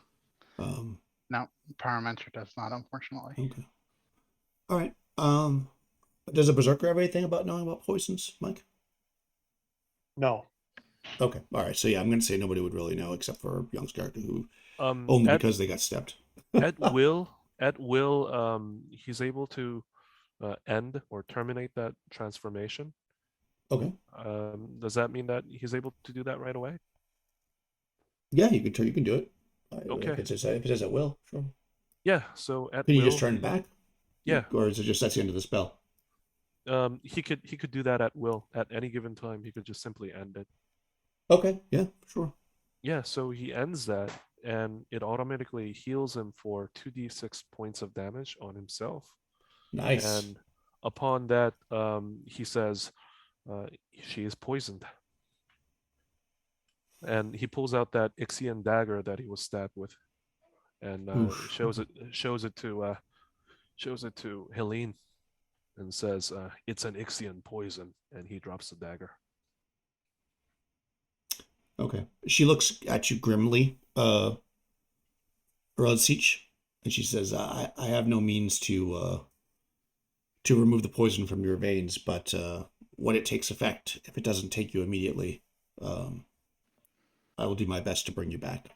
Speaker 6: No, Pyromancer does not, unfortunately.
Speaker 1: Okay. All right. Does a berserker have anything about knowing about poisons, Mike?
Speaker 5: No.
Speaker 1: Okay. All right. So yeah, I'm going to say nobody would really know except for Young's character, who only because they got stepped.
Speaker 2: At will, he's able to end or terminate that transformation.
Speaker 1: Okay.
Speaker 2: Does that mean that he's able to do that right away?
Speaker 1: Yeah, you can do it.
Speaker 2: Okay.
Speaker 1: If it says at will, sure.
Speaker 2: Yeah. So at
Speaker 1: Can you
Speaker 2: will,
Speaker 1: just turn it back?
Speaker 2: Yeah.
Speaker 1: Or is it just that's the end of the spell?
Speaker 2: He could do that at will. At any given time, he could just simply end it.
Speaker 1: Okay. Yeah. Sure.
Speaker 2: Yeah. So he ends that, and it automatically heals him for 2d6 points of damage on himself.
Speaker 1: Nice.
Speaker 2: And upon that, he says, she is poisoned. And he pulls out that Ixian dagger that he was stabbed with, and shows it to Helene, and says, "It's an Ixian poison." And he drops the dagger.
Speaker 1: Okay. She looks at you grimly, Rodsich, and she says, "I have no means to remove the poison from your veins, but when it takes effect, if it doesn't take you immediately, I will do my best to bring you back."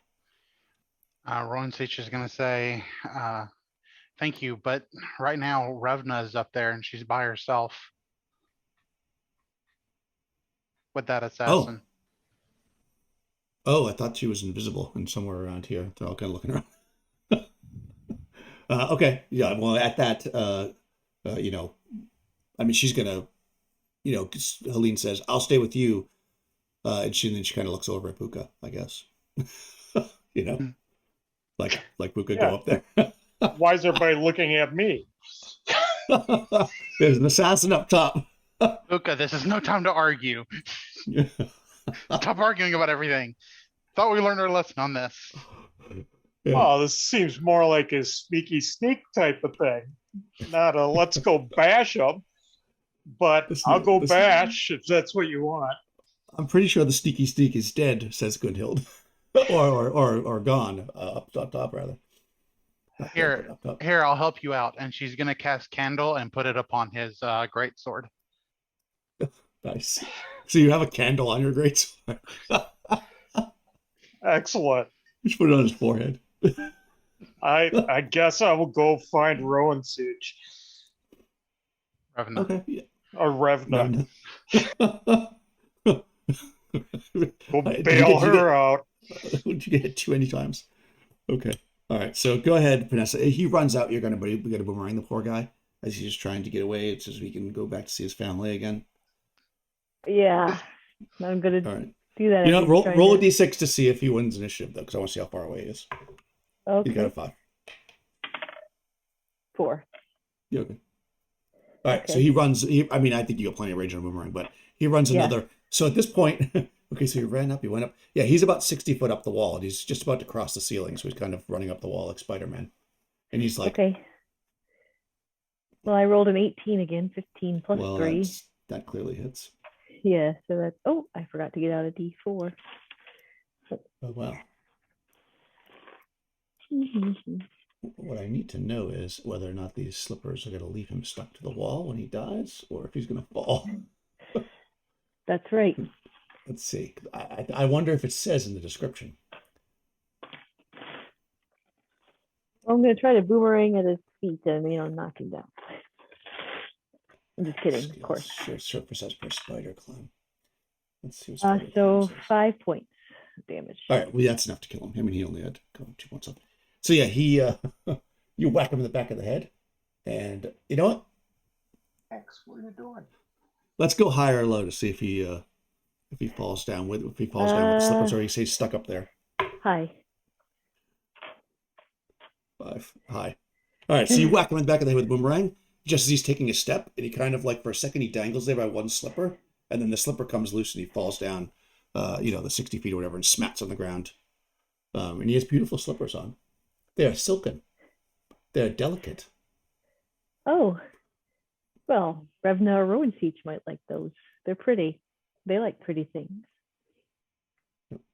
Speaker 6: Rowan Seach is going to say, thank you, but right now Revna is up there and she's by herself with that assassin.
Speaker 1: Oh, I thought she was invisible and somewhere around here. They're all kind of looking around. Okay, yeah. Well, at that, I mean, she's gonna, 'cause Helene says, "I'll stay with you," and then she kind of looks over at Puka, I guess. Like Puka
Speaker 5: Yeah.
Speaker 1: go up there.
Speaker 5: Why is everybody looking at me?
Speaker 1: There's an assassin up top.
Speaker 6: Luca, this is no time to argue. Stop arguing about everything. Thought we learned our lesson on this.
Speaker 1: Yeah.
Speaker 5: Oh, this seems more like a sneaky sneak type of thing. Not a let's go bash them, but I'll go bash if that's what you want.
Speaker 1: I'm pretty sure the sneaky sneak is dead, says Gunhild. or gone. Up top, rather.
Speaker 6: Here, I'll help you out. And she's gonna cast Candle and put it upon his greatsword.
Speaker 1: Nice. So you have a candle on your greatsword.
Speaker 5: Excellent.
Speaker 1: Just put it on his forehead.
Speaker 5: I guess I will go find Rowan Siege.
Speaker 6: Revna.
Speaker 1: Okay. Yeah.
Speaker 5: Or Revna.
Speaker 1: Go
Speaker 5: Go bail her out.
Speaker 1: Would you get hit too many times? Okay. All right, so go ahead, Vanessa. He runs out. You're gonna boomerang the poor guy as he's just trying to get away, so he can go back to see his family again.
Speaker 3: Yeah, I'm gonna
Speaker 1: All right.
Speaker 3: do that.
Speaker 1: You
Speaker 3: as
Speaker 1: know,
Speaker 3: he's
Speaker 1: roll
Speaker 3: trying
Speaker 1: roll a
Speaker 3: to-
Speaker 1: d6 to see if he wins initiative, though, because I want to see how far away he is. You got a
Speaker 3: Okay,
Speaker 1: 5.
Speaker 3: 4.
Speaker 1: You okay? All right, so
Speaker 3: Okay.
Speaker 1: he runs. I mean, I think you got plenty of range on a boomerang, but he runs
Speaker 3: Yeah.
Speaker 1: another. So at this point, okay, so he ran up, he went up. Yeah, he's about 60 foot up the wall, and he's just about to cross the ceiling, so he's kind of running up the wall like Spider-Man. And he's like,
Speaker 3: Okay. Well, I rolled an 18 again, 15 plus
Speaker 1: well,
Speaker 3: 3.
Speaker 1: that clearly hits.
Speaker 3: Yeah, so that's, oh, I forgot to get out a D4.
Speaker 1: Oh, wow.
Speaker 3: Mhm.
Speaker 1: What I need to know is whether or not these slippers are going to leave him stuck to the wall when he dies, or if he's going to fall.
Speaker 3: That's right.
Speaker 1: Let's see. I wonder if it says in the description.
Speaker 3: Well, I'm going to try to boomerang at his feet and, knock him down. I'm just kidding, of course.
Speaker 1: Sure, surface as per spider climb. Let's see what spider
Speaker 3: So
Speaker 1: climb says.
Speaker 3: 5 points damage.
Speaker 1: All right, well, that's enough to kill him. I mean, he only had 2 points up. So yeah, you whack him in the back of the head, and you know what?
Speaker 5: Max, what are you doing?
Speaker 1: Let's go high or low to see if he falls down with the slippers, or he stays stuck up there.
Speaker 3: Hi.
Speaker 1: 5 high. All right, so you whack him in the back of the head with a boomerang just as he's taking a step, and he kind of like for a second he dangles there by one slipper, and then the slipper comes loose and he falls down, the 60 feet or whatever, and smacks on the ground. And he has beautiful slippers on. They are silken. They're delicate.
Speaker 3: Oh, well, Revna or Rowan Siege might like those. They're pretty. They like pretty things.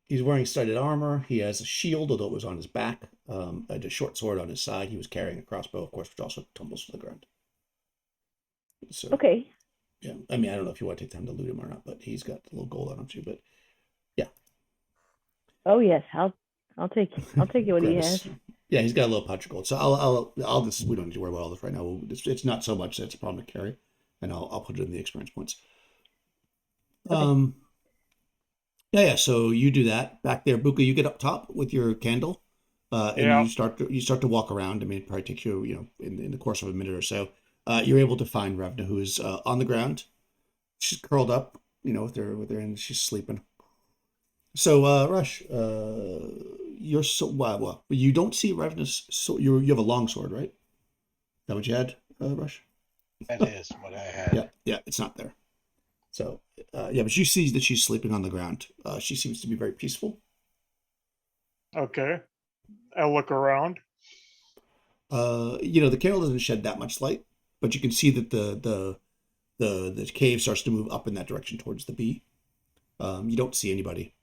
Speaker 1: He's wearing studded armor. He has a shield, although it was on his back. And a short sword on his side. He was carrying a crossbow, of course, which also tumbles to the ground. So,
Speaker 3: Okay.
Speaker 1: yeah. I mean, I don't know if you want to take time to loot him or not, but he's got a little gold on him too. But yeah.
Speaker 3: Oh yes, I'll take what he
Speaker 1: Grab
Speaker 3: has.
Speaker 1: Yeah, he's got a little pouch of gold. So I'll just, we don't need to worry about all this right now. It's not so much that it's a problem to carry, and I'll put it in the experience points.
Speaker 3: Okay.
Speaker 1: Yeah. So you do that back there, Buka. You get up top with your candle, and
Speaker 5: Yeah.
Speaker 1: you start to walk around. I mean, it probably takes you, in the course of a minute or so. You're able to find Revna, who is on the ground. She's curled up, with her, and she's sleeping. So, Rush, you're so well. You don't see Revna's. So you have a long sword, right? Is that what you had, Rush?
Speaker 4: That is what I had.
Speaker 1: Yeah, it's not there. So, yeah, but you see that she's sleeping on the ground. She seems to be very peaceful.
Speaker 5: Okay. I look around.
Speaker 1: The candle doesn't shed that much light, but you can see that the cave starts to move up in that direction towards the bee. You don't see anybody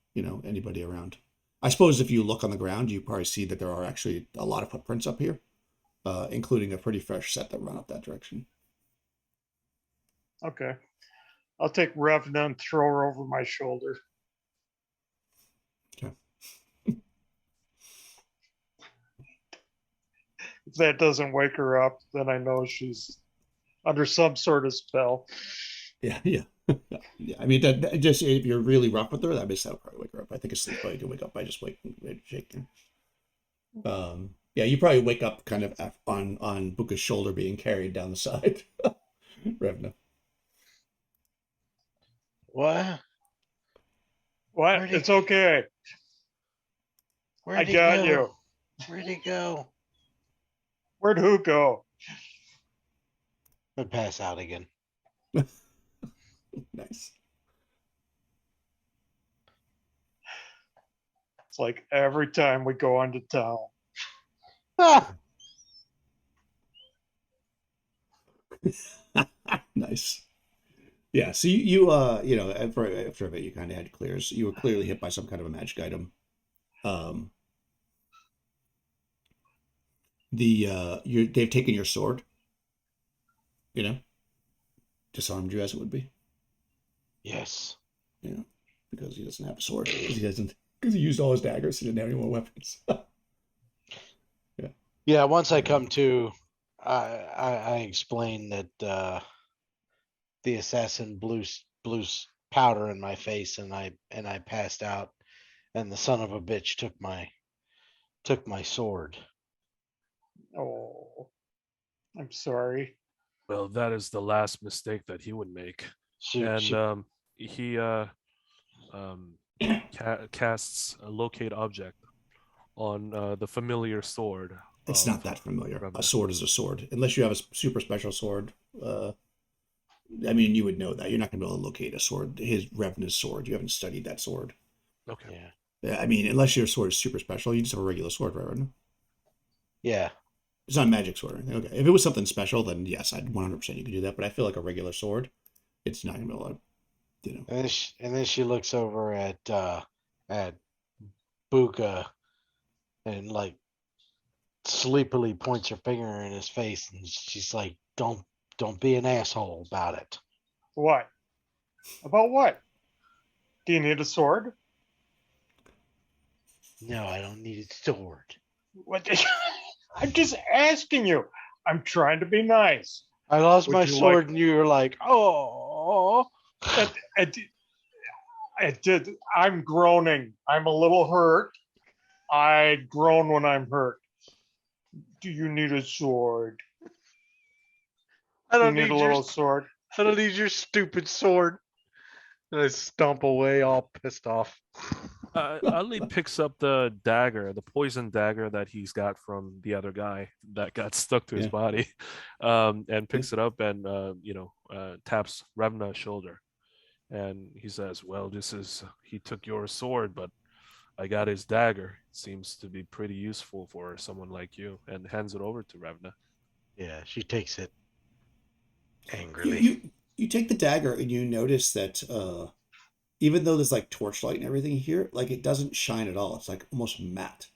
Speaker 1: around. I suppose if you look on the ground, you probably see that there are actually a lot of footprints up here, including a pretty fresh set that run up that direction.
Speaker 5: Okay. I'll take Revna and throw her over my shoulder.
Speaker 1: Okay.
Speaker 5: If that doesn't wake her up, then I know she's under some sort of spell.
Speaker 1: Yeah. Yeah. I mean, that just if you're really rough with her, that may probably wake her up. I think a sleep bug can wake up by just shaking. Yeah, you probably wake up kind of on Buka's shoulder being carried down the side. Revna.
Speaker 4: What?
Speaker 5: What?
Speaker 4: Where'd he-
Speaker 5: It's okay.
Speaker 4: Where'd
Speaker 5: I
Speaker 4: he
Speaker 5: got
Speaker 4: go?
Speaker 5: you.
Speaker 4: Where'd he go?
Speaker 5: Where'd who go?
Speaker 4: I'd pass out again.
Speaker 1: Nice.
Speaker 5: It's like every time we go into town.
Speaker 4: Ah!
Speaker 1: Nice. Yeah, so you after a bit you kind of had clears. You were clearly hit by some kind of a magic item. They've taken your sword. Disarmed you as it would be.
Speaker 4: Yes.
Speaker 1: Because he doesn't have a sword. Because he used all his daggers. He didn't have any more weapons.
Speaker 4: Yeah. Once I come to, I explain that the assassin blew powder in my face, and I passed out, and the son of a bitch took my sword.
Speaker 5: Oh, I'm sorry.
Speaker 2: Well, that is the last mistake that he would make. And he casts a locate object on the familiar sword.
Speaker 1: It's not that familiar. A
Speaker 2: Ravna.
Speaker 1: sword is a sword, unless you have a super special sword. I mean, you would know that. You're not going to be able to locate a sword. His Revna's sword. You haven't studied that sword.
Speaker 2: Okay.
Speaker 4: Yeah.
Speaker 1: Yeah, I mean, unless your sword is super special, you just have a regular sword, right? Revna?
Speaker 4: Yeah.
Speaker 1: It's not a magic sword or anything. Okay. If it was something special, then yes, I'd 100% you could do that. But I feel like a regular sword, it's not going to be able to, you know.
Speaker 4: And then she looks over at Buka and like sleepily points her finger in his face, and she's like, don't be an asshole about it.
Speaker 5: What? About what? Do you need a sword?
Speaker 4: No, I don't need a sword.
Speaker 5: What? I'm just asking you. I'm trying to be nice.
Speaker 4: I lost
Speaker 5: Would
Speaker 4: my
Speaker 5: you
Speaker 4: sword,
Speaker 5: like-
Speaker 4: and you were like, oh.
Speaker 5: I did. I'm groaning. I'm a little hurt. I groan when I'm hurt. Do you need a sword?
Speaker 4: I
Speaker 5: Do you
Speaker 4: don't
Speaker 5: need a
Speaker 4: need
Speaker 5: little
Speaker 4: your
Speaker 5: sword?
Speaker 4: I don't need your stupid sword. And I stomp away, all pissed off.
Speaker 2: Ali picks up the dagger, the poison dagger that he's got from the other guy that got stuck to his
Speaker 1: Yeah.
Speaker 2: body, and picks it up and taps Revna's shoulder, and he says, "Well, he took your sword, but I got his dagger. Seems to be pretty useful for someone like you," and hands it over to Revna.
Speaker 4: Yeah, she takes it angrily.
Speaker 1: You take the dagger and you notice that even though there's like torchlight and everything here, like it doesn't shine at all. It's like almost matte,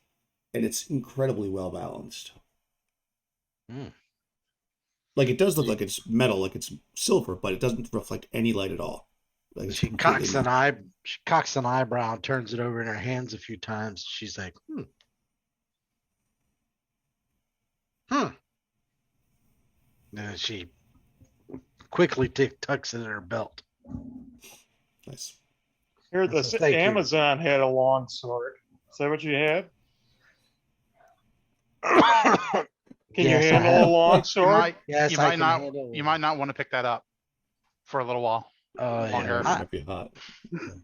Speaker 1: and it's incredibly well balanced.
Speaker 4: Mm.
Speaker 1: Like it does look like it's metal, like it's silver, but it doesn't reflect any light at all. Like it's
Speaker 4: She
Speaker 1: completely matte.
Speaker 4: She cocks an eyebrow and turns it over in her hands a few times. She's like, And then she quickly tucks it in her belt.
Speaker 1: Nice.
Speaker 5: Here,
Speaker 4: That's
Speaker 5: this
Speaker 4: a thank you.
Speaker 5: Amazon had a long sword. Is that what you had? Can
Speaker 4: Yes,
Speaker 5: you
Speaker 4: I
Speaker 5: handle
Speaker 4: have.
Speaker 5: a long
Speaker 6: You
Speaker 5: sword?
Speaker 6: might,
Speaker 4: Yes,
Speaker 6: you
Speaker 4: I
Speaker 6: might
Speaker 4: can
Speaker 6: not,
Speaker 4: handle
Speaker 6: you
Speaker 4: it.
Speaker 6: might not want to pick that up for a little while.
Speaker 4: Oh, yeah.
Speaker 6: longer.
Speaker 1: It might be hot.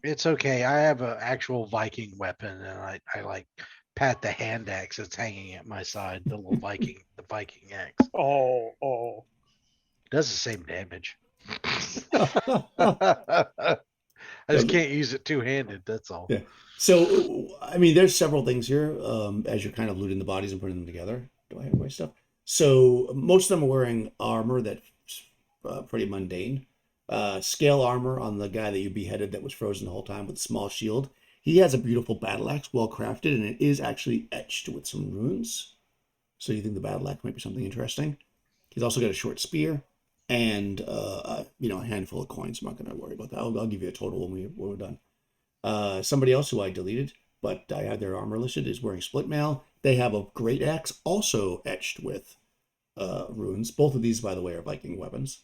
Speaker 4: It's okay. I have an actual Viking weapon, and I like pat the hand axe that's hanging at my side. The little Viking axe
Speaker 5: Oh.
Speaker 4: does the same damage. I just can't use it two-handed. That's all.
Speaker 1: Yeah. So, I mean, there's several things here as you're kind of looting the bodies and putting them together. Do I have my stuff? So, most of them are wearing armor that's pretty mundane. Scale armor on the guy that you beheaded that was frozen the whole time with a small shield. He has a beautiful battle axe, well crafted, and it is actually etched with some runes. So, you think the battle axe might be something interesting. He's also got a short spear and a handful of coins. I'm not going to worry about that. I'll give you a total when we're done. Somebody else who I deleted, but I had their armor listed, is wearing split mail. They have a great axe, also etched with runes. Both of these, by the way, are Viking weapons.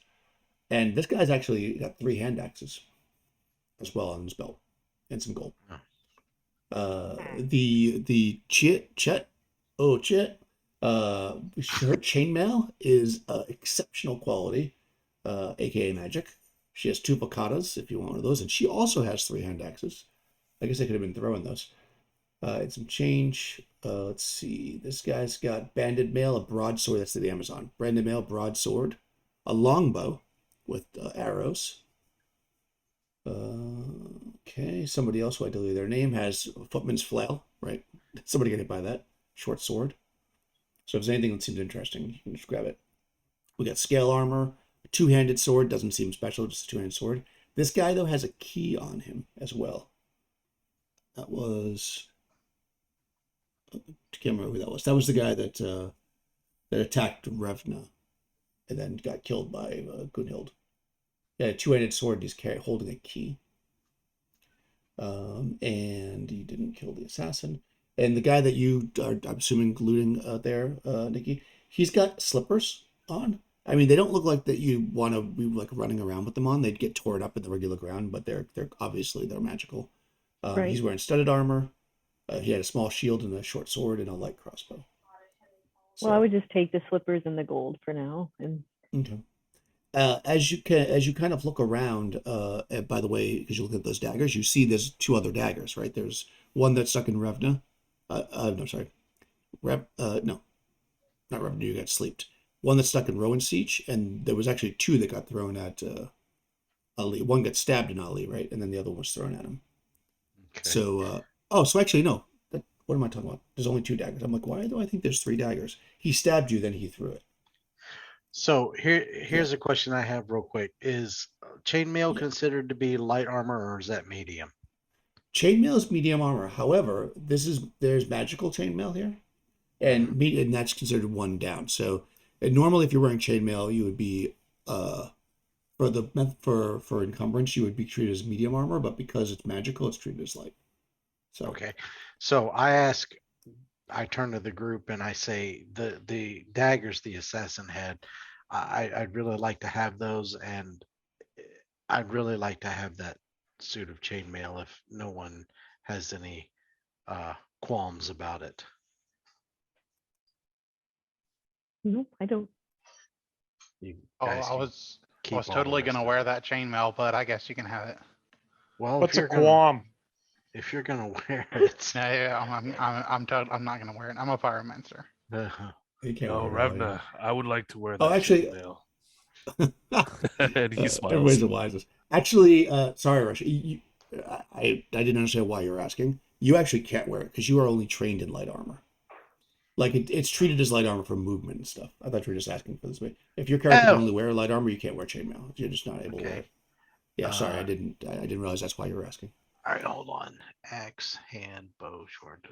Speaker 1: And this guy's actually got 3 hand axes as well on his belt, and some gold. The Chet, her chainmail is exceptional quality, aka magic. She has 2 picatas if you want one of those, and she also has 3 hand axes. I guess I could have been throwing those. And some change. Let's see. This guy's got banded mail, a broadsword. That's the Amazon. Banded mail, broadsword, a longbow with arrows. Okay. Somebody else who I deleted their name has a footman's flail, right? Somebody got hit by that. Short sword. So if there's anything that seems interesting, you can just grab it. We got scale armor, a 2-handed sword. Doesn't seem special, just a 2-handed sword. This guy, though, has a key on him as well. That was... I can't remember who that was. That was the guy that attacked Revna and then got killed by Gunhild. He had a 2-handed sword. He's holding a key. And he didn't kill the assassin. And the guy that you are, I'm assuming, looting there, Nikki, he's got slippers on. I mean, they don't look like that you want to be like running around with them on. They'd get torn up in the regular ground, but they're obviously they're magical.
Speaker 3: Right.
Speaker 1: He's wearing studded armor. He had a small shield and a short sword and a light crossbow.
Speaker 3: Well, I would just take the slippers and the gold for now. And
Speaker 1: Okay. As you kind of look around, and by the way, because you look at those daggers, you see there's two other daggers, right? There's one that's stuck in Revna. No, sorry, no, not Revna. You got sleeped. One that's stuck in Rowan Siege, and there was actually two that got thrown at Ali. One got stabbed in Ali, right, and then the other one was thrown at him.
Speaker 4: Okay.
Speaker 1: So, so actually, no. What am I talking about? There's only two daggers. I'm like, why do I think there's three daggers? He stabbed you, then he threw it.
Speaker 4: So here's a question I have real quick: is chainmail considered to be light armor, or is that medium?
Speaker 1: Chainmail is medium armor. However, there's magical chainmail here, and and that's considered one down. So normally, if you're wearing chainmail, you would be for encumbrance, you would be treated as medium armor, but because it's magical, it's treated as light. So
Speaker 4: Okay. So I turn to the group and I say the daggers the assassin had, I'd really like to have those, and I'd really like to have that suit of chainmail if no one has any qualms about it.
Speaker 3: no, I don't.
Speaker 4: You
Speaker 6: Oh,
Speaker 4: guys
Speaker 6: I
Speaker 4: can
Speaker 6: was
Speaker 4: keep all the
Speaker 6: totally
Speaker 4: rest
Speaker 6: gonna
Speaker 4: of
Speaker 6: wear
Speaker 4: it.
Speaker 6: that chainmail, but I guess you can have it.
Speaker 4: Well,
Speaker 5: What's a qualm?
Speaker 4: if you're gonna wear it,
Speaker 6: No, yeah, I'm not gonna wear it. I'm a pyromancer.
Speaker 1: you can't
Speaker 2: Oh,
Speaker 1: wear it all, yeah.
Speaker 2: Revna, I would like to wear
Speaker 1: Oh,
Speaker 2: that
Speaker 1: actually,
Speaker 2: chainmail. And he smiles.
Speaker 1: everybody's the wisest. Actually, sorry, Rush. I didn't understand why you were asking. You actually can't wear it because you are only trained in light armor. Like it's treated as light armor for movement and stuff. I thought you were just asking for this. If your character can
Speaker 4: Oh.
Speaker 1: only wear light armor, you can't wear chainmail. You're just not able to wear
Speaker 4: Okay.
Speaker 1: it. Yeah, sorry, I
Speaker 4: Uh,
Speaker 1: didn't realize that's why you were asking.
Speaker 4: All right, hold on. Axe, hand, bow, sword.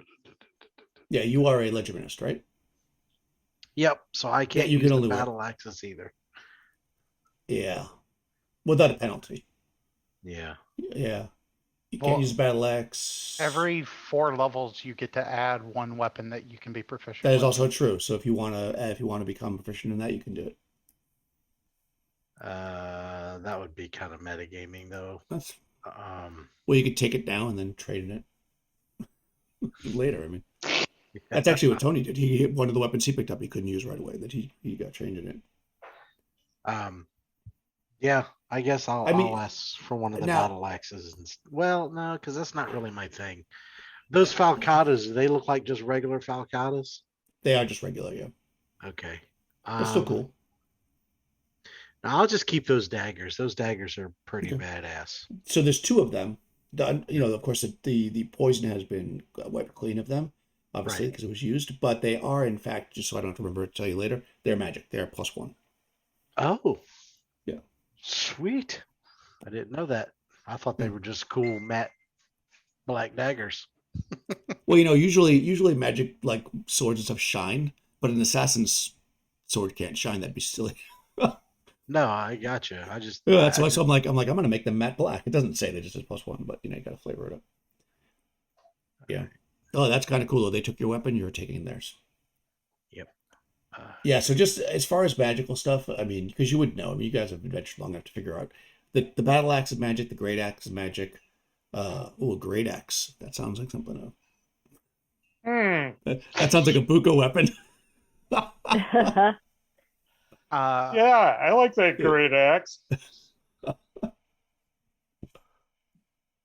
Speaker 1: Yeah, you are a legitimist, right?
Speaker 4: Yep. So I can't
Speaker 1: you
Speaker 4: use
Speaker 1: can
Speaker 4: the
Speaker 1: only wear.
Speaker 4: battle axes either.
Speaker 1: Yeah, without a penalty.
Speaker 4: Yeah.
Speaker 1: Yeah, you
Speaker 6: Well,
Speaker 1: can't use battle axe.
Speaker 6: Every 4 levels, you get to add one weapon that you can be proficient
Speaker 1: That is
Speaker 6: with.
Speaker 1: also true. So if you wanna become proficient in that, you can do it.
Speaker 4: That would be kind of metagaming though.
Speaker 1: That's
Speaker 4: Um,
Speaker 1: well, you could take it down and then trade in it later. I mean, that's actually what Tony did. He one of the weapons he picked up he couldn't use right away. That he got trained in it.
Speaker 4: Yeah, I guess
Speaker 1: I mean,
Speaker 4: I'll ask for one of the
Speaker 1: now-
Speaker 4: battle axes. Well, no, because that's not really my thing. Those falcatas, do they look like just regular falcatas?
Speaker 1: They are just regular, yeah.
Speaker 4: Okay.
Speaker 1: But still cool.
Speaker 4: Now I'll just keep those daggers. Those daggers are pretty
Speaker 1: Okay.
Speaker 4: badass.
Speaker 1: So there's two of them. Of course, the poison has been wiped clean of them, obviously,
Speaker 4: Right.
Speaker 1: because it was used. But they are, in fact, just so I don't have to remember to tell you later, they're magic. They're +1.
Speaker 4: Oh.
Speaker 1: Yeah.
Speaker 4: Sweet. I didn't know that. I thought they were just cool matte black daggers.
Speaker 1: Well, usually magic like swords and stuff shine, but an assassin's sword can't shine. That'd be silly.
Speaker 4: No, I gotcha. I just
Speaker 1: Yeah, that's
Speaker 4: I
Speaker 1: why.
Speaker 4: just-
Speaker 1: So I'm gonna make them matte black. It doesn't say they just says +1, but you gotta flavor it up. Yeah. Oh, that's kind of cool though. They took your weapon, you're taking theirs.
Speaker 4: Yep.
Speaker 1: Yeah. So just as far as magical stuff, I mean, because you would know. I mean, you guys have adventured long enough to figure out the battle axe is magic. The great axe is magic. A great axe. That sounds like something. That sounds like a buka weapon.
Speaker 5: Yeah, I like that great axe.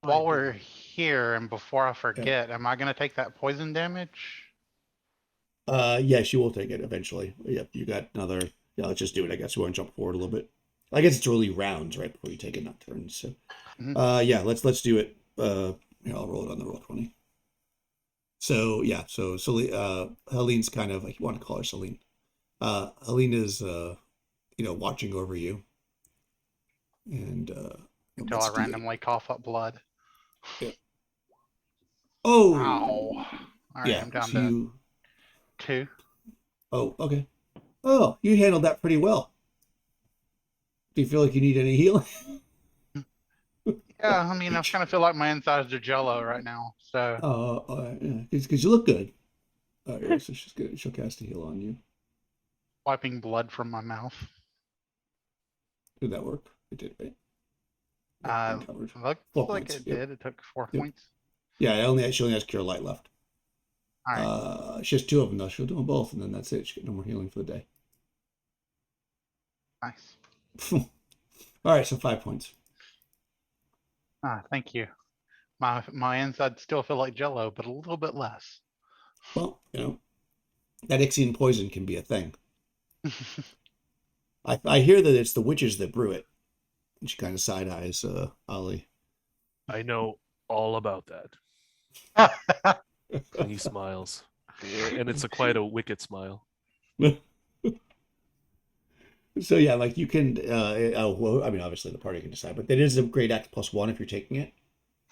Speaker 6: While we're here, and before I forget, am I gonna take that poison damage?
Speaker 1: Yes, you will take it eventually. Yep, you got another. Yeah, let's just do it. I guess we want to jump forward a little bit. I guess it's really rounds right before you take it, not turns. So, yeah, let's do it. Here, I'll roll it on the roll 20. So yeah, so Helene's kind of like you want to call her Celine. Helene is watching over you, and
Speaker 6: Until I randomly cough up blood.
Speaker 1: Oh,
Speaker 6: Ow. All right,
Speaker 1: yeah.
Speaker 6: I'm down
Speaker 1: So
Speaker 6: to 2.
Speaker 1: Oh, okay. Oh, you handled that pretty well. Do you feel like you need any healing?
Speaker 6: Yeah, I mean, I kind of feel like my insides are jello right now. So
Speaker 1: Yeah, because you look good. Yeah, so she'll cast a heal on you.
Speaker 6: wiping blood from my mouth.
Speaker 1: Did that work? It did, right? Yeah,
Speaker 6: Looks
Speaker 1: 4
Speaker 6: like
Speaker 1: points.
Speaker 6: it
Speaker 1: Yep.
Speaker 6: did. It took 4
Speaker 1: Yep.
Speaker 6: points.
Speaker 1: Yeah, she only has Cure Light left.
Speaker 6: All right.
Speaker 1: She has 2 of them though. She'll do them both, and then that's it. She get no more healing for the day.
Speaker 6: Nice.
Speaker 1: All right, so 5 points.
Speaker 6: Thank you. My insides still feel like Jello, but a little bit less.
Speaker 1: Well, that Ixian poison can be a thing. I hear that it's the witches that brew it. And she kind of side eyes Ollie.
Speaker 2: I know all about that. And he smiles. And it's quite a wicked smile.
Speaker 1: So yeah, like you can. Well, I mean, obviously the party can decide, but it is a great axe +1 if you're taking it.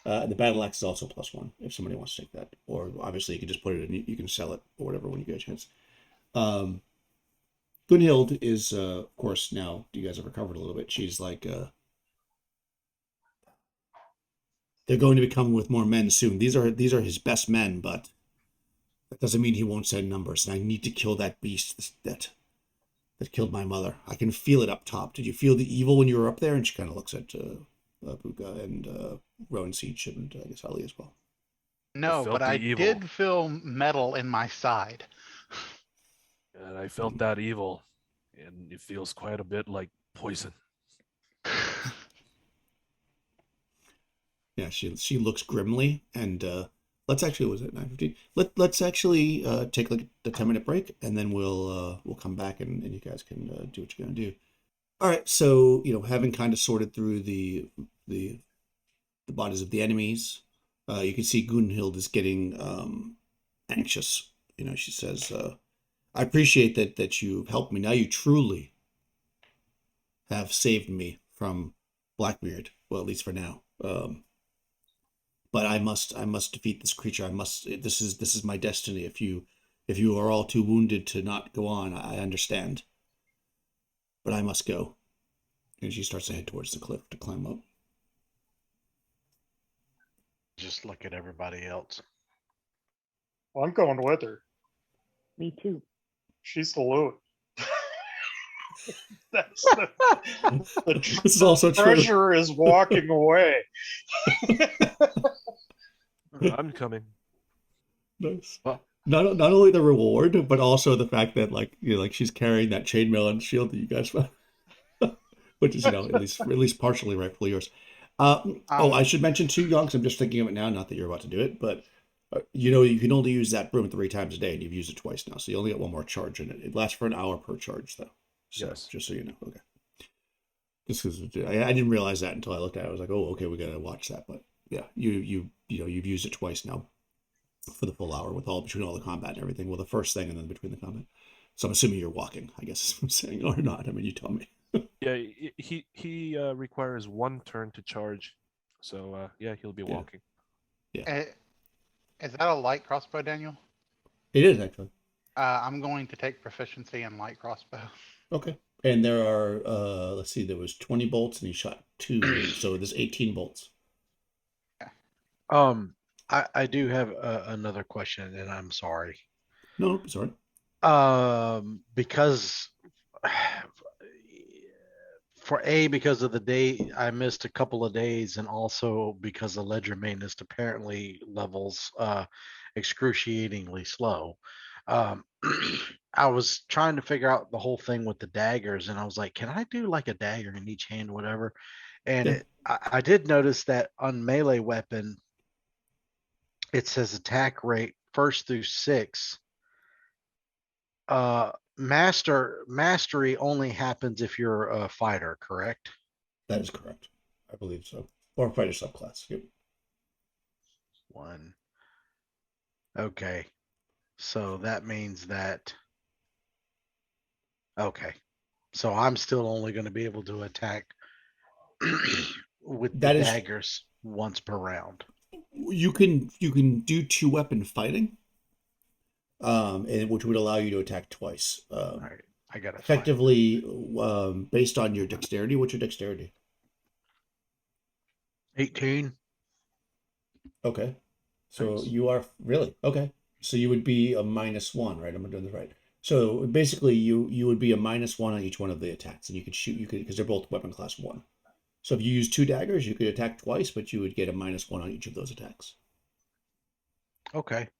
Speaker 1: The battle axe is also +1 if somebody wants to take that, or obviously you can just put it in. You can sell it or whatever when you get a chance. Gunhild is, of course, now you guys have recovered a little bit. She's like, they're going to be coming with more men soon. These are his best men, but that doesn't mean he won't send numbers. And I need to kill that beast that killed my mother. I can feel it up top. Did you feel the evil when you were up there? And she kind of looks at Buka and Rowan Siege and I guess Ali as well.
Speaker 6: No,
Speaker 2: felt
Speaker 6: but
Speaker 2: the
Speaker 6: I
Speaker 2: evil.
Speaker 6: did feel metal in my side.
Speaker 2: And I felt that evil. And it feels quite a bit like poison.
Speaker 1: Yeah, she looks grimly, and let's actually, was it 9:15? Let's actually take like a 10-minute break, and then we'll come back and you guys can do what you're gonna do. All right, so having kind of sorted through the bodies of the enemies, you can see Gunhild is getting anxious. She says, "I appreciate that you helped me. Now you truly have saved me from Blackbeard. Well, at least for now. But I must defeat this creature. This is my destiny. If you are all too wounded to not go on, I understand. But I must go." And she starts to head towards the cliff to climb up.
Speaker 4: Just look at everybody else.
Speaker 5: Well, I'm going with her.
Speaker 3: Me too.
Speaker 5: She's the loot. That's the
Speaker 1: This is also true.
Speaker 5: treasure is walking away.
Speaker 2: I'm coming.
Speaker 1: Nice.
Speaker 4: Well,
Speaker 1: Not only the reward, but also the fact that like she's carrying that chainmail and shield that you guys found, which is at least partially rightfully yours. I should mention too, Young, because I'm just thinking of it now. Not that you're about to do it, but you can only use that broom 3 times a day, and you've used it twice now, so you only get 1 more charge in it. It lasts for an hour per charge, though. So,
Speaker 2: Yes.
Speaker 1: just so you know. Okay. Just because I didn't realize that until I looked at it. I was like, oh, okay, we gotta watch that. But yeah, you've used it twice now for the full hour between all the combat and everything. Well, the first thing and then between the combat. So I'm assuming you're walking, I guess is what I'm saying, or not. I mean, you tell me.
Speaker 2: Yeah, he requires 1 turn to charge. So yeah, he'll be
Speaker 1: Yeah.
Speaker 2: walking.
Speaker 6: Is that a light crossbow, Daniel?
Speaker 1: It is actually.
Speaker 6: I'm going to take proficiency in light crossbow.
Speaker 1: Okay. And there are let's see, there was 20 bolts and he shot 2, so there's 18 bolts.
Speaker 4: I do have another question, and I'm sorry.
Speaker 1: No, sorry.
Speaker 4: Because because of the day I missed a couple of days, and also because the ledger maintenance apparently levels excruciatingly slow. I was trying to figure out the whole thing with the daggers, and I was like, can I do like a dagger in each hand, whatever? And
Speaker 1: Yeah.
Speaker 4: I did notice that on melee weapon, it says attack rate 1st through 6. Mastery only happens if you're a fighter, correct?
Speaker 1: That is correct. I believe so. Or fighter subclass. Yep.
Speaker 4: 1. Okay. So that means that. Okay. So I'm still only going to be able to attack with
Speaker 1: That
Speaker 4: the
Speaker 1: is-
Speaker 4: daggers once per round.
Speaker 1: You can do 2-weapon fighting, and which would allow you to attack twice.
Speaker 4: All right. I got it.
Speaker 1: Effectively, based on your dexterity. What's your dexterity?
Speaker 4: 18.
Speaker 1: Okay. So
Speaker 2: Nice.
Speaker 1: you are really okay. So you would be a -1, right? I'm doing this right. So basically, you would be a -1 on each one of the attacks, and you could because they're both weapon class 1. So if you use 2 daggers, you could attack twice, but you would get a -1 on each of those attacks.
Speaker 4: Okay.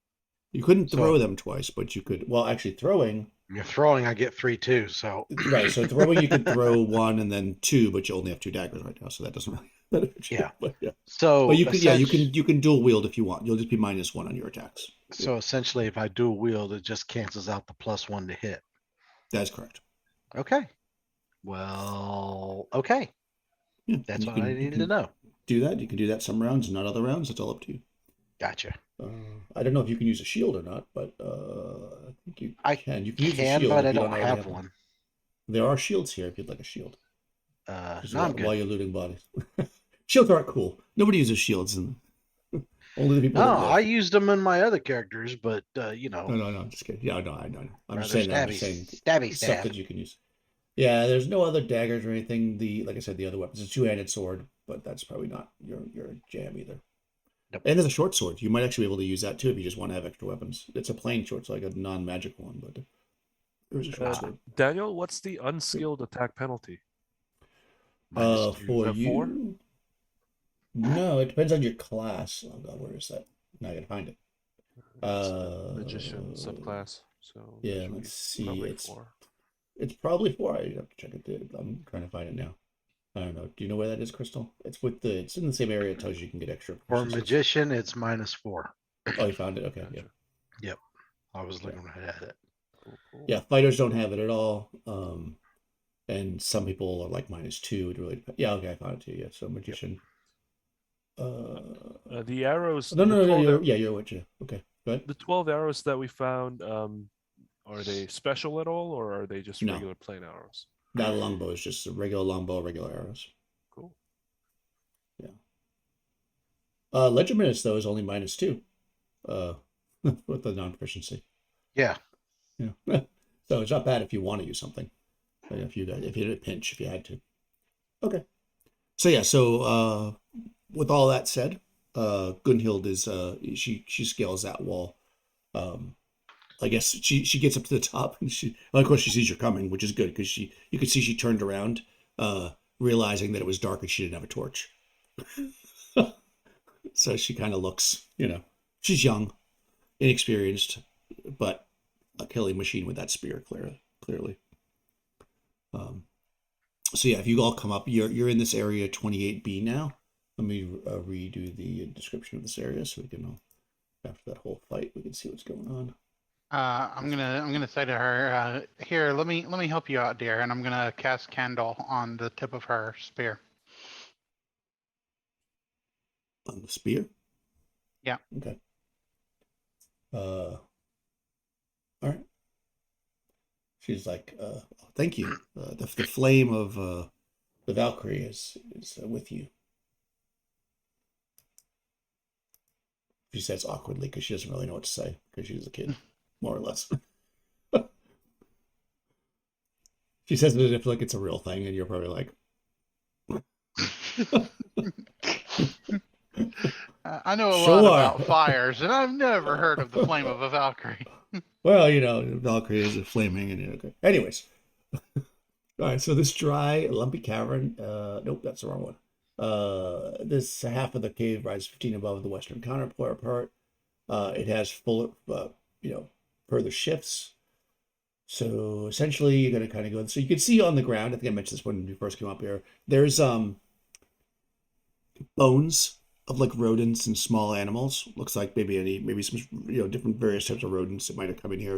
Speaker 1: You couldn't
Speaker 4: So-
Speaker 1: throw them twice, but you could. Well, actually, throwing.
Speaker 4: You're throwing, I get 3 too. So
Speaker 1: Right. So throwing, you could throw 1 and then 2, but you only have 2 daggers right now, so that doesn't really benefit you.
Speaker 4: Yeah.
Speaker 1: But yeah.
Speaker 4: so
Speaker 1: But you can. Yeah.
Speaker 4: essentially,
Speaker 1: You can dual wield if you want. You'll just be -1 on your attacks.
Speaker 4: so essentially, if I dual wield, it just cancels out the +1 to hit.
Speaker 1: That's correct.
Speaker 4: Okay. Well, okay.
Speaker 1: Yeah.
Speaker 4: That's
Speaker 1: you
Speaker 4: what I
Speaker 1: you
Speaker 4: needed
Speaker 1: can
Speaker 4: to know.
Speaker 1: Do that. You can do that some rounds, not other rounds. It's all up to you.
Speaker 4: Gotcha.
Speaker 1: I don't know if you can use a shield or not, but I think you
Speaker 4: I
Speaker 1: can. You can use a
Speaker 4: Can,
Speaker 1: shield
Speaker 4: but
Speaker 1: if
Speaker 4: I
Speaker 1: you
Speaker 4: don't
Speaker 1: already
Speaker 4: have one.
Speaker 1: There are shields here if you'd like a shield. Just
Speaker 4: No, I'm
Speaker 1: while
Speaker 4: good.
Speaker 1: you're looting bodies. Shields aren't cool. Nobody uses shields, and only the people
Speaker 4: No,
Speaker 1: that live.
Speaker 4: I used them in my other characters, but
Speaker 1: No, I'm just kidding. Yeah, no, I know. I'm just
Speaker 4: rather
Speaker 1: saying. I'm
Speaker 4: stabby,
Speaker 1: just saying
Speaker 4: stabby
Speaker 1: stuff
Speaker 4: stab.
Speaker 1: that you can use. Yeah, there's no other daggers or anything. Like I said, the other weapons. It's a 2-handed sword, but that's probably not your jam either.
Speaker 4: Nope.
Speaker 1: And there's a short sword. You might actually be able to use that too if you just want to have extra weapons. It's a plain short, so like a non-magical one, but there's a short sword.
Speaker 2: Daniel, what's the unskilled attack penalty?
Speaker 4: -2.
Speaker 1: For
Speaker 2: Is it 4?
Speaker 1: you, no, it depends on your class. Oh God, where is that? Now I gotta find it.
Speaker 2: It's the magician subclass. So
Speaker 1: yeah,
Speaker 2: usually
Speaker 1: let's see,
Speaker 2: probably
Speaker 1: it's-
Speaker 2: 4.
Speaker 1: It's probably 4. I have to check it. I'm trying to find it now. I don't know. Do you know where that is, Crystal? It's in the same area. It tells you can get extra.
Speaker 4: For
Speaker 1: proficiencies.
Speaker 4: magician, it's -4.
Speaker 1: Oh, you found it. Okay, yeah.
Speaker 2: Gotcha.
Speaker 4: I was looking right at it.
Speaker 2: Cool.
Speaker 1: Yeah, fighters don't have it at all. And some people are like -2. It really depends. Yeah, okay, I found it too. Yeah, so magician.
Speaker 2: The arrows.
Speaker 1: No,
Speaker 2: the
Speaker 1: no,
Speaker 2: 12
Speaker 1: no. You're with you. Okay, go ahead.
Speaker 2: The 12 arrows that we found, are they special at all, or are they just
Speaker 1: No.
Speaker 2: regular plain arrows?
Speaker 1: Not a longbow. It's just a regular longbow, regular arrows.
Speaker 2: Cool.
Speaker 1: Legitimate though is only -2. With the non-proficiency.
Speaker 4: Yeah.
Speaker 1: Yeah. So it's not bad if you want to use something. But if you had a pinch, if you had to. Okay. So yeah, with all that said, Gunhild is she scales that wall. I guess she gets up to the top and of course she sees you're coming, which is good because you could see she turned around, realizing that it was dark and she didn't have a torch. So she kind of looks, she's young, inexperienced, but a killing machine with that spear, clearly. So yeah, if you all come up, you're in this area 28B now. Let me redo the description of this area so we can, after that whole fight, we can see what's going on.
Speaker 6: I'm gonna say to her, here, let me help you out, dear, and I'm gonna cast candle on the tip of her spear.
Speaker 1: On the spear?
Speaker 6: Yeah.
Speaker 1: Okay. All right. She's like, thank you. The flame of the Valkyrie is with you. She says awkwardly because she doesn't really know what to say because she was a kid, more or less. She says it as if like it's a real thing, and you're probably like,
Speaker 6: I know a lot
Speaker 1: Sure.
Speaker 6: about fires, and I've never heard of the flame of a Valkyrie.
Speaker 1: well, Valkyrie is a flaming, and okay. Anyways, all right. So this dry, lumpy cavern. Nope, that's the wrong one. This half of the cave rises 15 above the western counterpart. It has full, further shifts. So essentially, you're going to kind of go. So you can see on the ground. I think I mentioned this when we first came up here. There's bones of like rodents and small animals. Looks like maybe some different various types of rodents that might have come in here.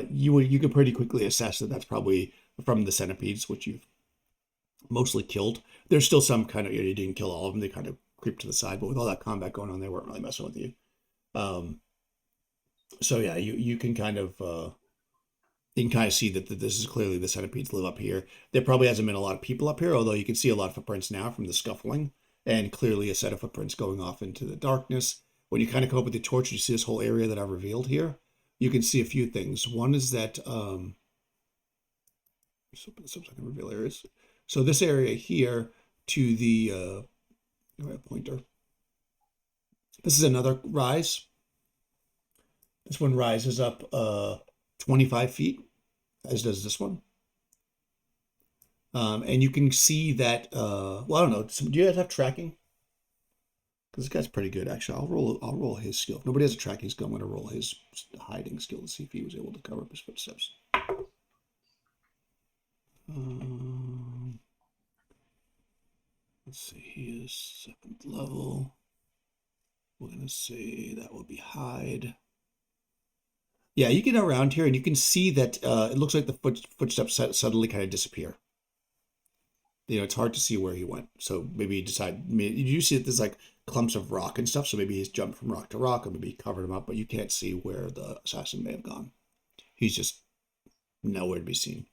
Speaker 1: You can pretty quickly assess that that's probably from the centipedes, which you've mostly killed. There's still some kind of you didn't kill all of them. They kind of creep to the side, but with all that combat going on, they weren't really messing with you. So yeah, you can kind of see that this is clearly the centipedes live up here. There probably hasn't been a lot of people up here, although you can see a lot of footprints now from the scuffling, and clearly a set of footprints going off into the darkness. When you kind of come up with the torch, you see this whole area that I've revealed here. You can see a few things. One is that some reveal areas. So this area here to the pointer. This is another rise. This one rises up 25 feet, as does this one. And you can see that, I don't know, do you guys have tracking? Because this guy's pretty good, actually. I'll roll his skill. If nobody has a tracking skill, I'm going to roll his hiding skill to see if he was able to cover up his footsteps. Let's see, he is 7th level. We're going to say that will be hide. Yeah, you get around here and you can see that it looks like the footsteps suddenly kind of disappear. You know, it's hard to see where he went. So maybe you decide, you see that there's like clumps of rock and stuff. So maybe he's jumped from rock to rock, or maybe he covered him up, but you can't see where the assassin may have gone. He's just nowhere to be seen.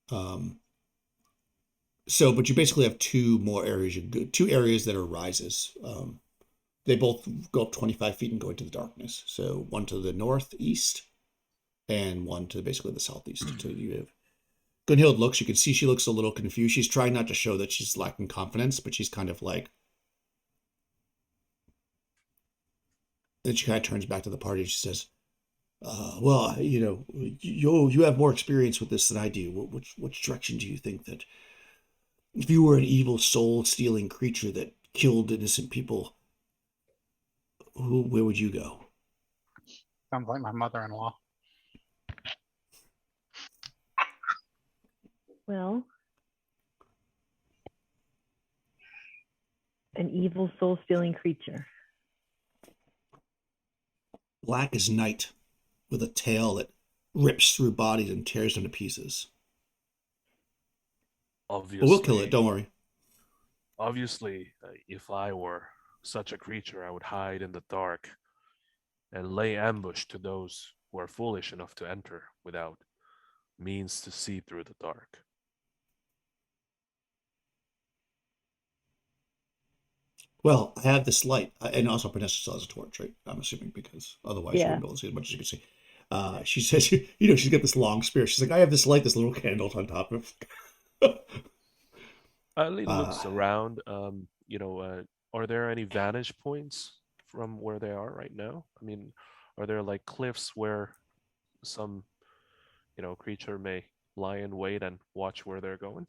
Speaker 1: But you basically have two more areas. Two areas that are rises. They both go up 25 feet and go into the darkness. So one to the northeast and one to basically the southeast. So you have Gunhild looks, you can see she looks a little confused. She's trying not to show that she's lacking confidence, but she's kind of like, then she kind of turns back to the party and she says, well, you know, you have more experience with this than I do. Which direction do you think that if you were an evil soul-stealing creature that killed innocent people, where would you go?
Speaker 6: Sounds like my mother-in-law.
Speaker 3: Well, an evil soul-stealing creature.
Speaker 1: Black as night, with a tail that rips through bodies and tears them to pieces.
Speaker 2: Obviously,
Speaker 1: But we'll kill it, don't worry.
Speaker 2: Obviously, if I were such a creature, I would hide in the dark and lay ambush to those who are foolish enough to enter without means to see through the dark.
Speaker 1: Well, I have this light, and also Vanessa still has a torch, right? I'm assuming, because otherwise she
Speaker 3: Yeah.
Speaker 1: wouldn't be able to see as much as you can see. She says, you know, she's got this long spear. She's like, I have this light, this little candle on top of.
Speaker 2: Ali looks around. Are there any vantage points from where they are right now? I mean, are there like cliffs where some, creature may lie in wait and watch where they're going?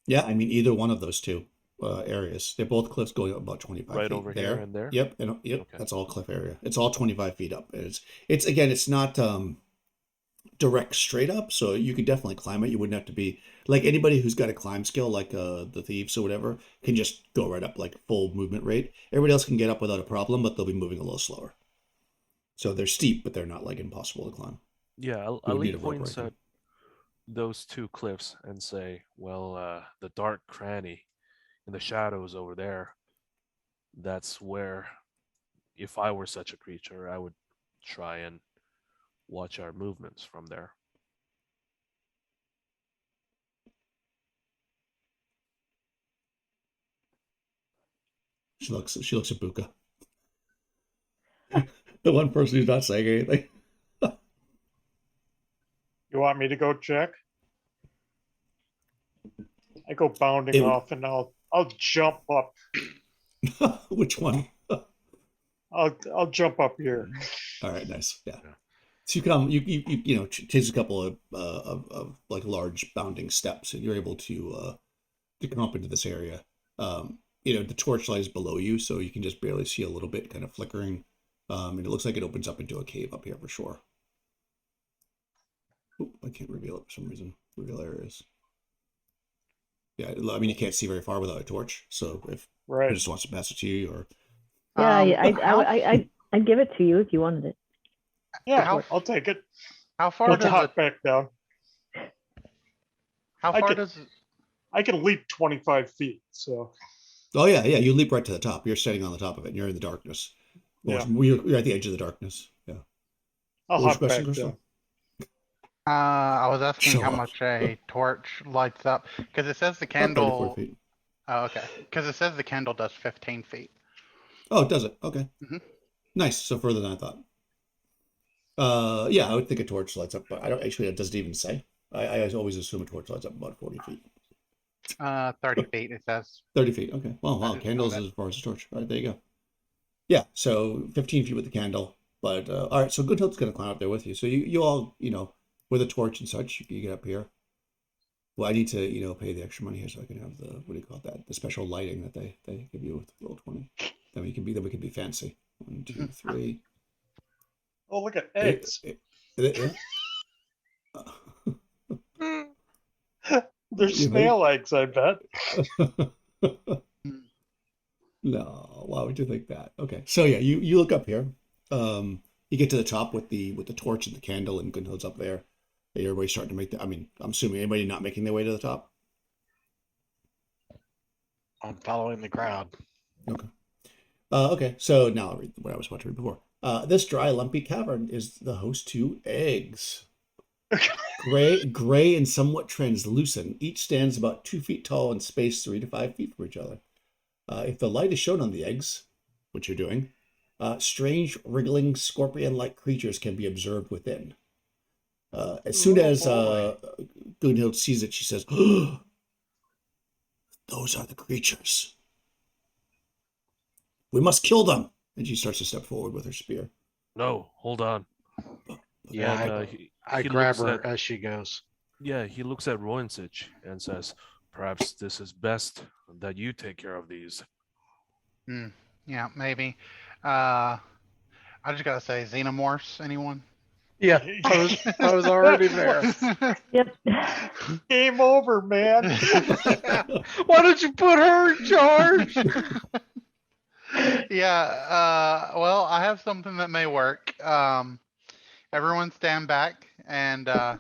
Speaker 1: Yeah, I mean, either one of those two areas. They're both cliffs going up about 25
Speaker 2: Right
Speaker 1: feet.
Speaker 2: over
Speaker 1: there.
Speaker 2: here and there?
Speaker 1: Yep, yep.
Speaker 2: Okay.
Speaker 1: That's all cliff area. It's all 25 feet up. It's again, it's not direct straight up, so you could definitely climb it. You wouldn't have to be like anybody who's got a climb skill, like the thieves or whatever, can just go right up like full movement rate. Everybody else can get up without a problem, but they'll be moving a little slower. So they're steep, but they're not like impossible to climb.
Speaker 2: Yeah,
Speaker 1: You would
Speaker 2: Ali
Speaker 1: need a rope
Speaker 2: points
Speaker 1: right
Speaker 2: at those two cliffs and say, well, the dark cranny in the shadows over there, that's where, if I were such a creature, I would try and watch our movements from there.
Speaker 1: She looks at Buka. The one person who's not saying anything.
Speaker 5: You want me to go check? I go bounding off, and I'll jump up.
Speaker 1: Which one?
Speaker 5: I'll jump up here.
Speaker 1: All right, nice. Yeah. So you come, you takes a couple of like large bounding steps, and you're able to come up into this area. The torchlight is below you, so you can just barely see a little bit, kind of flickering. And it looks like it opens up into a cave up here for sure. Oop, I can't reveal it for some reason. Reveal areas. Yeah, I mean, you can't see very far without a torch. So if
Speaker 5: Right.
Speaker 1: who just wants to pass it to you, or
Speaker 3: Yeah, I'd give it to you if you wanted it.
Speaker 5: Yeah, I'll take it.
Speaker 6: How far
Speaker 5: Put the
Speaker 6: does
Speaker 5: hot
Speaker 6: it?
Speaker 5: back down.
Speaker 6: How
Speaker 5: I
Speaker 6: far
Speaker 5: could-
Speaker 6: does it?
Speaker 5: I can leap 25 feet, so
Speaker 1: oh yeah, you leap right to the top. You're standing on the top of it, and you're in the darkness. Well,
Speaker 5: Yeah.
Speaker 1: you're at the edge of the darkness. Yeah.
Speaker 5: I'll
Speaker 1: What was your
Speaker 5: hop
Speaker 1: question,
Speaker 5: back
Speaker 1: Crystal?
Speaker 5: down.
Speaker 6: I was asking
Speaker 1: Show
Speaker 6: how
Speaker 1: up.
Speaker 6: much a torch lights up because it says the
Speaker 1: About 30, 40
Speaker 6: candle.
Speaker 1: feet.
Speaker 6: Oh, okay. Because it says the candle does 15 feet.
Speaker 1: Oh, does it? Okay.
Speaker 6: Mhm.
Speaker 1: Nice. So further than I thought. Yeah, I would think a torch lights up, but I don't actually. It doesn't even say. I always assume a torch lights up about 40 feet.
Speaker 6: 30 feet. It says.
Speaker 1: 30 feet. Okay. Well, wow.
Speaker 6: That is
Speaker 1: Candles
Speaker 6: not
Speaker 1: is as far as a torch. All right, there you go. Yeah. So 15 feet with the candle. But all right. So Goodhilt's gonna climb up there with you. So you all, with a torch and such, you get up here. Well, I need to, pay the extra money here so I can have the, what do you call that? The special lighting that they give you with roll 20. Then we can be fancy. 1, 2, 3.
Speaker 5: Oh, look at
Speaker 1: Eh,
Speaker 5: eggs.
Speaker 1: yeah.
Speaker 5: They're
Speaker 1: You
Speaker 5: snail eggs, I bet.
Speaker 1: No, why would you think that? Okay, so yeah, you look up here. You get to the top with the torch and the candle, and Gunhild's up there. Everybody's starting to make the. I mean, I'm assuming anybody not making their way to the top.
Speaker 4: I'm following the crowd.
Speaker 1: Okay. Okay, so now I'll read what I was about to read before. This dry, lumpy cavern is the host to eggs. Gray and somewhat translucent. Each stands about 2 feet tall and spaced 3 to 5 feet from each other. If the light is shown on the eggs, which you're doing, strange, wriggling, scorpion-like creatures can be observed within. As soon as Gunhild sees it, she says, "Oh, those are the creatures. We must kill them." And she starts to step forward with her spear.
Speaker 2: No, hold on.
Speaker 4: Yeah,
Speaker 2: And,
Speaker 4: I
Speaker 2: he
Speaker 4: grab
Speaker 2: looks
Speaker 4: her
Speaker 2: at-
Speaker 4: as she goes.
Speaker 2: Yeah, he looks at Roinsich and says, "Perhaps this is best that you take care of these."
Speaker 6: Yeah, maybe. I just gotta say, xenomorphs. Anyone?
Speaker 4: Yeah, I was already there.
Speaker 3: Yep.
Speaker 5: Game over, man.
Speaker 4: Why don't you put her in charge?
Speaker 6: Yeah. Well, I have something that may work. Everyone stand back, and I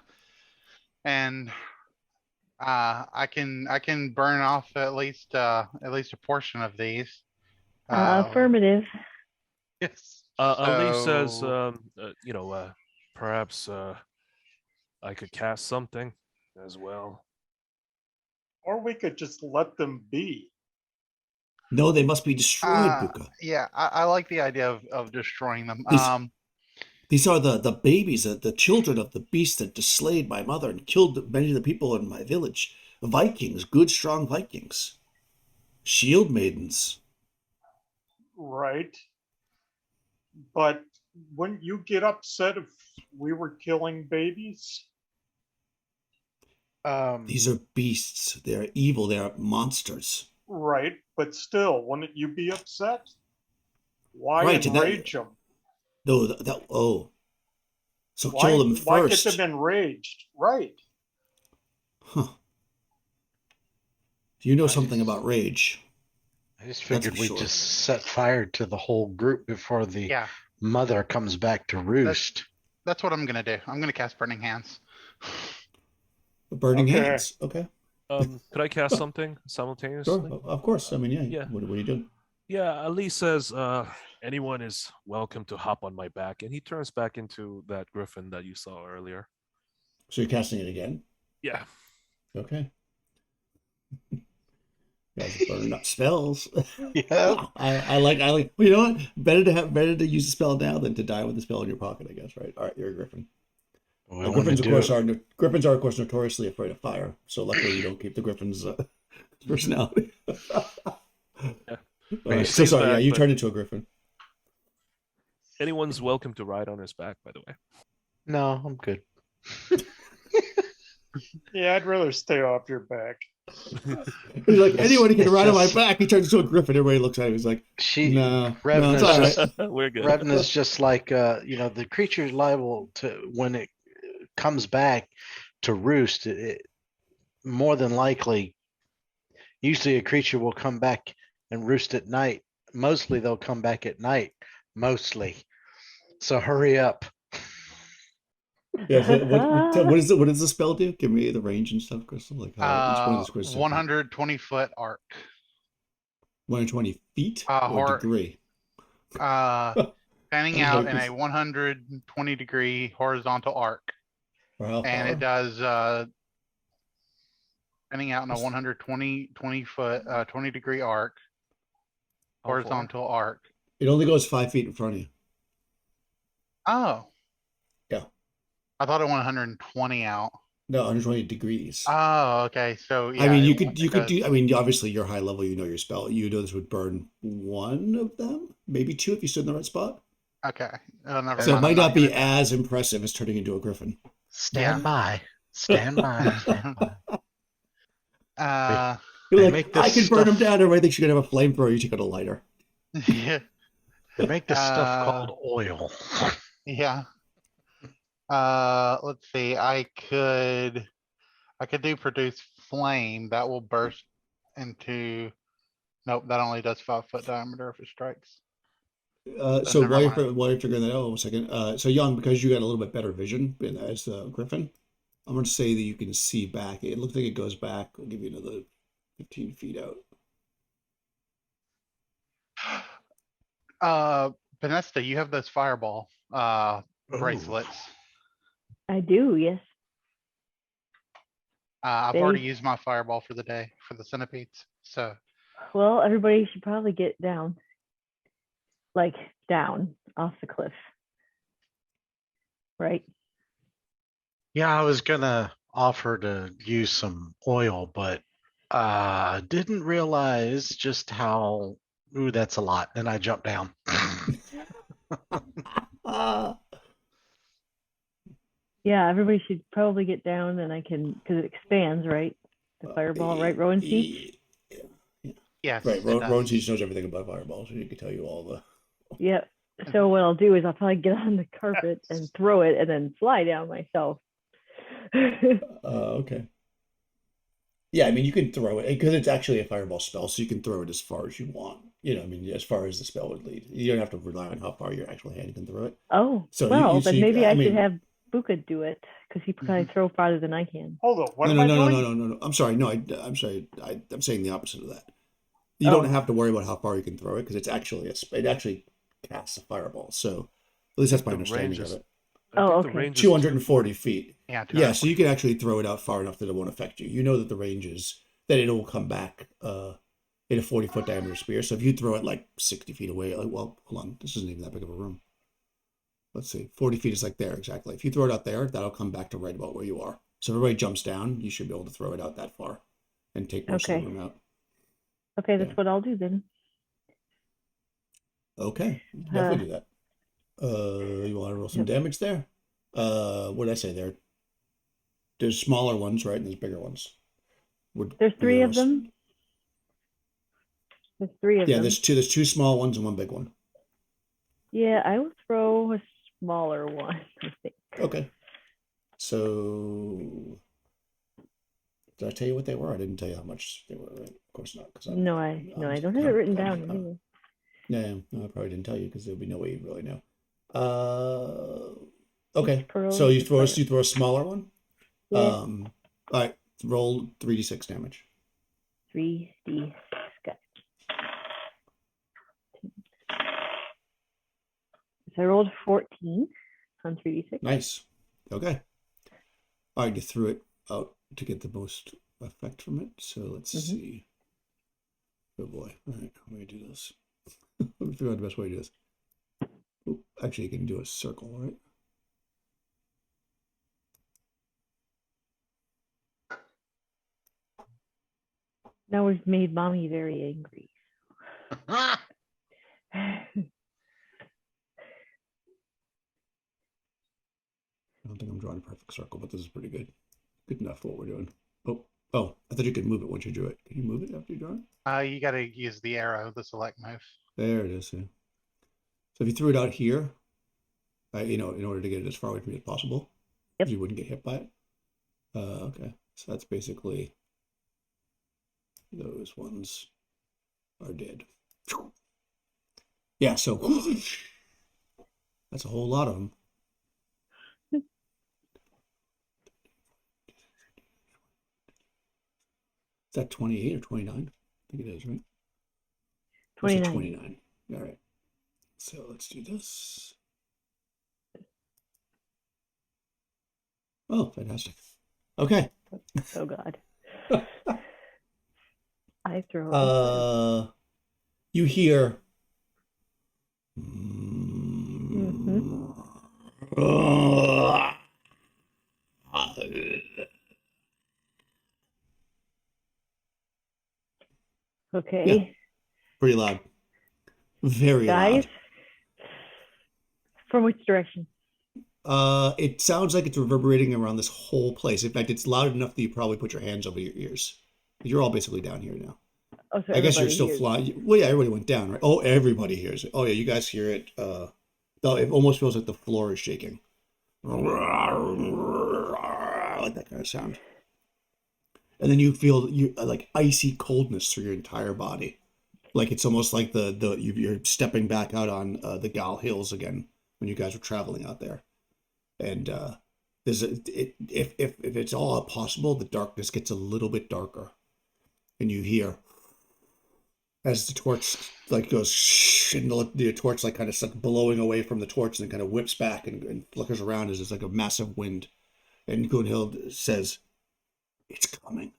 Speaker 6: can burn off at least a portion of these.
Speaker 3: Affirmative.
Speaker 4: Yes.
Speaker 2: Ali says,
Speaker 6: So-
Speaker 2: perhaps I could cast something as well.
Speaker 5: Or we could just let them be.
Speaker 1: No, they must be destroyed, Buka.
Speaker 6: Yeah, I like the idea of destroying them.
Speaker 1: These are the babies, the children of the beast that slayed my mother and killed many of the people in my village. Vikings, good, strong Vikings. Shield maidens.
Speaker 5: Right. But wouldn't you get upset if we were killing babies?
Speaker 1: These are beasts. They're evil. They are monsters.
Speaker 5: Right. But still, wouldn't you be upset? Why
Speaker 1: Right, and that-
Speaker 5: enrage them?
Speaker 1: No, So kill them
Speaker 5: Why
Speaker 1: first.
Speaker 5: get them enraged? Right.
Speaker 1: Huh. Do you know something about rage?
Speaker 4: I just
Speaker 1: That's
Speaker 4: figured
Speaker 1: for
Speaker 4: we'd
Speaker 1: sure.
Speaker 4: just set fire to the whole group before the
Speaker 6: Yeah,
Speaker 4: mother comes back to roost.
Speaker 6: that's what I'm gonna do. I'm gonna cast Burning Hands.
Speaker 1: Burning
Speaker 5: Okay.
Speaker 1: hands. Okay.
Speaker 2: Could I cast something simultaneously?
Speaker 1: Sure. Of course. I mean, yeah.
Speaker 2: Yeah.
Speaker 1: What are you doing?
Speaker 2: Yeah, Ali says, anyone is welcome to hop on my back. And he turns back into that griffin that you saw earlier.
Speaker 1: So you're casting it again?
Speaker 2: Yeah.
Speaker 1: Okay. You guys are burning up spells.
Speaker 4: Yeah.
Speaker 1: I like. Well, you know what? Better to use a spell now than to die with a spell in your pocket, I guess. Right? All right. You're a griffin.
Speaker 4: We
Speaker 1: Now,
Speaker 4: wanna
Speaker 1: griffins, of
Speaker 4: do
Speaker 1: course,
Speaker 4: it.
Speaker 1: Griffins are of course notoriously afraid of fire. So luckily, you don't keep the griffin's personality.
Speaker 2: He
Speaker 1: So
Speaker 2: stays
Speaker 1: sorry. Yeah,
Speaker 2: back,
Speaker 1: you
Speaker 2: but
Speaker 1: turned into a griffin.
Speaker 2: Anyone's welcome to ride on his back, by the way.
Speaker 4: No, I'm good.
Speaker 5: Yeah, I'd rather stay off your back.
Speaker 1: He's like, anyone can
Speaker 4: It's
Speaker 1: ride on my
Speaker 4: just-
Speaker 1: back. He turns into a griffin. Everybody looks at him. He's like, no,
Speaker 4: Revan
Speaker 1: it's
Speaker 4: is
Speaker 1: all
Speaker 4: just-
Speaker 1: right.
Speaker 2: We're good.
Speaker 4: Revan is just like the creature's liable to, when it comes back to roost, it more than likely, usually a creature will come back and roost at night. Mostly they'll come back at night. Mostly. So hurry up.
Speaker 1: Yeah. So what does the spell do? Give me the range and stuff, Crystal. Like how each one of these crystals.
Speaker 6: 120-foot arc.
Speaker 1: 120 feet
Speaker 6: Uh,
Speaker 1: or
Speaker 6: hor-
Speaker 1: degree.
Speaker 6: Panning
Speaker 1: Okay,
Speaker 6: out in a
Speaker 1: this-
Speaker 6: 120-degree horizontal arc.
Speaker 1: Or how
Speaker 6: And
Speaker 1: far?
Speaker 6: it does panning out in a 120-foot 20-degree arc,
Speaker 2: How far?
Speaker 6: horizontal arc.
Speaker 1: It only goes 5 feet in front of you.
Speaker 6: Oh.
Speaker 1: Yeah.
Speaker 6: I thought it went 120 out.
Speaker 1: No, 120 degrees.
Speaker 6: Oh, okay. So yeah,
Speaker 1: I mean, you
Speaker 6: it
Speaker 1: could do.
Speaker 6: does-
Speaker 1: I mean, obviously, you're high level. You know your spell. You know this would burn one of them, maybe two if you stood in the right spot.
Speaker 6: Okay. Never
Speaker 1: So it
Speaker 6: mind,
Speaker 1: might
Speaker 6: I'm
Speaker 1: not be
Speaker 6: gonna-
Speaker 1: as impressive as turning into a griffin.
Speaker 4: Stand
Speaker 6: Yeah.
Speaker 4: by. Stand by. Stand by.
Speaker 1: You're
Speaker 4: They
Speaker 1: like,
Speaker 4: make
Speaker 1: I
Speaker 4: this
Speaker 1: can burn him
Speaker 4: stuff-
Speaker 1: down. Everybody thinks you're gonna have a flamethrower. You take out a lighter.
Speaker 6: Yeah.
Speaker 4: They make this stuff called oil.
Speaker 6: Yeah. Let's see. I could do produce flame that will burst into. Nope, that only does 5-foot diameter if it strikes.
Speaker 1: So
Speaker 6: never mind.
Speaker 1: while you're figuring that out, a second. So Young, because you got a little bit better vision as Griffin, I'm going to say that you can see back. It looks like it goes back. I'll give you another 15 feet out.
Speaker 6: Benesta, you have those fireball bracelets.
Speaker 3: I do, yes.
Speaker 6: I've
Speaker 3: They-
Speaker 6: already used my fireball for the day for the centipedes. So
Speaker 3: Well, everybody should probably get down. Like down off the cliff. Right?
Speaker 4: Yeah, I was gonna offer to use some oil, but didn't realize just how. Ooh, that's a lot. And I jumped down.
Speaker 3: Yeah, everybody should probably get down and I can, because it expands, right? The fireball, right, Rowan Siege?
Speaker 6: yes,
Speaker 1: Right.
Speaker 6: it
Speaker 1: Rowan
Speaker 6: does.
Speaker 1: Siege knows everything about fireballs, so he can tell you all the.
Speaker 3: Yep. So what I'll do is I'll probably get on the carpet and throw it and then fly down myself.
Speaker 1: Okay. Yeah, I mean, you can throw it because it's actually a fireball spell, so you can throw it as far as you want. You know, I mean, as far as the spell would lead. You don't have to rely on how far your actual hand can throw it.
Speaker 3: Oh,
Speaker 1: So
Speaker 3: well,
Speaker 1: so
Speaker 3: then maybe I
Speaker 1: mean,
Speaker 3: should have Buka do it because he probably throw farther than I can.
Speaker 5: Hold on. What
Speaker 1: no,
Speaker 5: am
Speaker 1: no,
Speaker 5: I
Speaker 1: no,
Speaker 5: doing?
Speaker 1: no, no, no, no. I'm sorry. No, I'm sorry. I'm saying the opposite of that. You
Speaker 3: Oh.
Speaker 1: don't have to worry about how far you can throw it because it's actually it actually casts a fireball. So at least that's my
Speaker 2: The
Speaker 1: understanding
Speaker 2: range
Speaker 1: of
Speaker 2: is-
Speaker 1: it.
Speaker 2: I
Speaker 3: Oh,
Speaker 2: think the
Speaker 3: okay.
Speaker 2: range is
Speaker 1: 240 feet.
Speaker 6: Yeah,
Speaker 1: Yeah, so you
Speaker 6: 240.
Speaker 1: can actually throw it out far enough that it won't affect you. You know that the range is that it'll come back in a 40-foot diameter spear. So if you throw it like 60 feet away, like, well, hold on, this isn't even that big of a room. Let's see, 40 feet is like there exactly. If you throw it out there, that'll come back to right about where you are. So if everybody jumps down, you should be able to throw it out that far and take most of
Speaker 3: Okay.
Speaker 1: the room out.
Speaker 3: Okay, that's
Speaker 1: Yeah.
Speaker 3: what I'll do then.
Speaker 1: Okay, you can definitely do that. You want to roll some
Speaker 3: Yep.
Speaker 1: damage there? What did I say there? There's smaller ones, right? And there's bigger ones.
Speaker 3: There's three
Speaker 1: you
Speaker 3: of
Speaker 1: wanna-
Speaker 3: them. There's three of
Speaker 1: Yeah,
Speaker 3: them.
Speaker 1: there's two small ones and one big one.
Speaker 3: Yeah, I will throw a smaller one, I think.
Speaker 1: Okay. So did I tell you what they were? I didn't tell you how much they were, right? Of course not.
Speaker 3: No, I don't have it written down anyway.
Speaker 1: Yeah, no, I probably didn't tell you because there'd be no way you'd really know. Okay.
Speaker 3: Pearl
Speaker 1: So you
Speaker 3: is
Speaker 1: throw
Speaker 3: fire.
Speaker 1: a smaller one.
Speaker 3: Yeah.
Speaker 1: All right. Roll 3d6 damage.
Speaker 3: 3d6. Got it. So I rolled 14 on 3d6.
Speaker 1: Nice. Okay. All right, you threw it out to get the most effect from it. So let's
Speaker 3: Mhm.
Speaker 1: see. Oh boy. All right, how do I do this? Let me figure out the best way to do this. Oh, actually, you can do a circle, right?
Speaker 3: Now we've made mommy very angry.
Speaker 1: I don't think I'm drawing a perfect circle, but this is pretty good. Good enough for what we're doing. Oh, I thought you could move it once you drew it. Can you move it after you draw it?
Speaker 6: You got to use the arrow, the select move.
Speaker 1: There it is. Yeah. So if you threw it out here, in order to get it as far away from you as possible,
Speaker 3: Yep.
Speaker 1: you wouldn't get hit by it. Okay. So that's basically those ones are dead. Yeah. So that's a whole lot of them. Is that 28 or 29? I think it is, right? Let's say
Speaker 3: 29.
Speaker 1: 29. All right. So let's do this. Oh, fantastic. Okay.
Speaker 3: Oh God. I throw.
Speaker 1: You hear.
Speaker 3: Okay.
Speaker 1: Pretty loud. Very
Speaker 3: Guys,
Speaker 1: loud.
Speaker 3: from which direction?
Speaker 1: It sounds like it's reverberating around this whole place. In fact, it's loud enough that you probably put your hands over your ears. You're all basically down here now.
Speaker 3: Oh, so
Speaker 1: I guess you're
Speaker 3: everybody
Speaker 1: still
Speaker 3: hears.
Speaker 1: flying. Well, yeah, everybody went down, right? Oh, everybody hears it. Oh, yeah, you guys hear it. Though it almost feels like the floor is shaking. Like that kind of sound. And then you feel like icy coldness through your entire body. Like it's almost like you're stepping back out on the Gal Hills again when you guys were traveling out there. And if it's all possible, the darkness gets a little bit darker, and you hear as the torch like goes and the torch like kind of like blowing away from the torch and then kind of whips back and flickers around as there's like a massive wind. And Gunhild says, "It's coming."